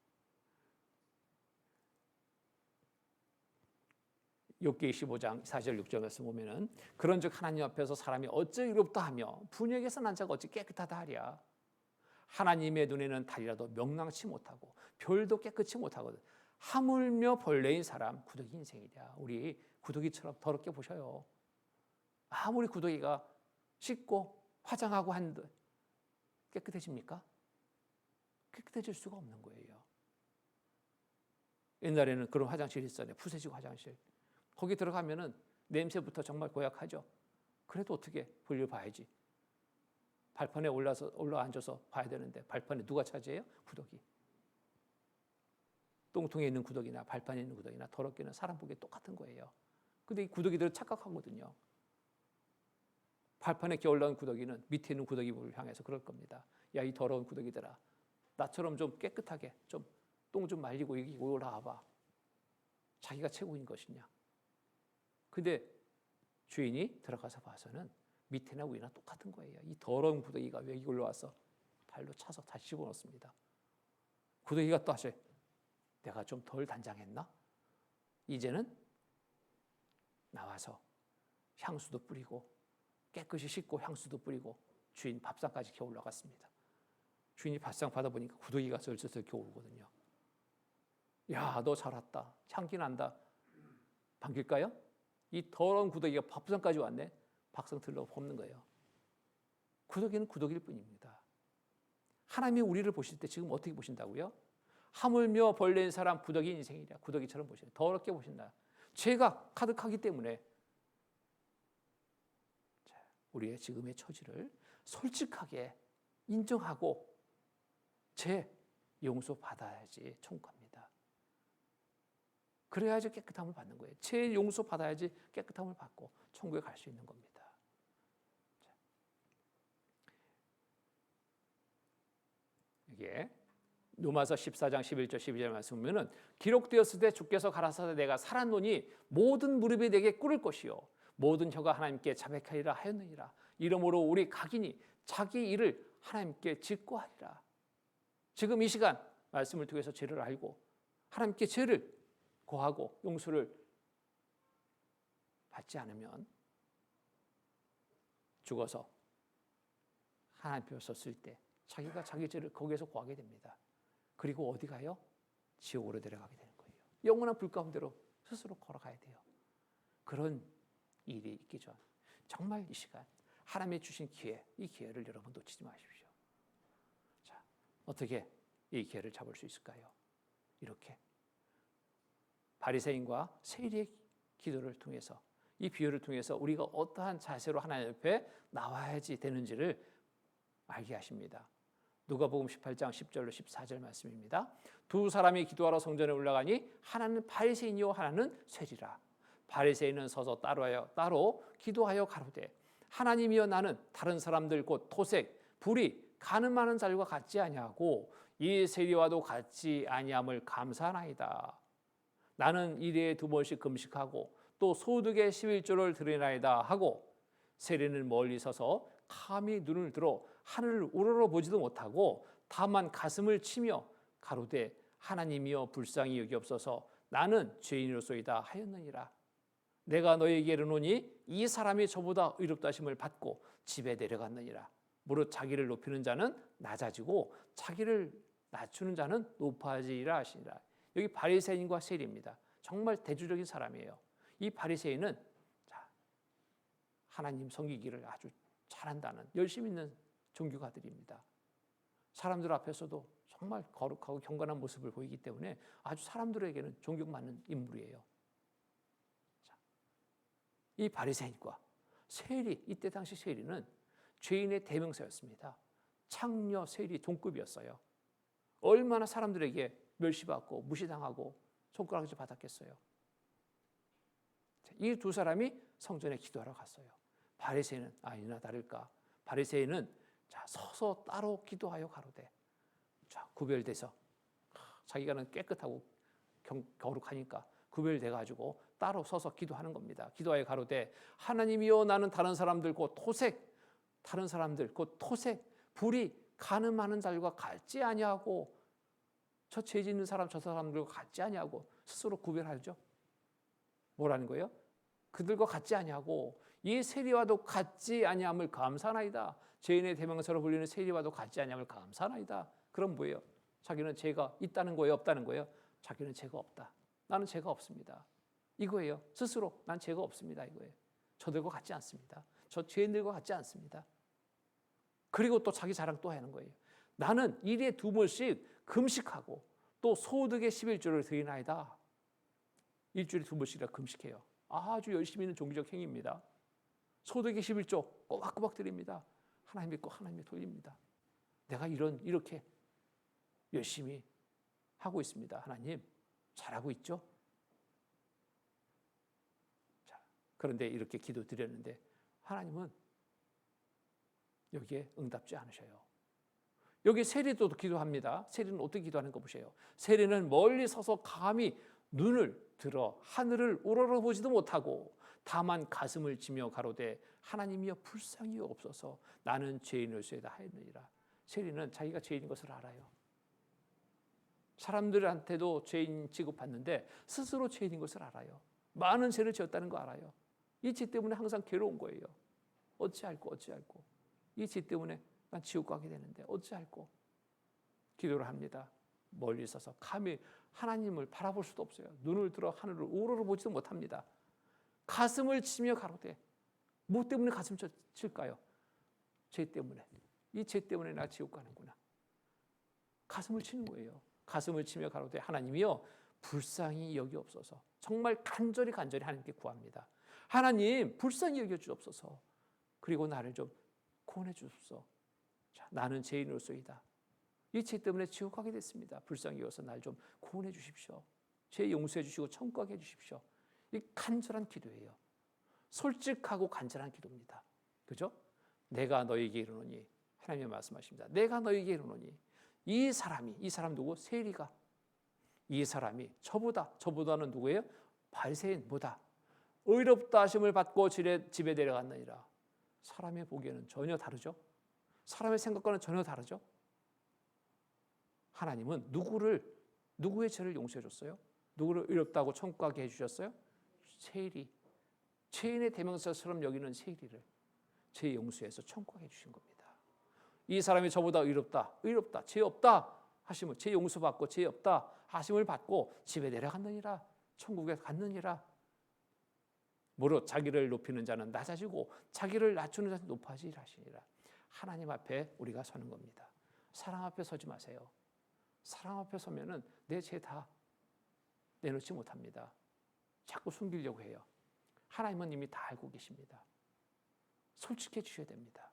[SPEAKER 1] 욥기 25장 4절 6절 말씀 보면은 그런즉 하나님 앞에서 사람이 어찌 의롭다 하며 분역에서 난 자가 어찌 깨끗하다 하랴. 하나님의 눈에는 달이라도 명랑치 못하고 별도 깨끗이 못하거든. 하물며 벌레인 사람 구더기 인생이랴. 우리 구더기처럼 더럽게 보셔요. 아무리 구더기가 씻고 화장하고 한들 깨끗해집니까? 깨끗해질 수가 없는 거예요. 옛날에는 그런 화장실이 있었네. 푸세식 화장실. 거기 들어가면은 냄새부터 정말 고약하죠. 그래도 어떻게 볼일 봐야지. 발판에 올라앉아서 봐야 되는데 발판에 누가 차지해요? 구더기. 똥통에 있는 구더기나 발판에 있는 구더기나 더럽기는 사람 보기에 똑같은 거예요. 근데 이 구더기들은 착각하거든요. 발판에 끼어 올라온 구더기는 밑에 있는 구더기를 향해서 그럴 겁니다. 야, 이 더러운 구더기들아, 나처럼 좀 깨끗하게 좀 똥 좀 말리고 여기 올라와봐. 자기가 최고인 것이냐. 근데 주인이 들어가서 봐서는 밑에나 위나 똑같은 거예요. 이 더러운 구더기가 왜 여기 올라와서 발로 차서 다시 집어넣습니다. 구더기가 또 하셔. 내가 좀 덜 단장했나? 이제는 나와서 향수도 뿌리고 깨끗이 씻고 향수도 뿌리고 주인 밥상까지 기어 올라갔습니다. 주인이 밥상 받아보니까 구더기가 슬슬 기어 오르거든요. 야, 너 잘 왔다. 향기 난다. 반길까요? 이 더러운 구더기가 밥상까지 왔네. 밥상 들러 뽑는 거예요. 구더기는 구더기일 뿐입니다. 하나님이 우리를 보실 때 지금 어떻게 보신다고요? 하물며 벌레인 사람 구더기 인생이랴. 구더기처럼 보신다. 더럽게 보신다. 죄가 가득하기 때문에 우리의 지금의 처지를 솔직하게 인정하고 죄 용서 받아야지 천국 갑니다. 그래야지 깨끗함을 받는 거예요. 죄 용서 받아야지 깨끗함을 받고 천국에 갈 수 있는 겁니다. 이게 로마서 14장 11절 12절 말씀 보면은 기록되었을 때 주께서 가라사대 내가 살았노니 모든 무릎이 내게 꿇을 것이요 모든 혀가 하나님께 자백하리라 하였느니라. 이러므로 우리 각인이 자기 일을 하나님께 짓고 하리라. 지금 이 시간 말씀을 통해서 죄를 알고 하나님께 죄를 고하고 용서를 받지 않으면 죽어서 하나님 앞에 섰을 때 자기가 자기 죄를 거기에서 고하게 됩니다. 그리고 어디 가요? 지옥으로 내려가게 되는 거예요. 영원한 불 가운데로 스스로 걸어가야 돼요. 그런 일이 있기 전 정말 이 시간 하나님이 주신 기회, 이 기회를 여러분 놓치지 마십시오. 자, 어떻게 이 기회를 잡을 수 있을까요? 이렇게 바리새인과 세리의 기도를 통해서 이 비유를 통해서 우리가 어떠한 자세로 하나님 옆에 나와야지 되는지를 알게 하십니다. 누가복음 18장 10절로 14절 말씀입니다. 두 사람이 기도하러 성전에 올라가니 하나는 바리새인이요 하나는 세리라. 바리새인은 서서 따로 기도하여 가로되 하나님이여 나는 다른 사람들 곧 토색, 불의, 가늠 많은 자들과 같지 아니하고 이 세리와도 같지 아니함을 감사하나이다. 나는 일에 2번씩 금식하고 또 소득의 11조를 드리나이다 하고 세리는 멀리 서서 감히 눈을 들어 하늘을 우러러 보지도 못하고 다만 가슴을 치며 가로되 하나님이여 불쌍히 여기옵소서 나는 죄인으로소이다 하였느니라. 내가 너에게 이르노니 이 사람이 저보다 의롭다 하심을 받고 집에 내려갔느니라. 무릇 자기를 높이는 자는 낮아지고 자기를 낮추는 자는 높아지리라 하시니라. 여기 바리새인과 세리입니다. 정말 대조적인 사람이에요. 이 바리새인은 하나님 섬기기를 아주 잘한다는 열심 있는 종교가들입니다. 사람들 앞에서도 정말 거룩하고 경건한 모습을 보이기 때문에 아주 사람들에게는 존경받는 인물이에요. 이 바리새인과 세리, 이때 당시 세리는 죄인의 대명사였습니다. 창녀, 세리 동급이었어요. 얼마나 사람들에게 멸시받고 무시당하고 손가락질 받았겠어요. 이 두 사람이 성전에 기도하러 갔어요. 바리새인은 아니나 다를까 바리새인은 서서 따로 기도하여 가로되 구별돼서 자기가는 깨끗하고 거룩하니까 구별돼가지고 따로 서서 기도하는 겁니다. 기도하여 가로되 하나님이여 나는 다른 사람들 곧 토색, 다른 사람들 곧 토색, 불의, 가늠하는 자들과 같지 아니하고 저 죄 짓는 사람 저 사람들과 같지 아니하고 스스로 구별하죠. 뭐라는 거예요? 그들과 같지 아니하고 이 세리와도 같지 아니함을 감사하나이다. 죄인의 대명사로 불리는 세리와도 같지 아니함을 감사하나이다. 그럼 뭐예요? 자기는 죄가 있다는 거예요? 없다는 거예요? 자기는 죄가 없다. 나는 죄가 없습니다. 이거예요. 스스로 난 죄가 없습니다. 이거예요. 저들과 같지 않습니다. 저 죄인들과 같지 않습니다. 그리고 또 자기 자랑 또 하는 거예요. 나는 일에 2번씩 금식하고 또 소득의 11조를 드리나이다. 일주일에 2번씩이나 금식해요. 아주 열심히 있는 종교적 행위입니다. 소득의 11조 꼬박꼬박 드립니다. 하나님 믿고 하나님께 돌립니다. 내가 이렇게 열심히 하고 있습니다. 하나님 잘하고 있죠? 자, 그런데 이렇게 기도 드렸는데 하나님은 여기에 응답지 않으셔요. 여기 세리도 기도합니다. 세리는 어떻게 기도하는 거 보세요. 세리는 멀리 서서 감히 눈을 들어 하늘을 우러러보지도 못하고 다만 가슴을 치며 가로되 하나님이여 불쌍히 여옵소서 나는 죄인으로소이다 하였느니라. 세리는 자기가 죄인인 것을 알아요. 사람들한테도 죄인 취급받는데 스스로 죄인인 것을 알아요. 많은 죄를 지었다는 거 알아요. 이 죄 때문에 항상 괴로운 거예요. 어찌할꼬 이 죄 때문에 난 지옥 가게 되는데 어찌할꼬 기도를 합니다. 멀리 서서 감히 하나님을 바라볼 수도 없어요. 눈을 들어 하늘을 우러러보지도 못합니다. 가슴을 치며 가로되 뭐 때문에 가슴 칠까요? 죄 때문에. 이 죄 때문에 나 지옥 가는구나. 가슴을 치는 거예요. 가슴을 치며 가로되 하나님이여 불쌍히 여기옵소서. 정말 간절히 하나님께 구합니다. 하나님 불쌍히 여겨주옵소서. 그리고 나를 좀 구원해 주옵소서. 자, 나는 죄인으로소이다. 이 죄 때문에 지옥 가게 됐습니다. 불쌍히 여겨서 날 좀 구원해 주십시오. 죄 용서해 주시고 천국하게 해 주십시오. 이 간절한 기도예요. 솔직하고 간절한 기도입니다. 그죠? 내가 너에게 이르노니 하나님이 말씀하십니다. 내가 너에게 이르노니 이 사람 누구? 세리가 이 사람이 저보다는 누구예요? 바리새인보다 의롭다 하심을 받고 집에 내려갔느니라. 사람의 보기에는 전혀 다르죠. 사람의 생각과는 전혀 다르죠. 하나님은 누구의 죄를 용서해 줬어요? 누구를 의롭다고 천국 가게 해주셨어요? 세리, 죄인의 대명사처럼 여기는 세리를 죄 용서해서 천국 가게 해주신 겁니다. 이 사람이 저보다 의롭다, 죄 없다 하심을 죄 용서받고 죄 없다 하심을 받고 집에 내려갔느니라. 천국에 갔느니라. 무릇 자기를 높이는 자는 낮아지고 자기를 낮추는 자는 높아지리라 하시니라. 하나님 앞에 우리가 서는 겁니다. 사랑 앞에 서지 마세요. 사랑 앞에 서면은 내 죄 다 내놓지 못합니다. 자꾸 숨기려고 해요. 하나님은 이미 다 알고 계십니다. 솔직해 주셔야 됩니다.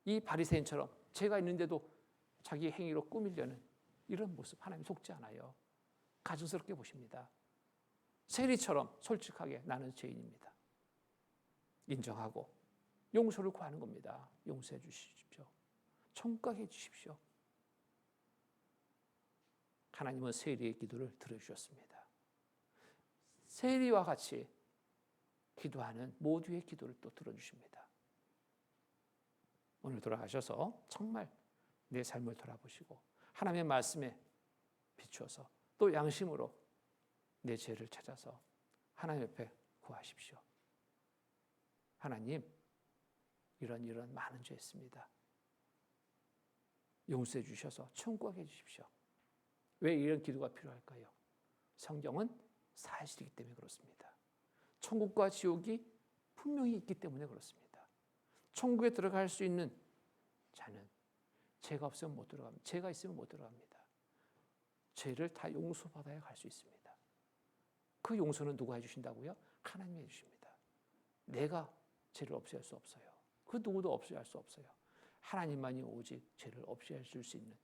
[SPEAKER 1] 이 바리새인처럼 죄가 있는데도 자기 행위로 꾸미려는 이런 모습 하나님 속지 않아요. 가증스럽게 보십니다. 세리처럼 솔직하게 나는 죄인입니다. 인정하고 용서를 구하는 겁니다. 용서해 주십시오. 청구하게 해 주십시오. 하나님은 세리의 기도를 들어주셨습니다. 세리와 같이 기도하는 모두의 기도를 또 들어주십니다. 오늘 돌아가셔서 정말 내 삶을 돌아보시고 하나님의 말씀에 비추어서 또 양심으로 내 죄를 찾아서 하나님 옆에 구하십시오. 하나님, 이런 많은 죄 있습니다. 용서해 주셔서 청구하게 해주십시오. 왜 이런 기도가 필요할까요? 성경은 사실이기 때문에 그렇습니다. 천국과 지옥이 분명히 있기 때문에 그렇습니다. 천국에 들어갈 수 있는 자는 죄가 없으면 못 들어갑니다. 죄가 있으면 못 들어갑니다. 죄를 다 용서받아야 갈 수 있습니다. 그 용서는 누가 해주신다고요? 하나님이 해주십니다. 내가 죄를 없애할 수 없어요. 그 누구도 없애할 수 없어요. 하나님만이 오직 죄를 없애해 줄 수 있는,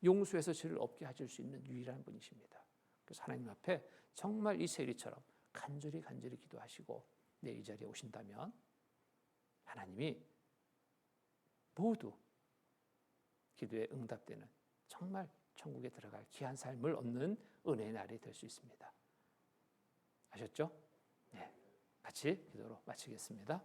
[SPEAKER 1] 용서해서 죄를 없게 해줄 수 있는 유일한 분이십니다. 그래서 하나님 앞에 정말 이 세리처럼 간절히 기도하시고 내 이 자리에 오신다면 하나님이 모두 기도에 응답되는 정말 천국에 들어갈 귀한 삶을 얻는 은혜의 날이 될 수 있습니다. 아셨죠? 네, 같이 기도로 마치겠습니다.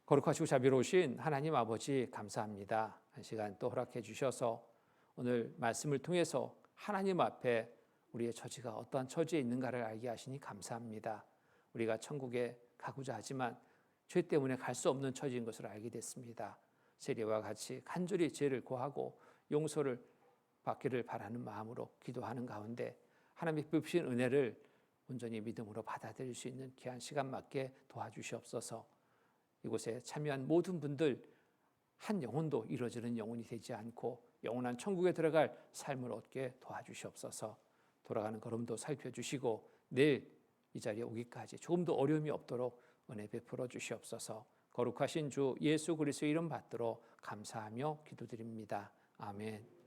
[SPEAKER 1] 거룩하시고 자비로우신 하나님 아버지 감사합니다. 한 시간 또 허락해 주셔서 오늘 말씀을 통해서 하나님 앞에 우리의 처지가 어떠한 처지에 있는가를 알게 하시니 감사합니다. 우리가 천국에 가고자 하지만 죄 때문에 갈 수 없는 처지인 것을 알게 됐습니다. 세리와 같이 간절히 죄를 고하고 용서를 받기를 바라는 마음으로 기도하는 가운데 하나님의 베푸신 은혜를 온전히 믿음으로 받아들일 수 있는 귀한 시간 맞게 도와주시옵소서. 이곳에 참여한 모든 분들 한 영혼도 이루어지는 영혼이 되지 않고 영원한 천국에 들어갈 삶을 얻게 도와주시옵소서. 돌아가는 걸음도 살펴주시고 내일 이 자리에 오기까지 조금 더 어려움이 없도록 은혜 베풀어 주시옵소서. 거룩하신 주 예수 그리스도의 이름 받들어 감사하며 기도드립니다. 아멘.